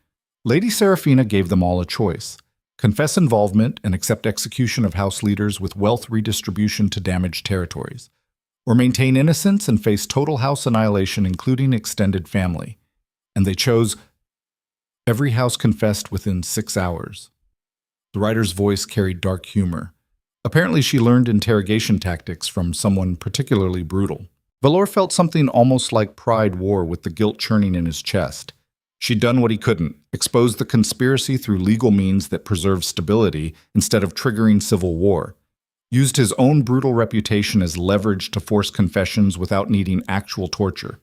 Lady Seraphina gave them all a choice. Confess involvement and accept execution of house leaders with wealth redistribution to damaged territories. Or maintain innocence and face total house annihilation, including extended family. And they chose. Every house confessed within 6 hours. The writer's voice carried dark humor. Apparently she learned interrogation tactics from someone particularly brutal. Veilor felt something almost like pride war with the guilt churning in his chest. She'd done what he couldn't, exposed the conspiracy through legal means that preserved stability instead of triggering civil war. Used his own brutal reputation as leverage to force confessions without needing actual torture.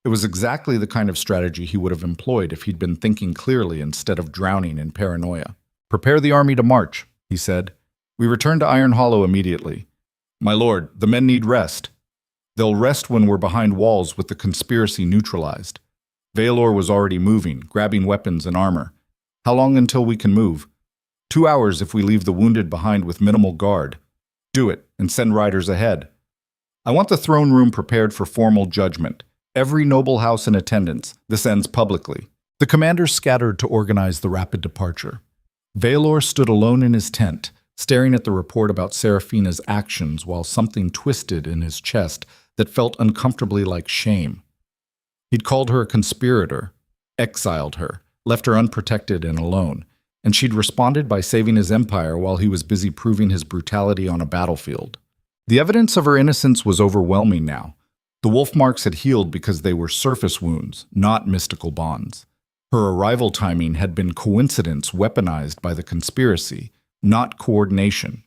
It was exactly the kind of strategy he would have employed if he'd been thinking clearly instead of drowning in paranoia. "Prepare the army to march," he said. "We return to Iron Hollow immediately. My lord, the men need rest. They'll rest when we're behind walls with the conspiracy neutralized." Veilor was already moving, grabbing weapons and armor. "How long until we can move?" 2 hours if we leave the wounded behind with minimal guard. "Do it, and send riders ahead. I want the throne room prepared for formal judgment. Every noble house in attendance. This ends publicly." The commanders scattered to organize the rapid departure. Veilor stood alone in his tent, staring at the report about Seraphina's actions while something twisted in his chest that felt uncomfortably like shame. He'd called her a conspirator, exiled her, left her unprotected and alone, and she'd responded by saving his empire while he was busy proving his brutality on a battlefield. The evidence of her innocence was overwhelming now. The wolf marks had healed because they were surface wounds, not mystical bonds. Her arrival timing had been coincidence weaponized by the conspiracy, not coordination.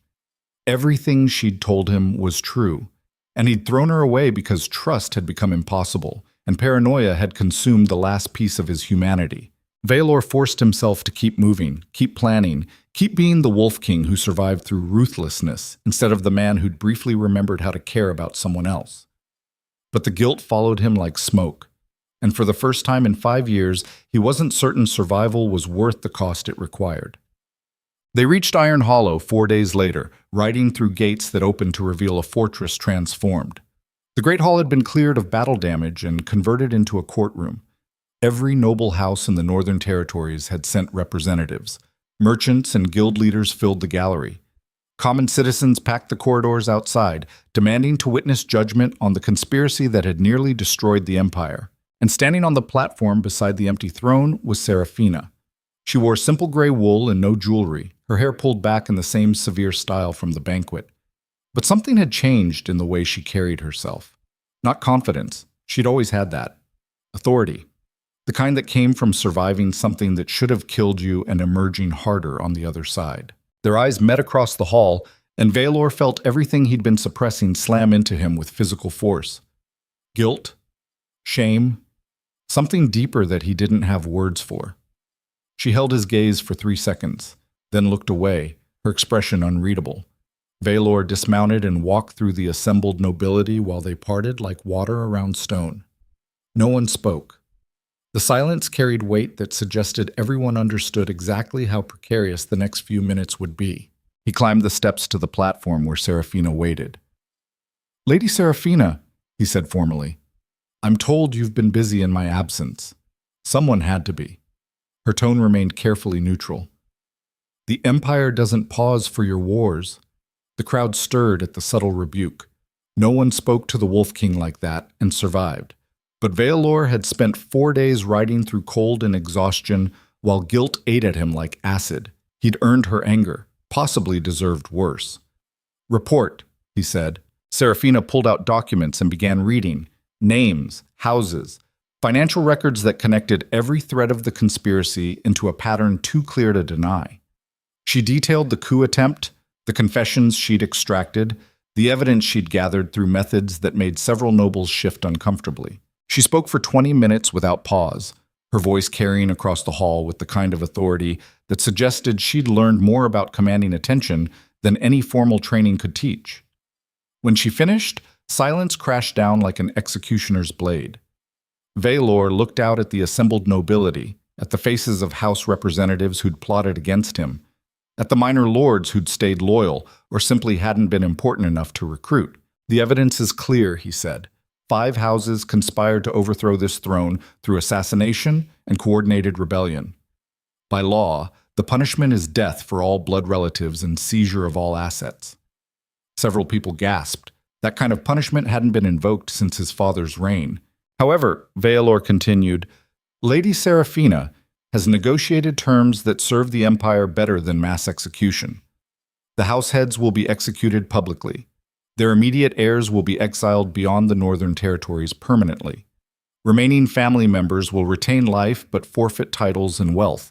Everything she'd told him was true, and he'd thrown her away because trust had become impossible, and paranoia had consumed the last piece of his humanity. Veilor forced himself to keep moving, keep planning, keep being the Wolf King who survived through ruthlessness instead of the man who'd briefly remembered how to care about someone else. But the guilt followed him like smoke, and for the first time in 5 years, he wasn't certain survival was worth the cost it required. They reached Iron Hollow 4 days later, riding through gates that opened to reveal a fortress transformed. The Great Hall had been cleared of battle damage and converted into a courtroom. Every noble house in the Northern Territories had sent representatives. Merchants and guild leaders filled the gallery. Common citizens packed the corridors outside, demanding to witness judgment on the conspiracy that had nearly destroyed the empire. And standing on the platform beside the empty throne was Seraphina. She wore simple gray wool and no jewelry, her hair pulled back in the same severe style from the banquet. But something had changed in the way she carried herself. Not confidence. She'd always had that. Authority. The kind that came from surviving something that should have killed you and emerging harder on the other side. Their eyes met across the hall, and Veilor felt everything he'd been suppressing slam into him with physical force. Guilt. Shame. Something deeper that he didn't have words for. She held his gaze for 3 seconds, then looked away, her expression unreadable. Veilor dismounted and walked through the assembled nobility while they parted like water around stone. No one spoke. The silence carried weight that suggested everyone understood exactly how precarious the next few minutes would be. He climbed the steps to the platform where Seraphina waited. "Lady Seraphina," he said formally, "I'm told you've been busy in my absence. Someone had to be." Her tone remained carefully neutral. "The Empire doesn't pause for your wars." The crowd stirred at the subtle rebuke. No one spoke to the Wolf King like that and survived. But Veilor had spent 4 days riding through cold and exhaustion while guilt ate at him like acid. He'd earned her anger, possibly deserved worse. "Report," he said. Seraphina pulled out documents and began reading. Names, houses, financial records that connected every thread of the conspiracy into a pattern too clear to deny. She detailed the coup attempt, the confessions she'd extracted, the evidence she'd gathered through methods that made several nobles shift uncomfortably. She spoke for 20 minutes without pause, her voice carrying across the hall with the kind of authority that suggested she'd learned more about commanding attention than any formal training could teach. When she finished, silence crashed down like an executioner's blade. Veilor looked out at the assembled nobility, at the faces of house representatives who'd plotted against him, at the minor lords who'd stayed loyal or simply hadn't been important enough to recruit. The evidence is clear, he said. 5 houses conspired to overthrow this throne through assassination and coordinated rebellion. By law, the punishment is death for all blood relatives and seizure of all assets. Several people gasped. That kind of punishment hadn't been invoked since his father's reign. However, Veilor continued, Lady Seraphina has negotiated terms that serve the Empire better than mass execution. The house heads will be executed publicly. Their immediate heirs will be exiled beyond the Northern Territories permanently. Remaining family members will retain life but forfeit titles and wealth,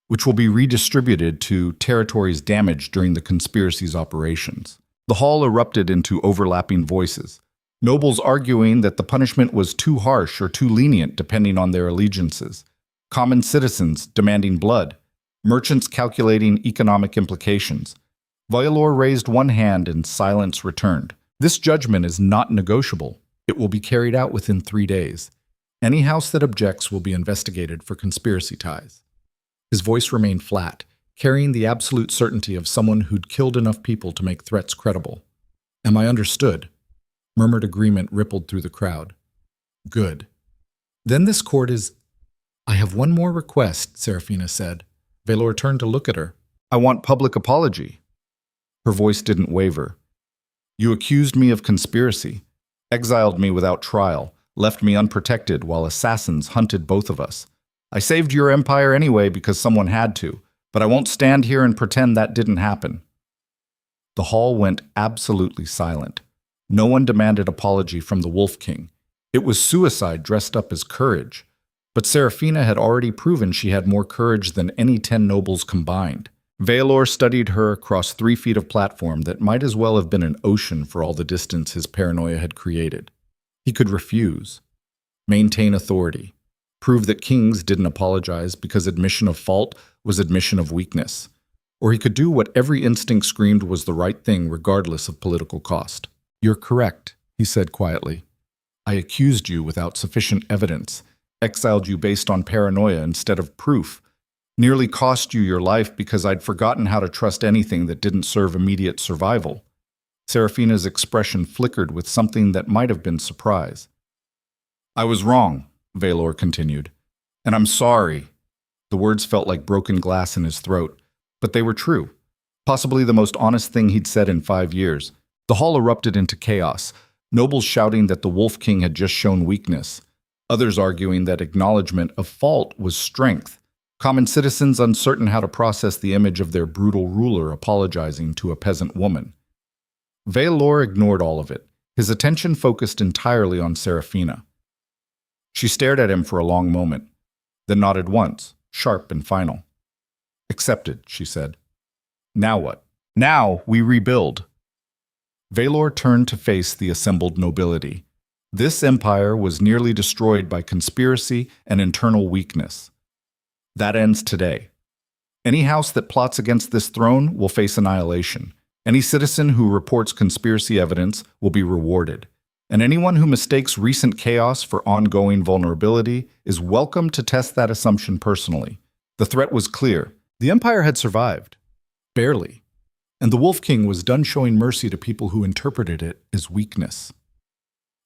which will be redistributed to territories damaged during the conspiracy's operations. The hall erupted into overlapping voices, nobles arguing that the punishment was too harsh or too lenient depending on their allegiances, common citizens demanding blood, merchants calculating economic implications. Veilor raised one hand and silence returned. This judgment is not negotiable. It will be carried out within 3 days. Any house that objects will be investigated for conspiracy ties. His voice remained flat, carrying the absolute certainty of someone who'd killed enough people to make threats credible. Am I understood? Murmured agreement rippled through the crowd. Good. Then this court is... I have one more request, Seraphina said. Veilor turned to look at her. I want public apology. Her voice didn't waver. You accused me of conspiracy, exiled me without trial, left me unprotected while assassins hunted both of us. I saved your empire anyway because someone had to, but I won't stand here and pretend that didn't happen. The hall went absolutely silent. No one demanded apology from the Wolf King. It was suicide dressed up as courage. But Seraphina had already proven she had more courage than any 10 nobles combined. Veilor studied her across 3 feet of platform that might as well have been an ocean for all the distance his paranoia had created. He could refuse, maintain authority, prove that kings didn't apologize because admission of fault was admission of weakness, or he could do what every instinct screamed was the right thing regardless of political cost. You're correct, he said quietly. I accused you without sufficient evidence, exiled you based on paranoia instead of proof, nearly cost you your life because I'd forgotten how to trust anything that didn't serve immediate survival. Seraphina's expression flickered with something that might have been surprise. I was wrong, Veilor continued, and I'm sorry. The words felt like broken glass in his throat, but they were true, possibly the most honest thing he'd said in 5 years. The hall erupted into chaos, nobles shouting that the Wolf King had just shown weakness, others arguing that acknowledgement of fault was strength, common citizens uncertain how to process the image of their brutal ruler apologizing to a peasant woman. Veilor ignored all of it, his attention focused entirely on Seraphina. She stared at him for a long moment, then nodded once, sharp and final. Accepted, she said. Now what? Now we rebuild. Veilor turned to face the assembled nobility. This empire was nearly destroyed by conspiracy and internal weakness. That ends today. Any house that plots against this throne will face annihilation. Any citizen who reports conspiracy evidence will be rewarded. And anyone who mistakes recent chaos for ongoing vulnerability is welcome to test that assumption personally. The threat was clear. The empire had survived. Barely. And the Wolf King was done showing mercy to people who interpreted it as weakness.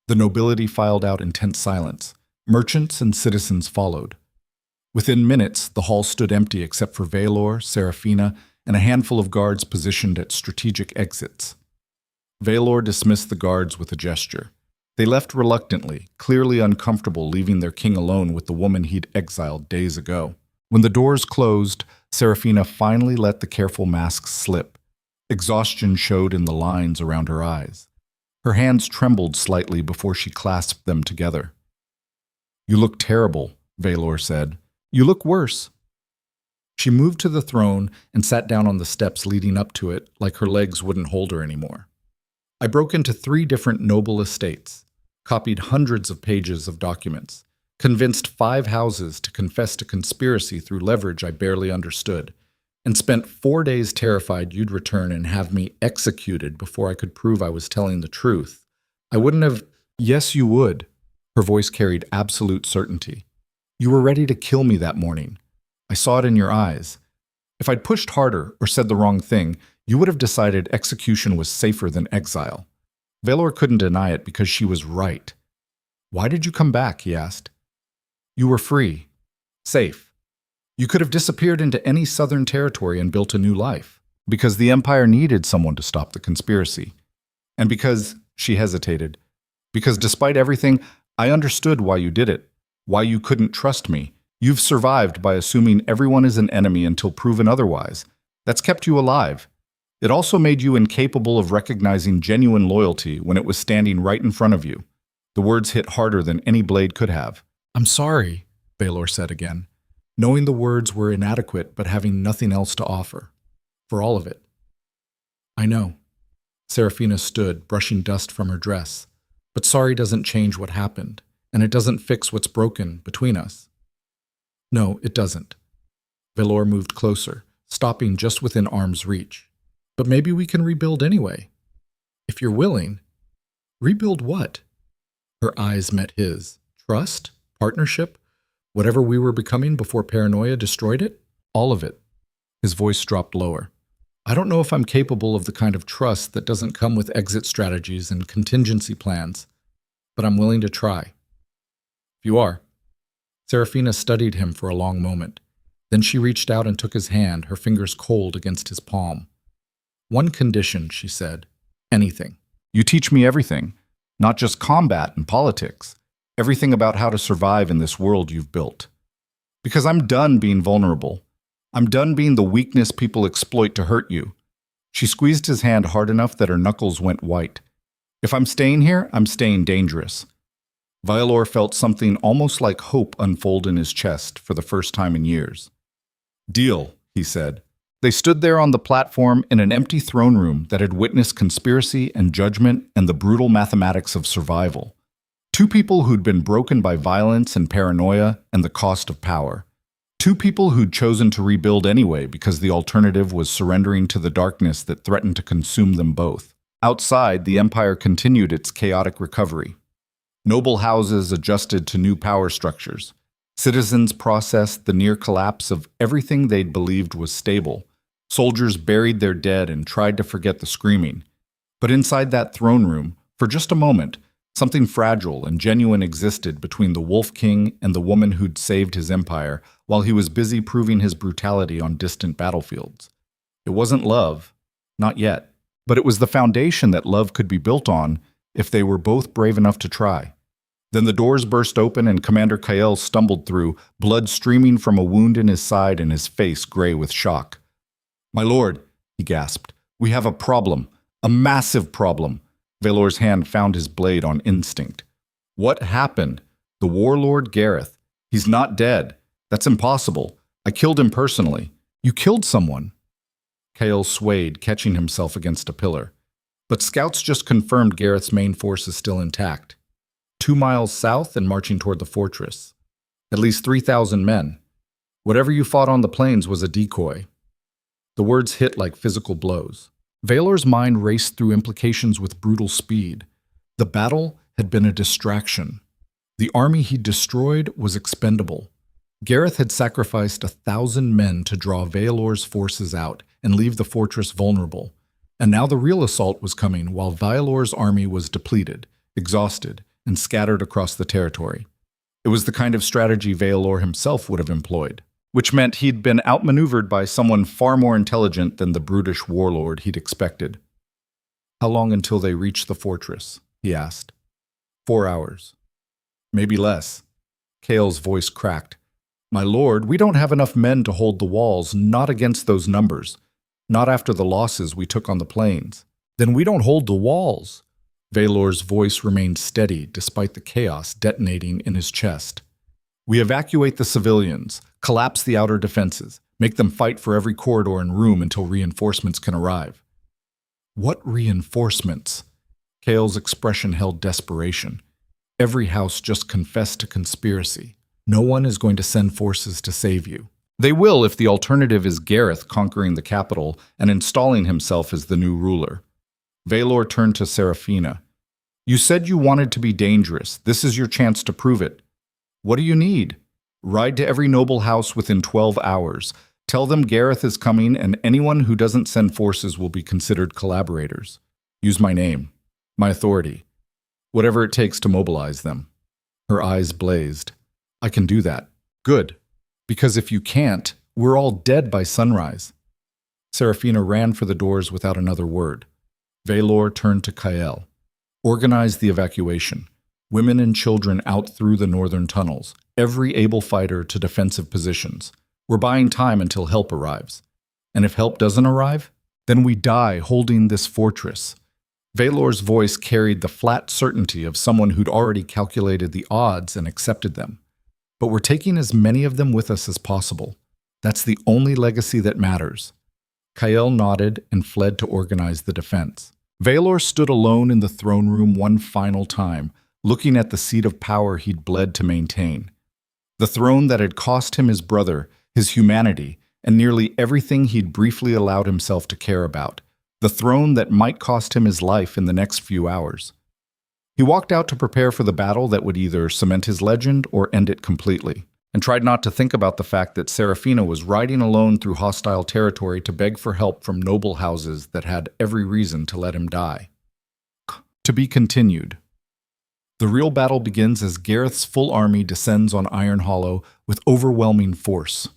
The nobility filed out in tense silence. Merchants and citizens followed. Within minutes, the hall stood empty except for Veilor, Seraphina, and a handful of guards positioned at strategic exits. Veilor dismissed the guards with a gesture. They left reluctantly, clearly uncomfortable leaving their king alone with the woman he'd exiled days ago. When the doors closed, Seraphina finally let the careful masks slip. Exhaustion showed in the lines around her eyes. Her hands trembled slightly before she clasped them together. You look terrible, Veilor said. You look worse. She moved to the throne and sat down on the steps leading up to it like her legs wouldn't hold her anymore. I broke into 3 different noble estates, copied hundreds of pages of documents, convinced 5 houses to confess to conspiracy through leverage I barely understood, and spent 4 days terrified you'd return and have me executed before I could prove I was telling the truth. I wouldn't have... Yes, you would. Her voice carried absolute certainty. You were ready to kill me that morning. I saw it in your eyes. If I'd pushed harder or said the wrong thing, you would have decided execution was safer than exile. Valor couldn't deny it because she was right. Why did you come back? He asked. You were free. Safe. You could have disappeared into any southern territory and built a new life. Because the Empire needed someone to stop the conspiracy. And because, she hesitated, because despite everything, I understood why you did it, why you couldn't trust me. You've survived by assuming everyone is an enemy until proven otherwise. That's kept you alive. It also made you incapable of recognizing genuine loyalty when it was standing right in front of you. The words hit harder than any blade could have. I'm sorry, Valor said again, knowing the words were inadequate but having nothing else to offer. For all of it. I know. Serafina stood, brushing dust from her dress. But sorry doesn't change what happened, and it doesn't fix what's broken between us. No, it doesn't. Valor moved closer, stopping just within arm's reach. But maybe we can rebuild anyway. If you're willing. Rebuild what? Her eyes met his. Trust? Partnership? Whatever we were becoming before paranoia destroyed it? All of it. His voice dropped lower. I don't know if I'm capable of the kind of trust that doesn't come with exit strategies and contingency plans, but I'm willing to try. If you are. Serafina studied him for a long moment. Then she reached out and took his hand, her fingers cold against his palm. One condition, she said. Anything. You teach me everything, not just combat and politics. Everything about how to survive in this world you've built. Because I'm done being vulnerable. I'm done being the weakness people exploit to hurt you. She squeezed his hand hard enough that her knuckles went white. If I'm staying here, I'm staying dangerous. Valor felt something almost like hope unfold in his chest for the first time in years. Deal, he said. They stood there on the platform in an empty throne room that had witnessed conspiracy and judgment and the brutal mathematics of survival. Two people who'd been broken by violence and paranoia and the cost of power. Two people who'd chosen to rebuild anyway because the alternative was surrendering to the darkness that threatened to consume them both. Outside, the Empire continued its chaotic recovery. Noble houses adjusted to new power structures. Citizens processed the near collapse of everything they'd believed was stable. Soldiers buried their dead and tried to forget the screaming. But inside that throne room, for just a moment, something fragile and genuine existed between the Wolf King and the woman who'd saved his empire while he was busy proving his brutality on distant battlefields. It wasn't love, not yet, but it was the foundation that love could be built on if they were both brave enough to try. Then the doors burst open and Commander Kael stumbled through, blood streaming from a wound in his side and his face gray with shock. My lord, he gasped, we have a problem, a massive problem. Valor's hand found his blade on instinct. What happened? The warlord Gareth. He's not dead. That's impossible. I killed him personally. You killed someone. Kael swayed, catching himself against a pillar. But scouts just confirmed Gareth's main force is still intact. 2 miles south and marching toward the fortress. At least 3,000 men. Whatever you fought on the plains was a decoy. The words hit like physical blows. Valor's mind raced through implications with brutal speed. The battle had been a distraction. The army he destroyed was expendable. Gareth had sacrificed 1,000 men to draw Valor's forces out and leave the fortress vulnerable. And now the real assault was coming while Valor's army was depleted, exhausted, and scattered across the territory. It was the kind of strategy Valor himself would have employed, which meant he'd been outmaneuvered by someone far more intelligent than the brutish warlord he'd expected. How long until they reached the fortress? He asked. 4 hours. Maybe less. Kael's voice cracked. My lord, we don't have enough men to hold the walls, not against those numbers. Not after the losses we took on the plains. Then we don't hold the walls. Valor's voice remained steady despite the chaos detonating in his chest. We evacuate the civilians, collapse the outer defenses, make them fight for every corridor and room until reinforcements can arrive. What reinforcements? Kael's expression held desperation. Every house just confessed to conspiracy. No one is going to send forces to save you. They will if the alternative is Gareth conquering the capital and installing himself as the new ruler. Valor turned to Serafina. You said you wanted to be dangerous. This is your chance to prove it. What do you need? Ride to every noble house within 12 hours. Tell them Gareth is coming, and anyone who doesn't send forces will be considered collaborators. Use my name, my authority, whatever it takes to mobilize them." Her eyes blazed. "I can do that." "Good, because if you can't, we're all dead by sunrise." Serafina ran for the doors without another word. Valor turned to Kael. "Organize the evacuation. Women and children out through the northern tunnels. Every able fighter to defensive positions. We're buying time until help arrives. And if help doesn't arrive, then we die holding this fortress." Valor's voice carried the flat certainty of someone who'd already calculated the odds and accepted them. "But we're taking as many of them with us as possible. That's the only legacy that matters." Kael nodded and fled to organize the defense. Valor stood alone in the throne room one final time, looking at the seat of power he'd bled to maintain. The throne that had cost him his brother, his humanity, and nearly everything he'd briefly allowed himself to care about. The throne that might cost him his life in the next few hours. He walked out to prepare for the battle that would either cement his legend or end it completely, and tried not to think about the fact that Serafina was riding alone through hostile territory to beg for help from noble houses that had every reason to let him die. To be continued. The real battle begins as Gareth's full army descends on Iron Hollow with overwhelming force.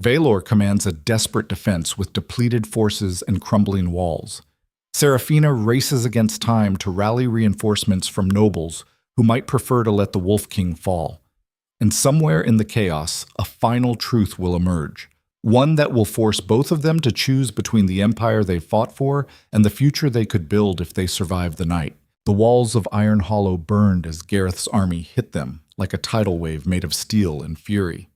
Valor commands a desperate defense with depleted forces and crumbling walls. Serafina races against time to rally reinforcements from nobles who might prefer to let the Wolf King fall. And somewhere in the chaos, a final truth will emerge, one that will force both of them to choose between the empire they fought for and the future they could build if they survived the night. The walls of Iron Hollow burned as Gareth's army hit them like a tidal wave made of steel and fury.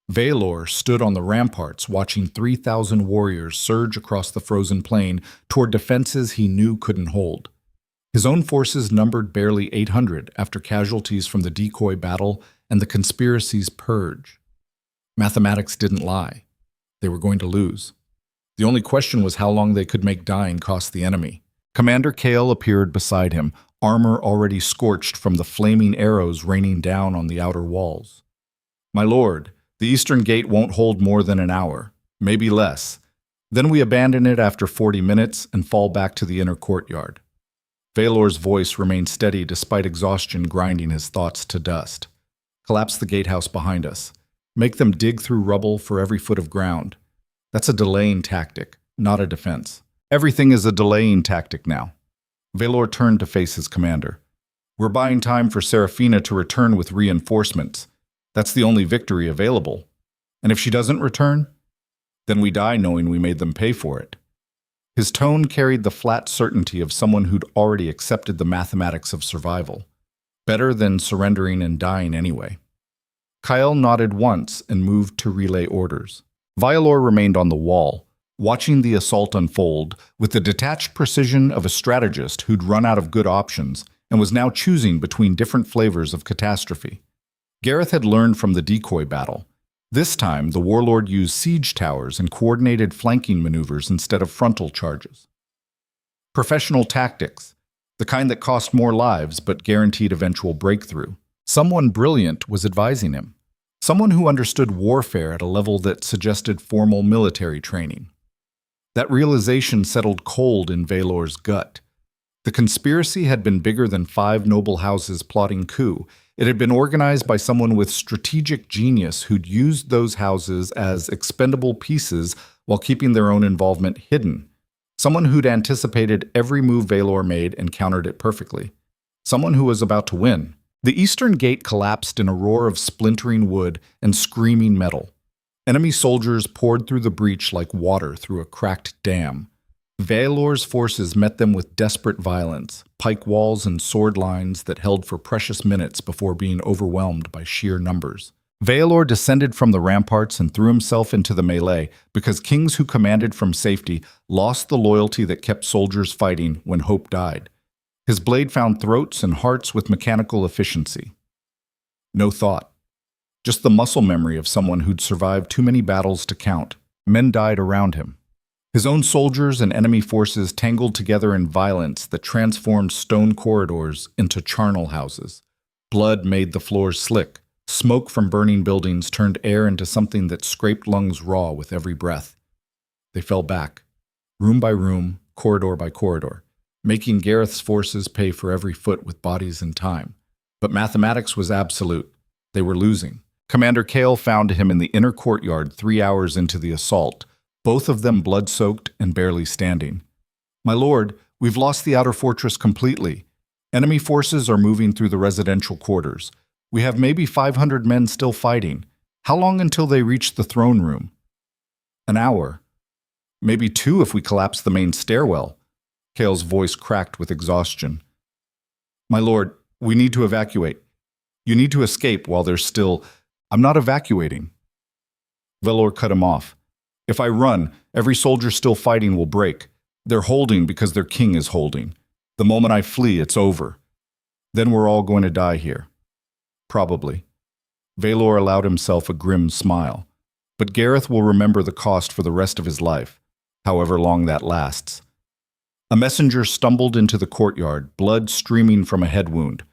Valor stood on the ramparts watching 3,000 warriors surge across the frozen plain toward defenses he knew couldn't hold. His own forces numbered barely 800 after casualties from the decoy battle and the conspiracy's purge. Mathematics didn't lie. They were going to lose. The only question was how long they could make dying cost the enemy. Commander Kael appeared beside him, armor already scorched from the flaming arrows raining down on the outer walls. "My lord, the eastern gate won't hold more than an hour, maybe less. Then we abandon it after 40 minutes and fall back to the inner courtyard." Valor's voice remained steady despite exhaustion grinding his thoughts to dust. "Collapse the gatehouse behind us. Make them dig through rubble for every foot of ground. That's a delaying tactic, not a defense. Everything is a delaying tactic now." Valor turned to face his commander. "We're buying time for Serafina to return with reinforcements. That's the only victory available. And if she doesn't return, then we die knowing we made them pay for it." His tone carried the flat certainty of someone who'd already accepted the mathematics of survival. Better than surrendering and dying anyway. Kael nodded once and moved to relay orders. Valor remained on the wall, watching the assault unfold with the detached precision of a strategist who'd run out of good options and was now choosing between different flavors of catastrophe. Gareth had learned from the decoy battle. This time, the warlord used siege towers and coordinated flanking maneuvers instead of frontal charges. Professional tactics, the kind that cost more lives but guaranteed eventual breakthrough. Someone brilliant was advising him. Someone who understood warfare at a level that suggested formal military training. That realization settled cold in Valor's gut. The conspiracy had been bigger than 5 noble houses plotting coup. It had been organized by someone with strategic genius who'd used those houses as expendable pieces while keeping their own involvement hidden. Someone who'd anticipated every move Valor made and countered it perfectly. Someone who was about to win. The eastern gate collapsed in a roar of splintering wood and screaming metal. Enemy soldiers poured through the breach like water through a cracked dam. Valor's forces met them with desperate violence, pike walls and sword lines that held for precious minutes before being overwhelmed by sheer numbers. Valor descended from the ramparts and threw himself into the melee because kings who commanded from safety lost the loyalty that kept soldiers fighting when hope died. His blade found throats and hearts with mechanical efficiency. No thought. Just the muscle memory of someone who'd survived too many battles to count. Men died around him. His own soldiers and enemy forces tangled together in violence that transformed stone corridors into charnel houses. Blood made the floors slick, Smoke from burning buildings turned air into something that scraped lungs raw with every breath. They fell back, room by room, corridor by corridor, making Gareth's forces pay for every foot with bodies and time. But mathematics was absolute. They were losing. Commander Cale found him in the inner courtyard 3 hours into the assault, both of them blood-soaked and barely standing. "My lord, we've lost the outer fortress completely. Enemy forces are moving through the residential quarters. We have maybe 500 men still fighting. How long until they reach the throne room?" "An hour. Maybe 2 if we collapse the main stairwell." Cale's voice cracked with exhaustion. "My lord, we need to evacuate. You need to escape while there's still—" "I'm not evacuating." Velor cut him off. "If I run, every soldier still fighting will break. They're holding because their king is holding. The moment I flee, it's over. Then we're all going to die here." "Probably." Velor allowed himself a grim smile. "But Gareth will remember the cost for the rest of his life, however long that lasts." A messenger stumbled into the courtyard, blood streaming from a head wound.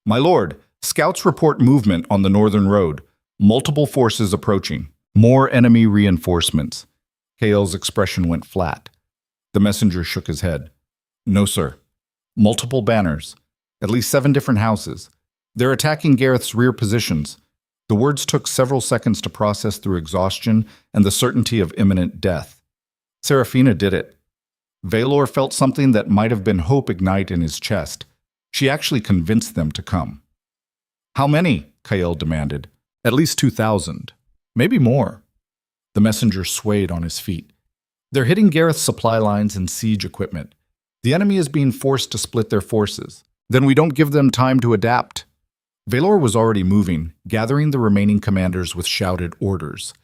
"My lord, scouts report movement on the northern road. Multiple forces approaching. More enemy reinforcements." Cale's expression went flat. The messenger shook his head. "No, sir. Multiple banners. At least 7 different houses. They're attacking Gareth's rear positions." The words took several seconds to process through exhaustion and the certainty of imminent death. Serafina did it. Velor felt something that might have been hope ignite in his chest. She actually convinced them to come. "How many?" Cale demanded. "At least 2,000. Maybe more." The messenger swayed on his feet. "They're hitting Gareth's supply lines and siege equipment. The enemy is being forced to split their forces. Then we don't give them time to adapt." Velor was already moving, gathering the remaining commanders with shouted orders.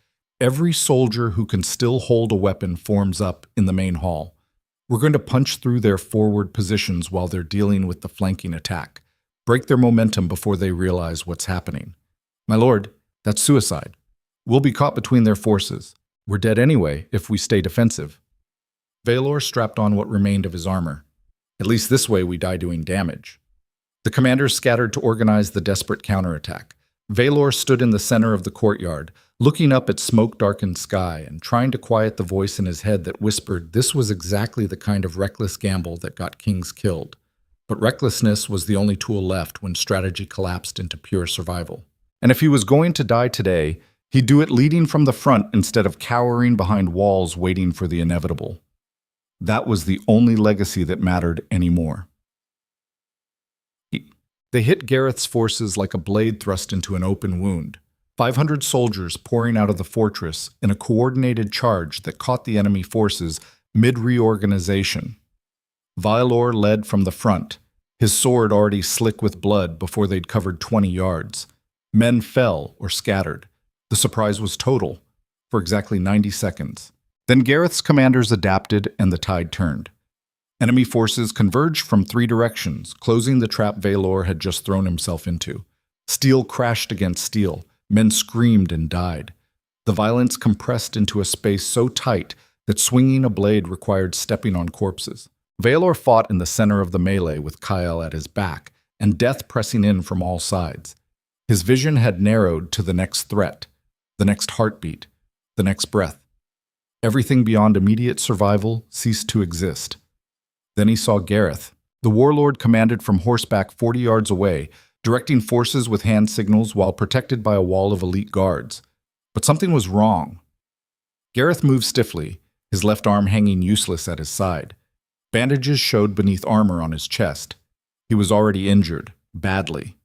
"Every soldier who can still hold a weapon forms up in the main hall. We're going to punch through their forward positions while they're dealing with the flanking attack. Break their momentum before they realize what's happening." "My lord, that's suicide. We'll be caught between their forces. We're dead anyway if we stay defensive." Velor strapped on what remained of his armor. "At least this way we die doing damage." The commanders scattered to organize the desperate counterattack. Velor stood in the center of the courtyard, looking up at smoke-darkened sky and trying to quiet the voice in his head that whispered this was exactly the kind of reckless gamble that got kings killed. But recklessness was the only tool left when strategy collapsed into pure survival. And if he was going to die today, he'd do it leading from the front instead of cowering behind walls waiting for the inevitable. That was the only legacy that mattered anymore. They hit Gareth's forces like a blade thrust into an open wound. 500 soldiers pouring out of the fortress in a coordinated charge that caught the enemy forces mid-reorganization. Velor led from the front, his sword already slick with blood before they'd covered 20 yards. Men fell or scattered. The surprise was total, for exactly 90 seconds. Then Gareth's commanders adapted and the tide turned. Enemy forces converged from 3 directions, closing the trap Velor had just thrown himself into. Steel crashed against steel. Men screamed and died. The violence compressed into a space so tight that swinging a blade required stepping on corpses. Velor fought in the center of the melee with Kyle at his back, and death pressing in from all sides. His vision had narrowed to the next threat, the next heartbeat, the next breath. Everything beyond immediate survival ceased to exist. Then he saw Gareth. The warlord commanded from horseback 40 yards away, directing forces with hand signals while protected by a wall of elite guards. But something was wrong. Gareth moved stiffly, his left arm hanging useless at his side. Bandages showed beneath armor on his chest. He was already injured, badly.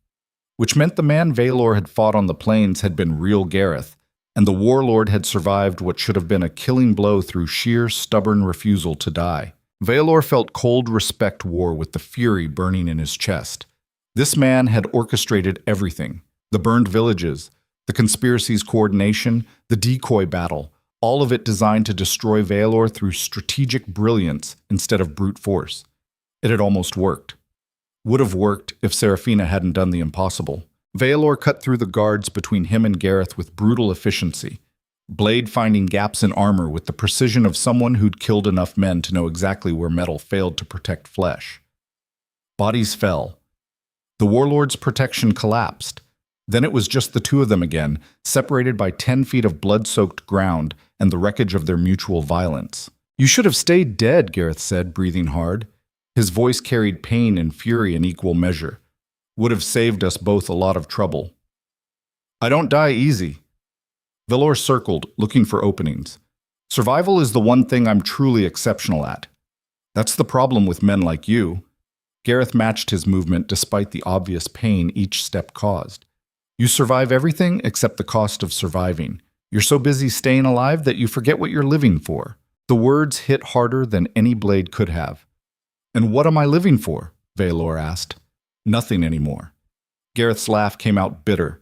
Which meant the man Velor had fought on the plains had been real Gareth, and the warlord had survived what should have been a killing blow through sheer, stubborn refusal to die. Velor felt cold respect war with the fury burning in his chest. This man had orchestrated everything. The burned villages, the conspiracy's coordination, the decoy battle, all of it designed to destroy Velor through strategic brilliance instead of brute force. It had almost worked. Would have worked if Serafina hadn't done the impossible. Velor cut through the guards between him and Gareth with brutal efficiency. Blade finding gaps in armor with the precision of someone who'd killed enough men to know exactly where metal failed to protect flesh. Bodies fell. The warlord's protection collapsed. Then it was just the two of them again, separated by 10 feet of blood-soaked ground and the wreckage of their mutual violence. "You should have stayed dead," Gareth said, breathing hard. His voice carried pain and fury in equal measure. "Would have saved us both a lot of trouble." "I don't die easy." Valor circled, looking for openings. "Survival is the one thing I'm truly exceptional at. That's the problem with men like you." Gareth matched his movement despite the obvious pain each step caused. "You survive everything except the cost of surviving. You're so busy staying alive that you forget what you're living for." The words hit harder than any blade could have. "And what am I living for?" Valor asked. "Nothing anymore." Gareth's laugh came out bitter.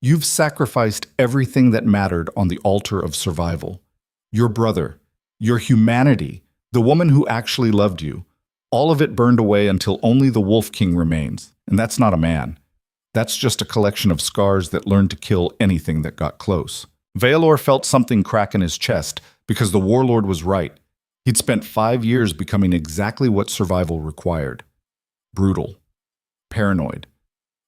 "You've sacrificed everything that mattered on the altar of survival. Your brother, your humanity, the woman who actually loved you. All of it burned away until only the Wolf King remains. And that's not a man. That's just a collection of scars that learned to kill anything that got close." Valor felt something crack in his chest because the warlord was right. He'd spent 5 years becoming exactly what survival required. Brutal. Paranoid.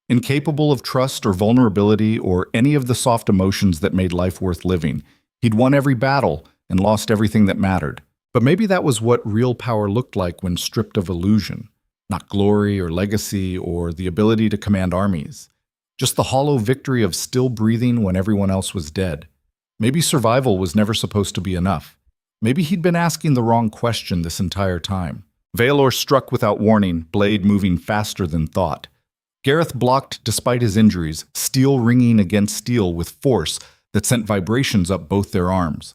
Incapable of trust or vulnerability or any of the soft emotions that made life worth living. He'd won every battle and lost everything that mattered. But maybe that was what real power looked like when stripped of illusion. Not glory or legacy or the ability to command armies. Just the hollow victory of still breathing when everyone else was dead. Maybe survival was never supposed to be enough. Maybe he'd been asking the wrong question this entire time. Valor struck without warning, blade moving faster than thought. Gareth blocked despite his injuries, steel ringing against steel with force that sent vibrations up both their arms.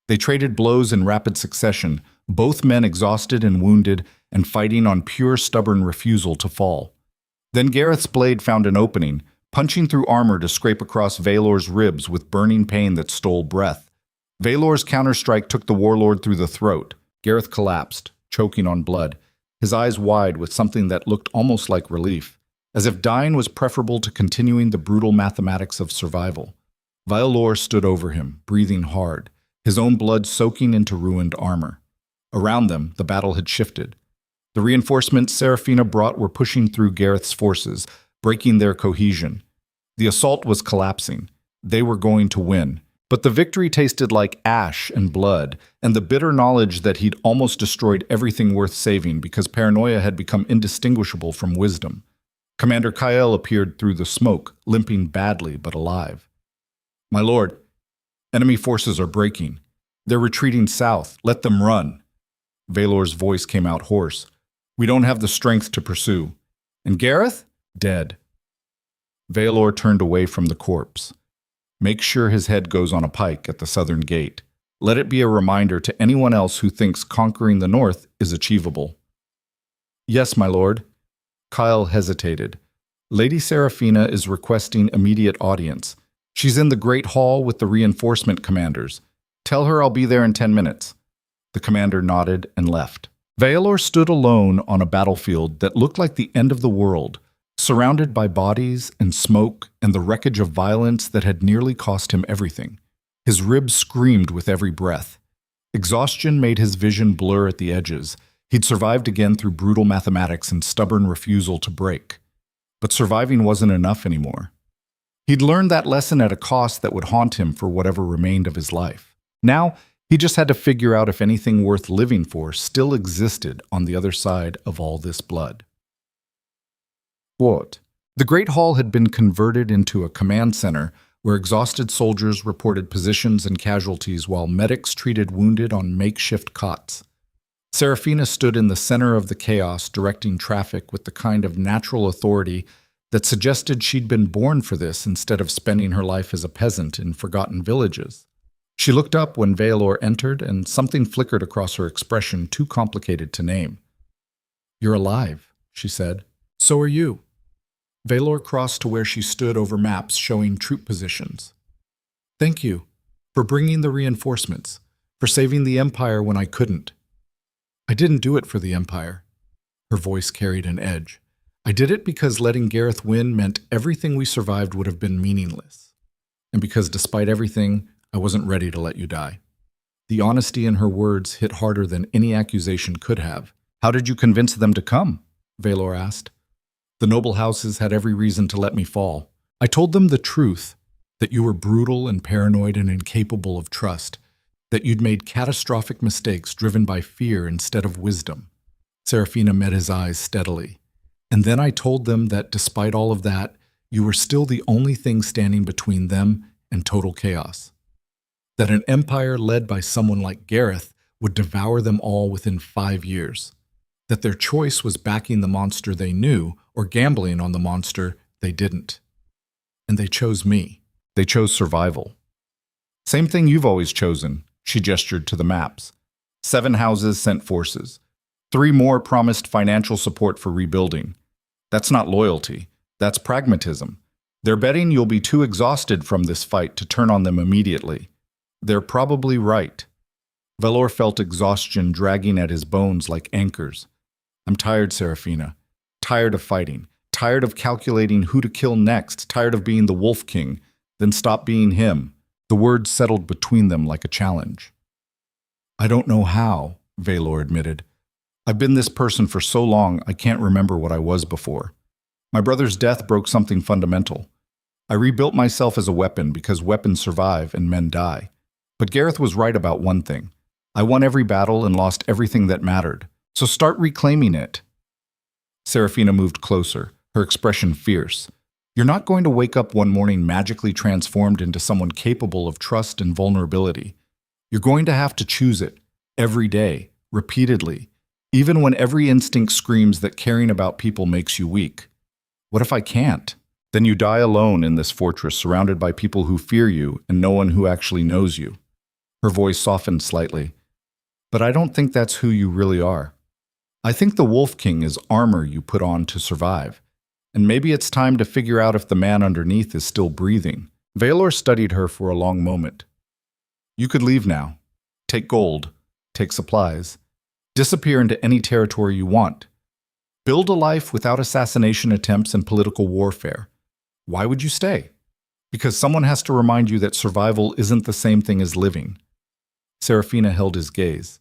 They traded blows in rapid succession, both men exhausted and wounded and fighting on pure stubborn refusal to fall. Then Gareth's blade found an opening, punching through armor to scrape across Valor's ribs with burning pain that stole breath. Valor's counterstrike took the warlord through the throat. Gareth collapsed, choking on blood, his eyes wide with something that looked almost like relief, as if dying was preferable to continuing the brutal mathematics of survival. Valor stood over him, breathing hard, his own blood soaking into ruined armor. Around them, the battle had shifted. The reinforcements Seraphina brought were pushing through Gareth's forces, breaking their cohesion. The assault was collapsing. They were going to win. But the victory tasted like ash and blood, and the bitter knowledge that he'd almost destroyed everything worth saving because paranoia had become indistinguishable from wisdom. Commander Kyle appeared through the smoke, limping badly but alive. "My lord, enemy forces are breaking. They're retreating south. Let them run." Valor's voice came out hoarse. "We don't have the strength to pursue." "And Gareth?" "Dead." Valor turned away from the corpse. "Make sure his head goes on a pike at the southern gate. Let it be a reminder to anyone else who thinks conquering the north is achievable." "Yes, my lord." Kyle hesitated. "Lady Seraphina is requesting immediate audience. She's in the Great Hall with the reinforcement commanders. Tell her I'll be there in 10 minutes. The commander nodded and left. Valor stood alone on a battlefield that looked like the end of the world, surrounded by bodies and smoke and the wreckage of violence that had nearly cost him everything. His ribs screamed with every breath. Exhaustion made his vision blur at the edges. He'd survived again through brutal mathematics and stubborn refusal to break. But surviving wasn't enough anymore. He'd learned that lesson at a cost that would haunt him for whatever remained of his life. Now, he just had to figure out if anything worth living for still existed on the other side of all this blood. Quote, the Great Hall had been converted into a command center where exhausted soldiers reported positions and casualties while medics treated wounded on makeshift cots. Seraphina stood in the center of the chaos, directing traffic with the kind of natural authority that suggested she'd been born for this instead of spending her life as a peasant in forgotten villages. She looked up when Valor entered, and something flickered across her expression too complicated to name. "You're alive," she said. "So are you." Valor crossed to where she stood over maps showing troop positions. "Thank you for bringing the reinforcements, for saving the Empire when I couldn't." "I didn't do it for the Empire." Her voice carried an edge. "I did it because letting Gareth win meant everything we survived would have been meaningless. And because despite everything, I wasn't ready to let you die." The honesty in her words hit harder than any accusation could have. "How did you convince them to come?" Valor asked. "The noble houses had every reason to let me fall. I told them the truth, that you were brutal and paranoid and incapable of trust, that you'd made catastrophic mistakes driven by fear instead of wisdom. Serafina met his eyes steadily. And then I told them that despite all of that, you were still the only thing standing between them and total chaos. That an empire led by someone like Gareth would devour them all within 5 years. That their choice was backing the monster they knew or gambling on the monster they didn't. And they chose me. They chose survival. Same thing you've always chosen, she gestured to the maps. 7 houses sent forces. 3 more promised financial support for rebuilding. That's not loyalty. That's pragmatism. They're betting you'll be too exhausted from this fight to turn on them immediately. They're probably right. Valor felt exhaustion dragging at his bones like anchors. I'm tired, Serafina. Tired of fighting. Tired of calculating who to kill next. Tired of being the Wolf King. Then stop being him. The words settled between them like a challenge. I don't know how, Valor admitted. I've been this person for so long I can't remember what I was before. My brother's death broke something fundamental. I rebuilt myself as a weapon because weapons survive and men die. But Gareth was right about one thing. I won every battle and lost everything that mattered. So start reclaiming it. Serafina moved closer, her expression fierce. You're not going to wake up one morning magically transformed into someone capable of trust and vulnerability. You're going to have to choose it, every day, repeatedly, even when every instinct screams that caring about people makes you weak. What if I can't? Then you die alone in this fortress surrounded by people who fear you and no one who actually knows you. Her voice softened slightly. But I don't think that's who you really are. I think the Wolf King is armor you put on to survive. And maybe it's time to figure out if the man underneath is still breathing. Valor studied her for a long moment. You could leave now. Take gold. Take supplies. Disappear into any territory you want. Build a life without assassination attempts and political warfare. Why would you stay? Because someone has to remind you that survival isn't the same thing as living. Serafina held his gaze.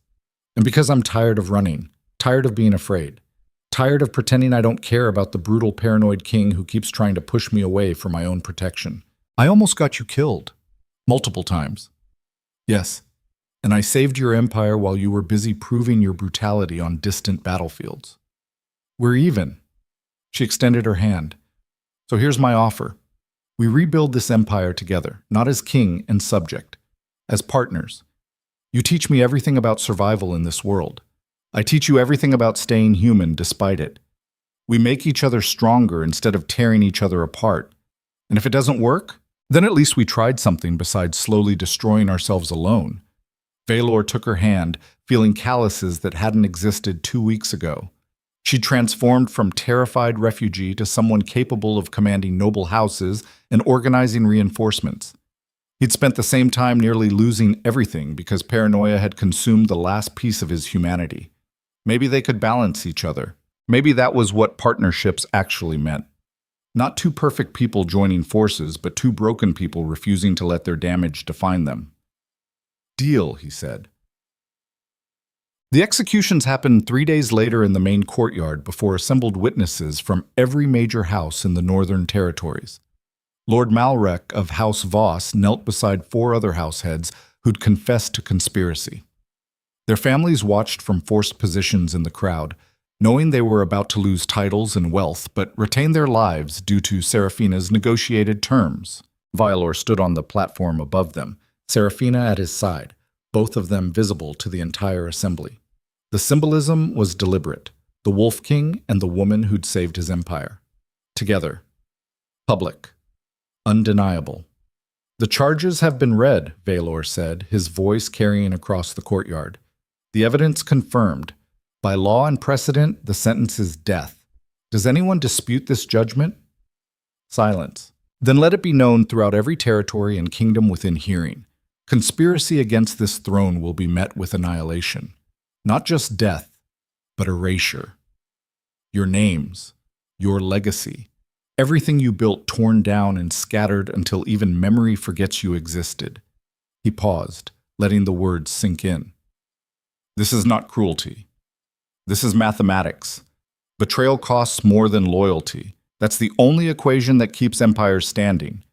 And because I'm tired of running, tired of being afraid, tired of pretending I don't care about the brutal paranoid king who keeps trying to push me away for my own protection. I almost got you killed. Multiple times. Yes, and I saved your empire while you were busy proving your brutality on distant battlefields. We're even. She extended her hand. So here's my offer. We rebuild this empire together, not as king and subject, as partners. You teach me everything about survival in this world. I teach you everything about staying human despite it. We make each other stronger instead of tearing each other apart. And if it doesn't work, then at least we tried something besides slowly destroying ourselves alone. Valor took her hand, feeling calluses that hadn't existed 2 weeks ago. She transformed from terrified refugee to someone capable of commanding noble houses and organizing reinforcements. He'd spent the same time nearly losing everything because paranoia had consumed the last piece of his humanity. Maybe they could balance each other. Maybe that was what partnerships actually meant. Not 2 perfect people joining forces, but 2 broken people refusing to let their damage define them. Deal, he said. The executions happened 3 days later in the main courtyard before assembled witnesses from every major house in the Northern Territories. Lord Malrek of House Voss knelt beside 4 other house heads who'd confessed to conspiracy. Their families watched from forced positions in the crowd, knowing they were about to lose titles and wealth, but retain their lives due to Serafina's negotiated terms. Violor stood on the platform above them, Serafina at his side, both of them visible to the entire assembly. The symbolism was deliberate, the Wolf King and the woman who'd saved his empire. Together. Public. Undeniable. The charges have been read, Valor said, his voice carrying across the courtyard. The evidence confirmed. By law and precedent, the sentence is death. Does anyone dispute this judgment? Silence. Then let it be known throughout every territory and kingdom within hearing. Conspiracy against this throne will be met with annihilation. Not just death, but erasure. Your names, your legacy, everything you built torn down and scattered until even memory forgets you existed. He paused, letting the words sink in. This is not cruelty. This is mathematics. Betrayal costs more than loyalty. That's the only equation that keeps empires standing.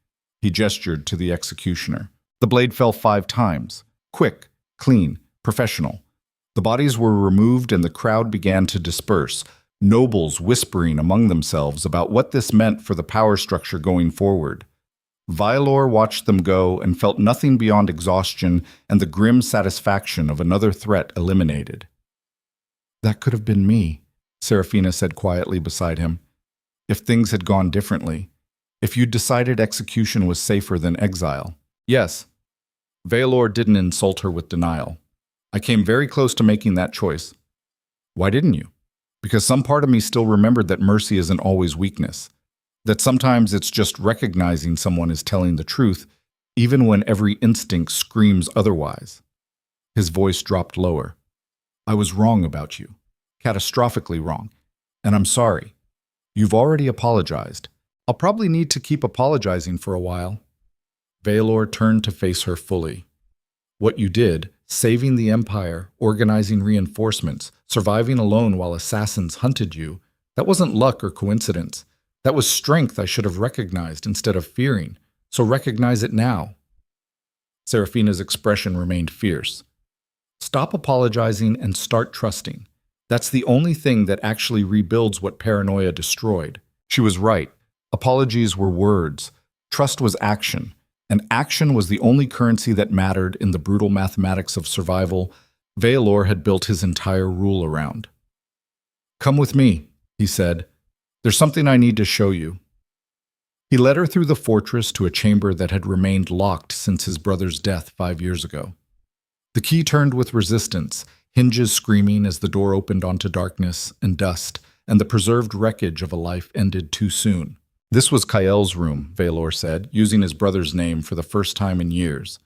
He gestured to the executioner. The blade fell 5 times. Quick, clean, professional. The bodies were removed and the crowd began to disperse, nobles whispering among themselves about what this meant for the power structure going forward. Vialor watched them go and felt nothing beyond exhaustion and the grim satisfaction of another threat eliminated. "That could have been me," Serafina said quietly beside him. "If things had gone differently. If you'd decided execution was safer than exile." "Yes." Vialor didn't insult her with denial. "I came very close to making that choice." "Why didn't you?" "Because some part of me still remembered that mercy isn't always weakness. That sometimes it's just recognizing someone is telling the truth, even when every instinct screams otherwise." His voice dropped lower. "I was wrong about you. Catastrophically wrong. And I'm sorry. You've already apologized. I'll probably need to keep apologizing for a while." Vialor turned to face her fully. "What you did, saving the Empire, organizing reinforcements, surviving alone while assassins hunted you, that wasn't luck or coincidence. That was strength I should have recognized instead of fearing, so recognize it now." Serafina's expression remained fierce. "Stop apologizing and start trusting. That's the only thing that actually rebuilds what paranoia destroyed." She was right. Apologies were words. Trust was action. And action was the only currency that mattered in the brutal mathematics of survival Vialor had built his entire rule around. "Come with me," he said. "There's something I need to show you." He led her through the fortress to a chamber that had remained locked since his brother's death 5 years ago. The key turned with resistance, hinges screaming as the door opened onto darkness and dust, and the preserved wreckage of a life ended too soon. "This was Kael's room," Vialor said, using his brother's name for the first time in years.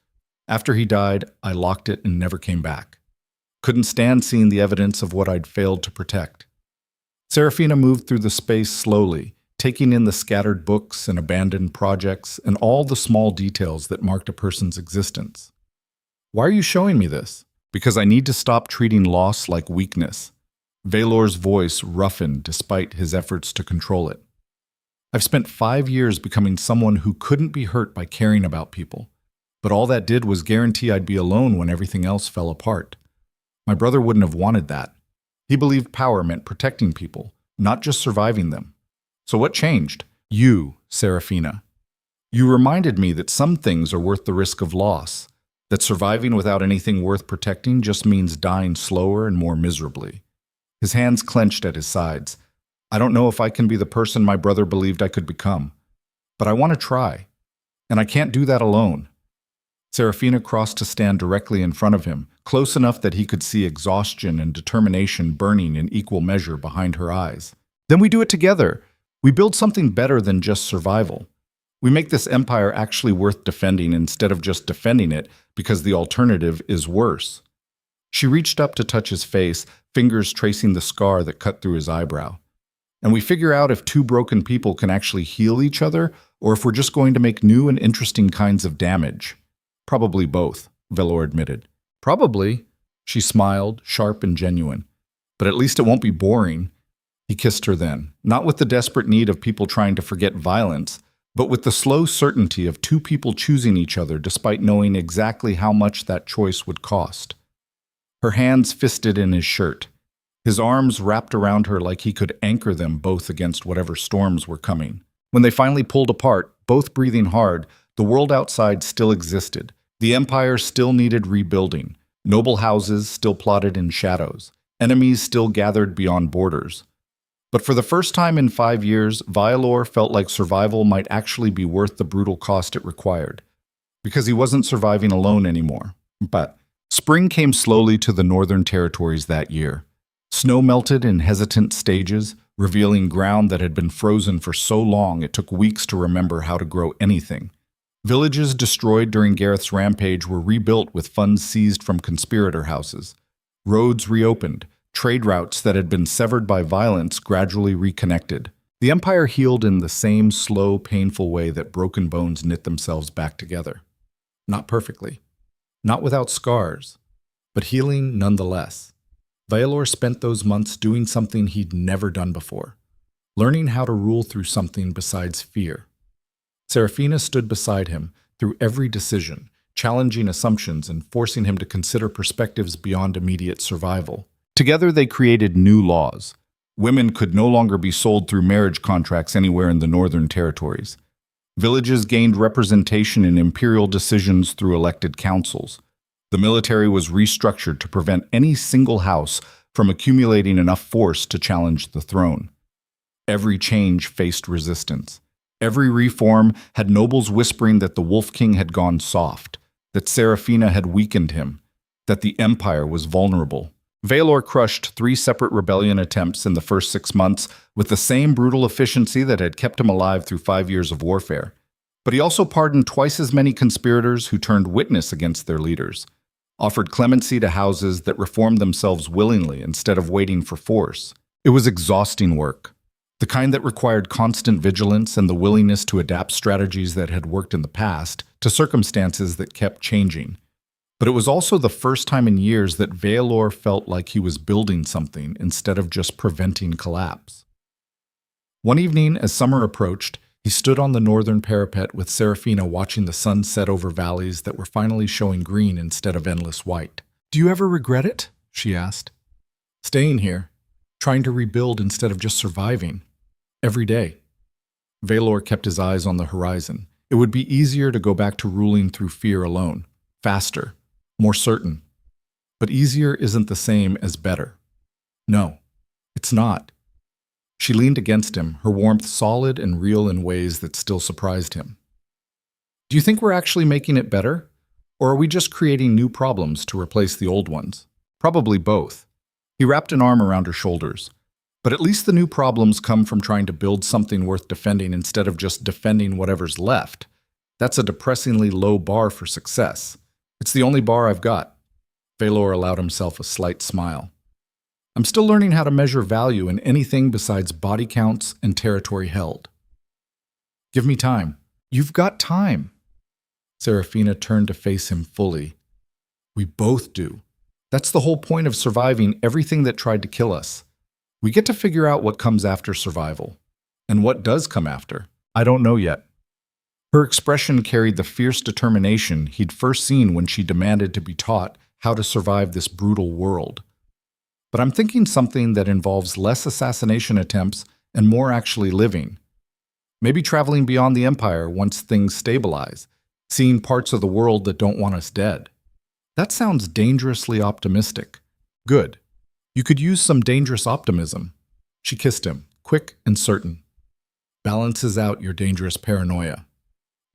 "After he died, I locked it and never came back. Couldn't stand seeing the evidence of what I'd failed to protect." Serafina moved through the space slowly, taking in the scattered books and abandoned projects and all the small details that marked a person's existence. "Why are you showing me this?" "Because I need to stop treating loss like weakness." Valor's voice roughened despite his efforts to control it. "I've spent 5 years becoming someone who couldn't be hurt by caring about people. But all that did was guarantee I'd be alone when everything else fell apart. My brother wouldn't have wanted that. He believed power meant protecting people, not just surviving them. So what changed? You, Serafina. You reminded me that some things are worth the risk of loss, that surviving without anything worth protecting just means dying slower and more miserably." His hands clenched at his sides. "I don't know if I can be the person my brother believed I could become, but I want to try. And I can't do that alone." Serafina crossed to stand directly in front of him, close enough that he could see exhaustion and determination burning in equal measure behind her eyes. "Then we do it together. We build something better than just survival. We make this empire actually worth defending instead of just defending it because the alternative is worse." She reached up to touch his face, fingers tracing the scar that cut through his eyebrow. "And we figure out if 2 broken people can actually heal each other, or if we're just going to make new and interesting kinds of damage." "Probably both," Vialor admitted. "Probably," she smiled, sharp and genuine. "But at least it won't be boring." He kissed her then, not with the desperate need of people trying to forget violence, but with the slow certainty of 2 people choosing each other despite knowing exactly how much that choice would cost. Her hands fisted in his shirt, his arms wrapped around her like he could anchor them both against whatever storms were coming. When they finally pulled apart, both breathing hard, the world outside still existed. The empire still needed rebuilding. Noble houses still plotted in shadows. Enemies still gathered beyond borders. But for the first time in 5 years, Vialor felt like survival might actually be worth the brutal cost it required. Because he wasn't surviving alone anymore. But spring came slowly to the northern territories that year. Snow melted in hesitant stages, revealing ground that had been frozen for so long it took weeks to remember how to grow anything. Villages destroyed during Gareth's rampage were rebuilt with funds seized from conspirator houses. Roads reopened. Trade routes that had been severed by violence gradually reconnected. The empire healed in the same slow, painful way that broken bones knit themselves back together. Not perfectly. Not without scars. But healing nonetheless. Vialor spent those months doing something he'd never done before. learning how to rule through something besides fear. Serafina stood beside him through every decision, challenging assumptions and forcing him to consider perspectives beyond immediate survival. Together they created new laws. Women could no longer be sold through marriage contracts anywhere in the Northern Territories. Villages gained representation in imperial decisions through elected councils. The military was restructured to prevent any single house from accumulating enough force to challenge the throne. Every change faced resistance. Every reform had nobles whispering that the Wolf King had gone soft, that Serafina had weakened him, that the empire was vulnerable. Valor crushed 3 separate rebellion attempts in the first 6 months with the same brutal efficiency that had kept him alive through 5 years of warfare. But he also pardoned twice as many conspirators who turned witness against their leaders, offered clemency to houses that reformed themselves willingly instead of waiting for force. It was exhausting work, the kind that required constant vigilance and the willingness to adapt strategies that had worked in the past to circumstances that kept changing. But it was also the first time in years that Valor felt like he was building something instead of just preventing collapse. One evening, as summer approached, he stood on the northern parapet with Serafina watching the sun set over valleys that were finally showing green instead of endless white. "Do you ever regret it?" she asked. "Staying here, trying to rebuild instead of just surviving. Every day." Valor kept his eyes on the horizon. It would be easier to go back to ruling through fear alone. Faster. More certain. But easier isn't the same as better. No, it's not. She leaned against him, her warmth solid and real in ways that still surprised him. "Do you think we're actually making it better? Or are we just creating new problems to replace the old ones?" "Probably both." He wrapped an arm around her shoulders. "But at least the new problems come from trying to build something worth defending instead of just defending whatever's left. That's a depressingly low bar for success. It's the only bar I've got." Valor allowed himself a slight smile. "I'm still learning how to measure value in anything besides body counts and territory held." "Give me time." "You've got time." Serafina turned to face him fully. "We both do. That's the whole point of surviving everything that tried to kill us. We get to figure out what comes after survival. And what does come after? I don't know yet." Her expression carried the fierce determination he'd first seen when she demanded to be taught how to survive this brutal world. "But I'm thinking something that involves less assassination attempts and more actually living. Maybe traveling beyond the Empire once things stabilize, seeing parts of the world that don't want us dead." "That sounds dangerously optimistic." "Good. You could use some dangerous optimism." She kissed him, quick and certain. "Balances out your dangerous paranoia."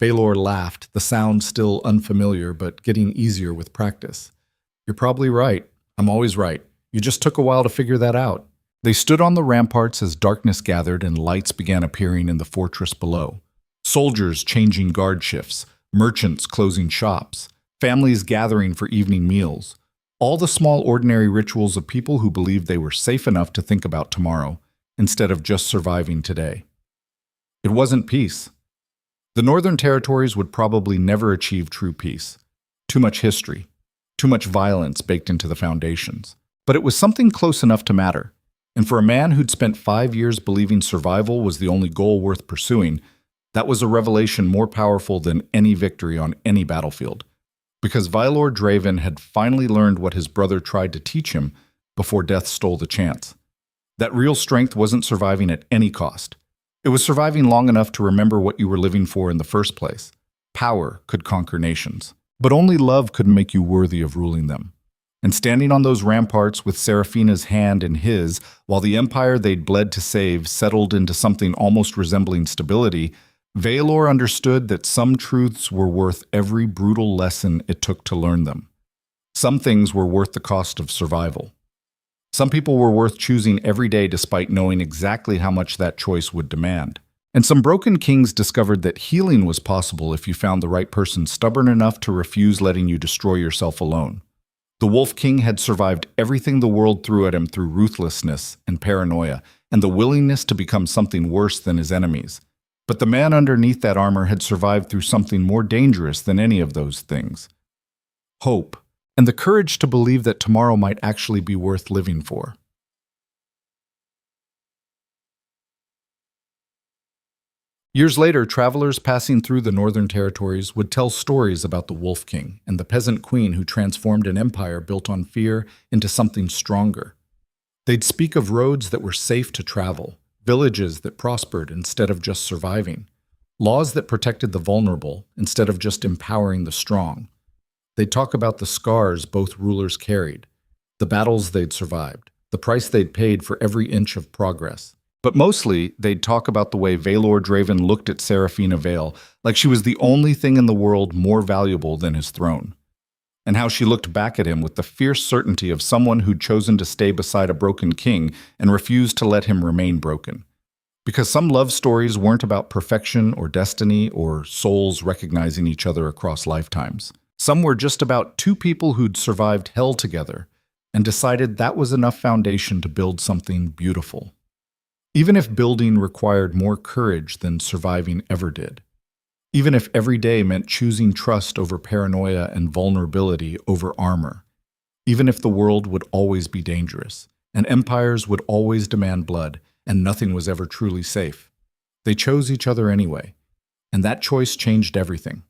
Valor laughed, the sound still unfamiliar but getting easier with practice. "You're probably right. I'm always right. You just took a while to figure that out." They stood on the ramparts as darkness gathered and lights began appearing in the fortress below. Soldiers changing guard shifts, merchants closing shops, families gathering for evening meals. All the small ordinary rituals of people who believed they were safe enough to think about tomorrow instead of just surviving today. It wasn't peace. The Northern Territories would probably never achieve true peace. Too much history, too much violence baked into the foundations. But it was something close enough to matter. And for a man who'd spent 5 years believing survival was the only goal worth pursuing, that was a revelation more powerful than any victory on any battlefield. Because Valor Draven had finally learned what his brother tried to teach him before death stole the chance. That real strength wasn't surviving at any cost. It was surviving long enough to remember what you were living for in the first place. Power could conquer nations, but only love could make you worthy of ruling them. And standing on those ramparts with Serafina's hand in his, while the empire they'd bled to save settled into something almost resembling stability, Valor understood that some truths were worth every brutal lesson it took to learn them. Some things were worth the cost of survival. Some people were worth choosing every day despite knowing exactly how much that choice would demand. And some broken kings discovered that healing was possible if you found the right person stubborn enough to refuse letting you destroy yourself alone. The Wolf King had survived everything the world threw at him through ruthlessness and paranoia, and the willingness to become something worse than his enemies. But the man underneath that armor had survived through something more dangerous than any of those things. Hope, and the courage to believe that tomorrow might actually be worth living for. Years later, travelers passing through the northern territories would tell stories about the Wolf King and the peasant queen who transformed an empire built on fear into something stronger. They'd speak of roads that were safe to travel, villages that prospered instead of just surviving, laws that protected the vulnerable instead of just empowering the strong. They'd talk about the scars both rulers carried, the battles they'd survived, the price they'd paid for every inch of progress. But mostly, they'd talk about the way Valor Draven looked at Seraphina Vale like she was the only thing in the world more valuable than his throne, and how she looked back at him with the fierce certainty of someone who'd chosen to stay beside a broken king and refused to let him remain broken. Because some love stories weren't about perfection or destiny or souls recognizing each other across lifetimes. Some were just about two people who'd survived hell together and decided that was enough foundation to build something beautiful. Even if building required more courage than surviving ever did. Even if every day meant choosing trust over paranoia and vulnerability over armor. Even if the world would always be dangerous, and empires would always demand blood, and nothing was ever truly safe. They chose each other anyway, and that choice changed everything.